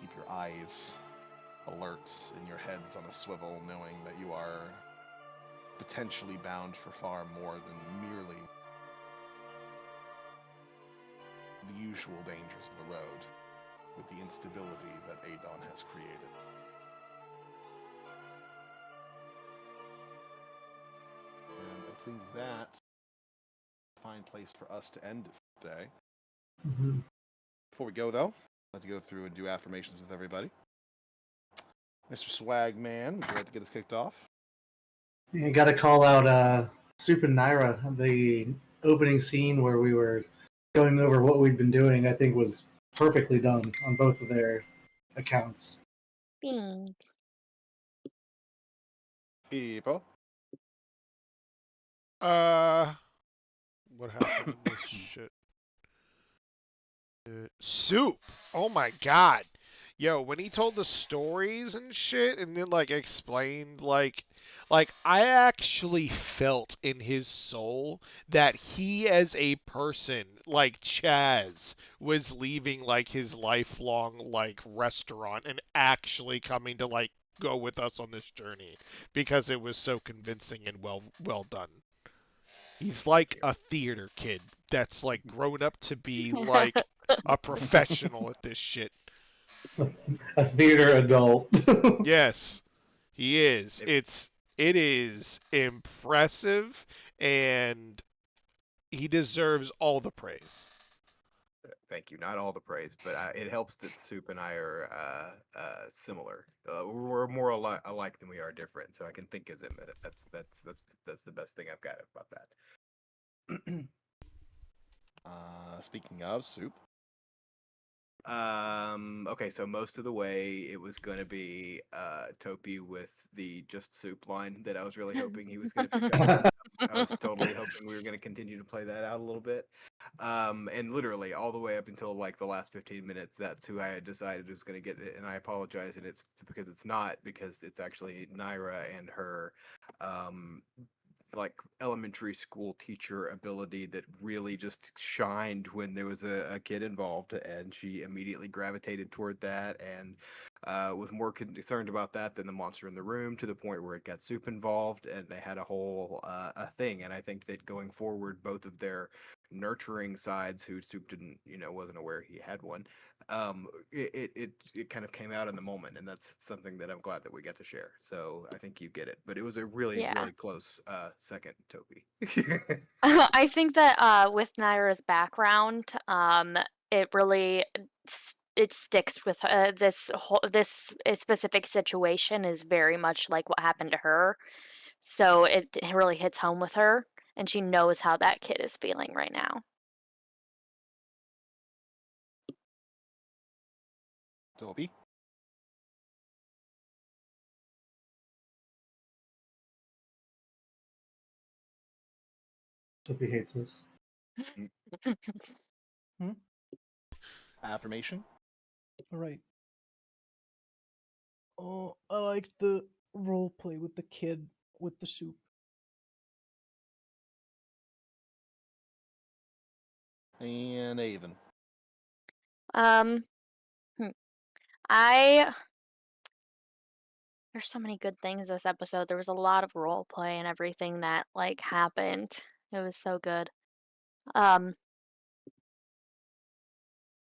[SPEAKER 5] Keep your eyes alert and your heads on a swivel, knowing that you are potentially bound for far more than merely the usual dangers of the road, with the instability that Adon has created. And I think that's a fine place for us to end it today.
[SPEAKER 4] Mm-hmm.
[SPEAKER 5] Before we go, though, Let's go through and do affirmations with everybody. Mr. Swagman, would you like to get us kicked off?
[SPEAKER 4] You got to call out Soup and Naira. The opening scene where we were going over what we'd been doing, I think, was perfectly done on both of their accounts.
[SPEAKER 2] Thanks.
[SPEAKER 5] People.
[SPEAKER 7] What happened in this shit? Soup. Oh my god. Yo, when he told the stories and shit and then like explained like I actually felt in his soul that he as a person, like Chaz, was leaving like his lifelong like restaurant and actually coming to like go with us on this journey because it was so convincing and well done. He's like a theater kid that's like grown up to be like a professional at this shit.
[SPEAKER 4] A theater adult.
[SPEAKER 7] Yes, he is. It is impressive, and he deserves all the praise.
[SPEAKER 8] Thank you. Not all the praise, but it helps that Soup and I are similar. We're more alike than we are different, so I can think as him. That's the best thing I've got about that.
[SPEAKER 5] Speaking of Soup.
[SPEAKER 8] Okay, so most of the way it was going to be Topi with the just Soup line that I was really hoping he was going to pick up. I was totally hoping we were going to continue to play that out a little bit. And literally all the way up until like the last 15 minutes, that's who I had decided was going to get it. And I apologize, and it's because it's not, because it's actually Naira and her like elementary school teacher ability that really just shined when there was a kid involved, and she immediately gravitated toward that and was more concerned about that than the monster in the room, to the point where it got Soup involved and they had a whole a thing. And I think that going forward, both of their nurturing sides, who Soup didn't, wasn't aware he had one, it kind of came out in the moment, and that's something that I'm glad that we get to share. So I think you get it, but it was a really
[SPEAKER 2] Yeah.
[SPEAKER 8] really close second, Toby.
[SPEAKER 2] I think that with Naira's background, it really it sticks with this specific situation is very much like what happened to her, so it really hits home with her, and she knows how that kid is feeling right now.
[SPEAKER 5] Toby.
[SPEAKER 4] Toby hates us.
[SPEAKER 5] Affirmation.
[SPEAKER 3] All right. Oh, I liked the role play with the kid with the soup.
[SPEAKER 5] And Avon.
[SPEAKER 2] I There's so many good things this episode. There was a lot of role play and everything that like happened. It was so good. Um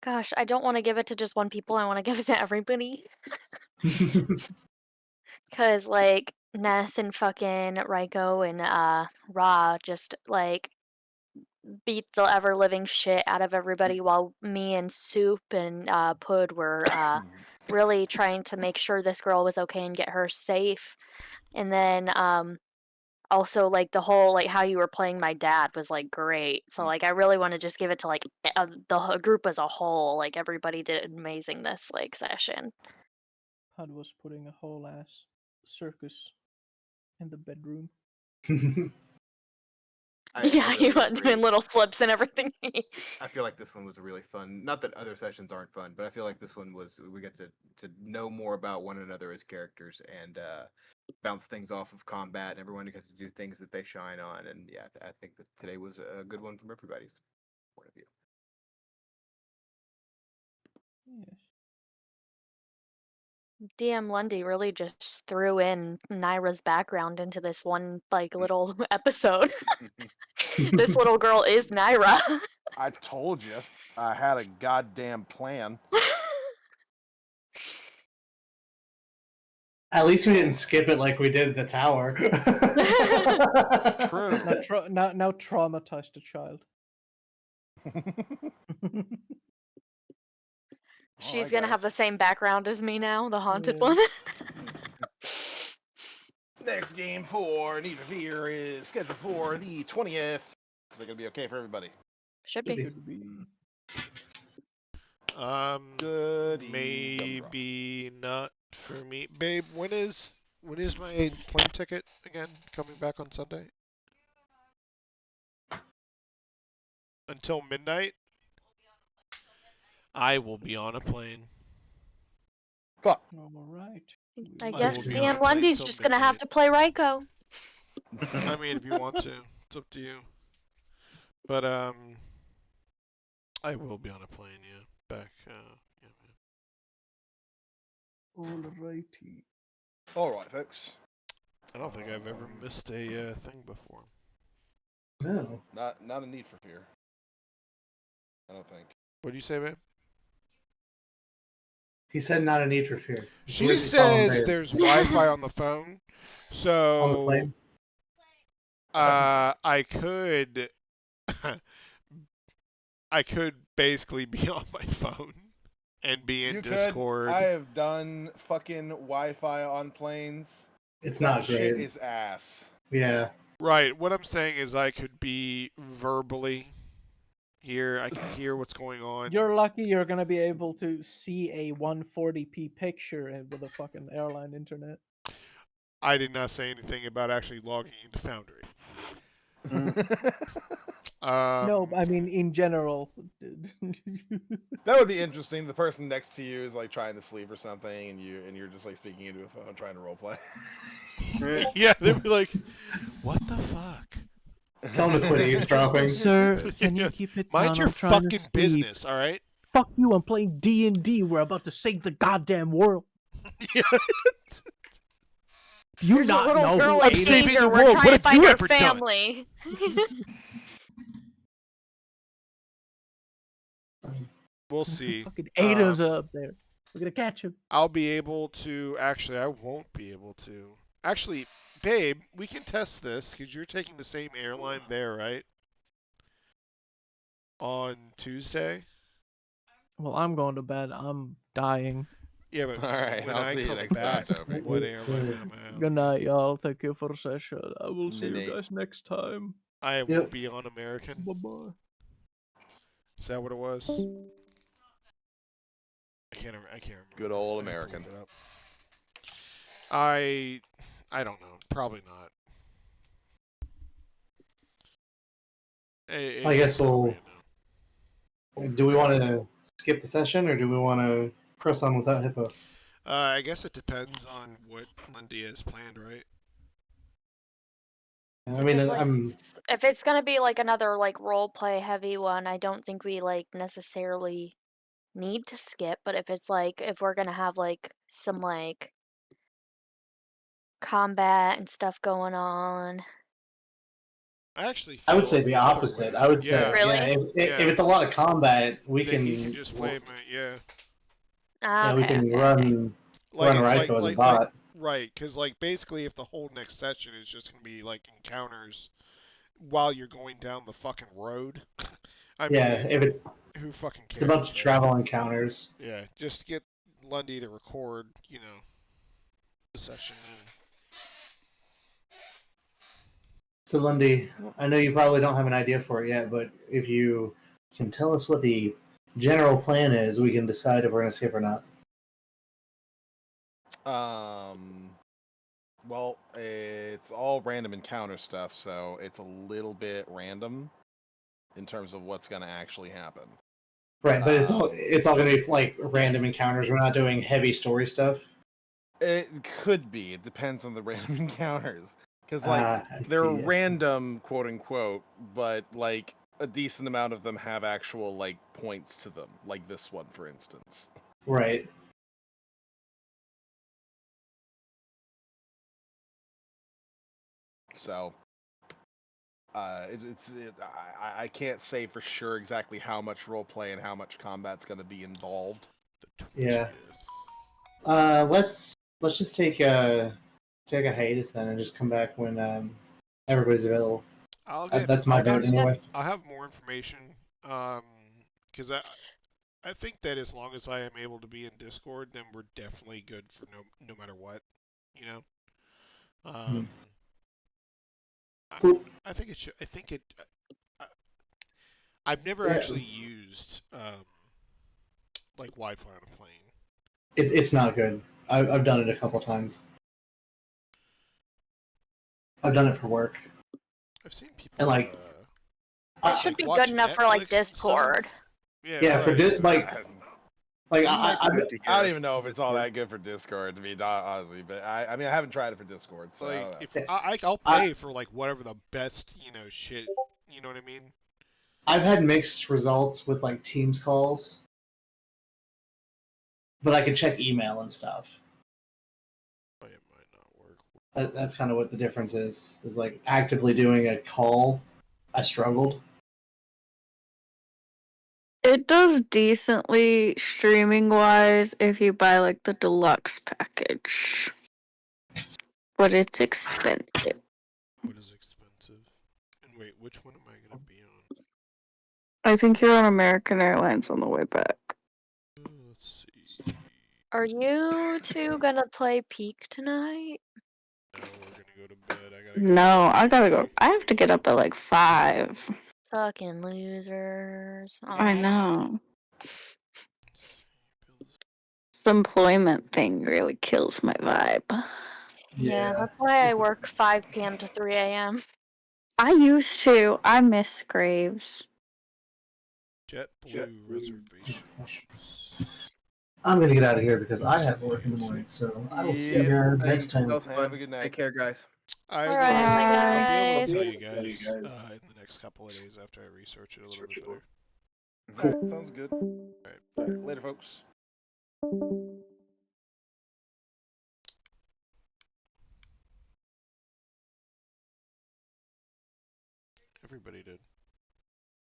[SPEAKER 2] Gosh, I don't want to give it to just one people. I want to give it to everybody. Cause like Neth and fucking Raiko and Ra just like beat the ever living shit out of everybody, while me and Soup and Pud were really trying to make sure this girl was okay and get her safe. And then also like the whole like how you were playing my dad was like great. So like I really want to just give it to like the group as a whole. Like everybody did amazing this like session.
[SPEAKER 3] Pud was putting a whole ass circus in the bedroom.
[SPEAKER 2] Yeah, he went doing little flips and everything.
[SPEAKER 8] I feel like this one was really fun. Not that other sessions aren't fun, but I feel like this one was, we get to know more about one another as characters and bounce things off of combat, and everyone gets to do things that they shine on. And yeah, I think that today was a good one from everybody's point of view.
[SPEAKER 3] Yes.
[SPEAKER 2] DM Lundy really just threw in Naira's background into this one like little episode. This little girl is Naira.
[SPEAKER 5] I told you I had a goddamn plan.
[SPEAKER 4] At least we didn't skip it like we did the tower.
[SPEAKER 5] True.
[SPEAKER 3] Now traumatized a child.
[SPEAKER 2] She's
[SPEAKER 5] right,
[SPEAKER 2] gonna have the
[SPEAKER 5] guys.
[SPEAKER 2] same background as me now, the haunted
[SPEAKER 3] Yeah.
[SPEAKER 2] one.
[SPEAKER 5] Next game for Need for Fear is scheduled for the 20th. Is that gonna be okay for everybody?
[SPEAKER 2] Should be.
[SPEAKER 3] Could be.
[SPEAKER 5] Goody
[SPEAKER 7] Maybe not for me, babe. When is my plane ticket again coming back on Sunday? Until midnight. I will be on a plane.
[SPEAKER 5] Fuck.
[SPEAKER 3] All right.
[SPEAKER 2] I
[SPEAKER 7] will
[SPEAKER 2] guess
[SPEAKER 7] be on a
[SPEAKER 2] Dan
[SPEAKER 7] plane
[SPEAKER 2] Lundy's
[SPEAKER 7] till
[SPEAKER 2] just gonna have
[SPEAKER 7] midnight.
[SPEAKER 2] to play Ryko.
[SPEAKER 7] I mean, if you want to, it's up to you. But I will be on a plane. Yeah, back. Yeah, man.
[SPEAKER 3] Alrighty.
[SPEAKER 5] All right, folks.
[SPEAKER 7] I don't think I've ever missed a thing before.
[SPEAKER 4] No.
[SPEAKER 5] Not a Need for Fear. I don't think.
[SPEAKER 7] What do you say, babe?
[SPEAKER 4] He said not a need for fear.
[SPEAKER 7] She
[SPEAKER 4] What did you call him,
[SPEAKER 7] says
[SPEAKER 4] babe?
[SPEAKER 7] there's Wi-Fi on the phone,
[SPEAKER 4] On the
[SPEAKER 7] so
[SPEAKER 4] plane?
[SPEAKER 7] I could I could basically be on my phone and be in
[SPEAKER 5] You
[SPEAKER 7] Discord.
[SPEAKER 5] could. I have done fucking Wi-Fi on planes.
[SPEAKER 4] It's
[SPEAKER 5] That
[SPEAKER 4] not
[SPEAKER 5] shit
[SPEAKER 4] great.
[SPEAKER 5] is ass.
[SPEAKER 4] Yeah.
[SPEAKER 7] Right. What I'm saying is I could be verbally here. I can hear what's going on.
[SPEAKER 3] You're lucky you're gonna be able to see a 140p picture with a fucking airline internet.
[SPEAKER 7] I did not say anything about actually logging into Foundry.
[SPEAKER 3] No, I mean in general.
[SPEAKER 5] That would be interesting. The person next to you is like trying to sleep or something, and you're just like speaking into a phone, trying to roleplay.
[SPEAKER 7] Yeah, they'd be like, "What the fuck?"
[SPEAKER 4] Tell him to quit eavesdropping.
[SPEAKER 3] Sir, can you
[SPEAKER 7] Yeah.
[SPEAKER 3] keep it
[SPEAKER 7] Mind
[SPEAKER 3] down?
[SPEAKER 7] your
[SPEAKER 3] I'm trying to
[SPEAKER 7] fucking
[SPEAKER 3] sleep.
[SPEAKER 7] business, all right?
[SPEAKER 3] Fuck you! I'm playing D&D. We're about to save the goddamn world.
[SPEAKER 7] Yeah.
[SPEAKER 3] Do you
[SPEAKER 2] There's a
[SPEAKER 3] not
[SPEAKER 2] little
[SPEAKER 3] know
[SPEAKER 2] girl
[SPEAKER 3] who
[SPEAKER 2] in
[SPEAKER 7] I'm
[SPEAKER 3] Ada is?
[SPEAKER 7] saving
[SPEAKER 2] danger.
[SPEAKER 7] the
[SPEAKER 2] We're
[SPEAKER 7] world.
[SPEAKER 2] trying
[SPEAKER 7] What
[SPEAKER 2] to
[SPEAKER 7] have
[SPEAKER 2] find
[SPEAKER 7] you
[SPEAKER 2] her
[SPEAKER 7] ever done?
[SPEAKER 2] family.
[SPEAKER 7] We'll see.
[SPEAKER 3] Fucking Ada's up there. We're gonna catch him.
[SPEAKER 7] I'll be able to. Actually, I won't be able to. Actually, babe, we can test this because you're taking the same airline there, right? On Tuesday.
[SPEAKER 3] Well, I'm going to bed. I'm dying.
[SPEAKER 7] Yeah, but
[SPEAKER 5] All right,
[SPEAKER 7] when
[SPEAKER 5] I'll
[SPEAKER 7] I
[SPEAKER 5] see you
[SPEAKER 7] come
[SPEAKER 5] next time,
[SPEAKER 7] back,
[SPEAKER 5] Toby.
[SPEAKER 7] what airline am I
[SPEAKER 3] Good
[SPEAKER 7] on?
[SPEAKER 3] night, y'all. Thank you for the session. I will see you
[SPEAKER 5] Night.
[SPEAKER 3] guys next time.
[SPEAKER 7] I will be on American.
[SPEAKER 3] Bye bye.
[SPEAKER 7] Is that what it was? I can't remember.
[SPEAKER 5] Good old
[SPEAKER 7] I have to look
[SPEAKER 5] American.
[SPEAKER 7] it up. I don't know. Probably not.
[SPEAKER 4] I guess
[SPEAKER 7] Probably
[SPEAKER 4] we'll.
[SPEAKER 7] a no.
[SPEAKER 4] Do we want to skip the session or do we want to press on without Hippo?
[SPEAKER 7] I guess it depends on what Lundy has planned, right?
[SPEAKER 4] I mean,
[SPEAKER 2] Because, like,
[SPEAKER 4] I'm.
[SPEAKER 2] if it's gonna be like another like role play heavy one, I don't think we like necessarily need to skip. But if it's like if we're gonna have like some like combat and stuff going on,
[SPEAKER 7] I actually
[SPEAKER 4] I
[SPEAKER 7] feel
[SPEAKER 4] would say the
[SPEAKER 7] other
[SPEAKER 4] opposite.
[SPEAKER 7] way.
[SPEAKER 4] I would say,
[SPEAKER 7] Yeah.
[SPEAKER 2] Really?
[SPEAKER 4] yeah,
[SPEAKER 7] Yeah.
[SPEAKER 4] if it's a lot of combat, we
[SPEAKER 7] Then
[SPEAKER 4] can.
[SPEAKER 7] he can just play him. Yeah.
[SPEAKER 4] Yeah, we
[SPEAKER 2] okay,
[SPEAKER 4] can
[SPEAKER 2] okay,
[SPEAKER 4] run
[SPEAKER 2] okay.
[SPEAKER 7] Like
[SPEAKER 4] Raiko as a bot.
[SPEAKER 7] right, because like basically, if the whole next session is just gonna be like encounters while you're going down the fucking road, I
[SPEAKER 4] Yeah,
[SPEAKER 7] mean,
[SPEAKER 4] if it's
[SPEAKER 7] who fucking cares?
[SPEAKER 4] it's a bunch of
[SPEAKER 7] man?
[SPEAKER 4] travel encounters.
[SPEAKER 7] Yeah, just get Lundy to record, the session.
[SPEAKER 4] So Lundy, I know you probably don't have an idea for it yet, but if you can tell us what the general plan is, we can decide if we're gonna skip or not.
[SPEAKER 5] Well, it's all random encounter stuff, so it's a little bit random in terms of what's going to actually happen.
[SPEAKER 4] Right, but it's all gonna be like random encounters. We're not doing heavy story stuff.
[SPEAKER 5] It could be. It depends on the random encounters, because they're
[SPEAKER 4] yes.
[SPEAKER 5] random, quote unquote, but like a decent amount of them have actual like points to them, like this one, for instance.
[SPEAKER 4] Right.
[SPEAKER 5] So, I can't say for sure exactly how much roleplay and how much combat's going to be involved.
[SPEAKER 4] Yeah. Let's just take a hiatus then and just come back when everybody's available. That's my vote anyway.
[SPEAKER 7] I'll have more information, because I think that as long as I am able to be in Discord, then we're definitely good for no matter what, you know.
[SPEAKER 4] Cool.
[SPEAKER 7] I think it should. I think it. I've never
[SPEAKER 4] Yeah.
[SPEAKER 7] actually used like Wi-Fi on a plane.
[SPEAKER 4] It's not good. I've done it a couple times. I've done it for work.
[SPEAKER 7] I've seen people.
[SPEAKER 4] And like,
[SPEAKER 2] It should
[SPEAKER 7] like
[SPEAKER 2] be
[SPEAKER 7] watch
[SPEAKER 2] good enough for like
[SPEAKER 7] Netflix and stuff.
[SPEAKER 2] Discord.
[SPEAKER 4] yeah,
[SPEAKER 7] right.
[SPEAKER 4] for like
[SPEAKER 6] It
[SPEAKER 4] I,
[SPEAKER 6] might
[SPEAKER 4] I,
[SPEAKER 6] be good to
[SPEAKER 5] I
[SPEAKER 6] hear
[SPEAKER 5] don't
[SPEAKER 6] us
[SPEAKER 5] even know if it's all
[SPEAKER 6] Discord.
[SPEAKER 5] that good for Discord, to be honestly. But I mean, I haven't tried it for Discord, so I
[SPEAKER 7] Like
[SPEAKER 5] don't know.
[SPEAKER 7] if I'll pay for like whatever the best shit. You know what I mean?
[SPEAKER 4] I've had mixed results with like Teams calls, but I can check email and stuff.
[SPEAKER 7] It might not work.
[SPEAKER 4] That's kind of what the difference is. Is like actively doing a call, I struggled.
[SPEAKER 11] It does decently streaming wise if you buy like the deluxe package. But it's expensive.
[SPEAKER 7] What is expensive? And wait, which one am I gonna be on?
[SPEAKER 11] I think you're on American Airlines on the way back.
[SPEAKER 7] Let's see.
[SPEAKER 2] Are you two gonna play Peak tonight?
[SPEAKER 7] No, we're gonna go to bed. I gotta.
[SPEAKER 11] No, I gotta go. I have to get up at like 5.
[SPEAKER 2] Fucking losers.
[SPEAKER 11] I
[SPEAKER 2] Aw.
[SPEAKER 11] know. This employment thing really kills my vibe.
[SPEAKER 2] Yeah, that's why I work 5 p.m. to 3 a.m.
[SPEAKER 11] I used to. I miss Graves.
[SPEAKER 7] JetBlue reservations.
[SPEAKER 4] I'm gonna get out of here because I have work in the morning. So I will see you here next time.
[SPEAKER 5] Have a good night.
[SPEAKER 6] Take care, guys.
[SPEAKER 7] I
[SPEAKER 2] All
[SPEAKER 7] will.
[SPEAKER 2] right,
[SPEAKER 7] I'll be able
[SPEAKER 2] guys.
[SPEAKER 7] to tell you guys in the next couple of days after I research it a little bit better.
[SPEAKER 5] All right, sounds good.
[SPEAKER 7] All right.
[SPEAKER 5] Later, folks.
[SPEAKER 7] Everybody did.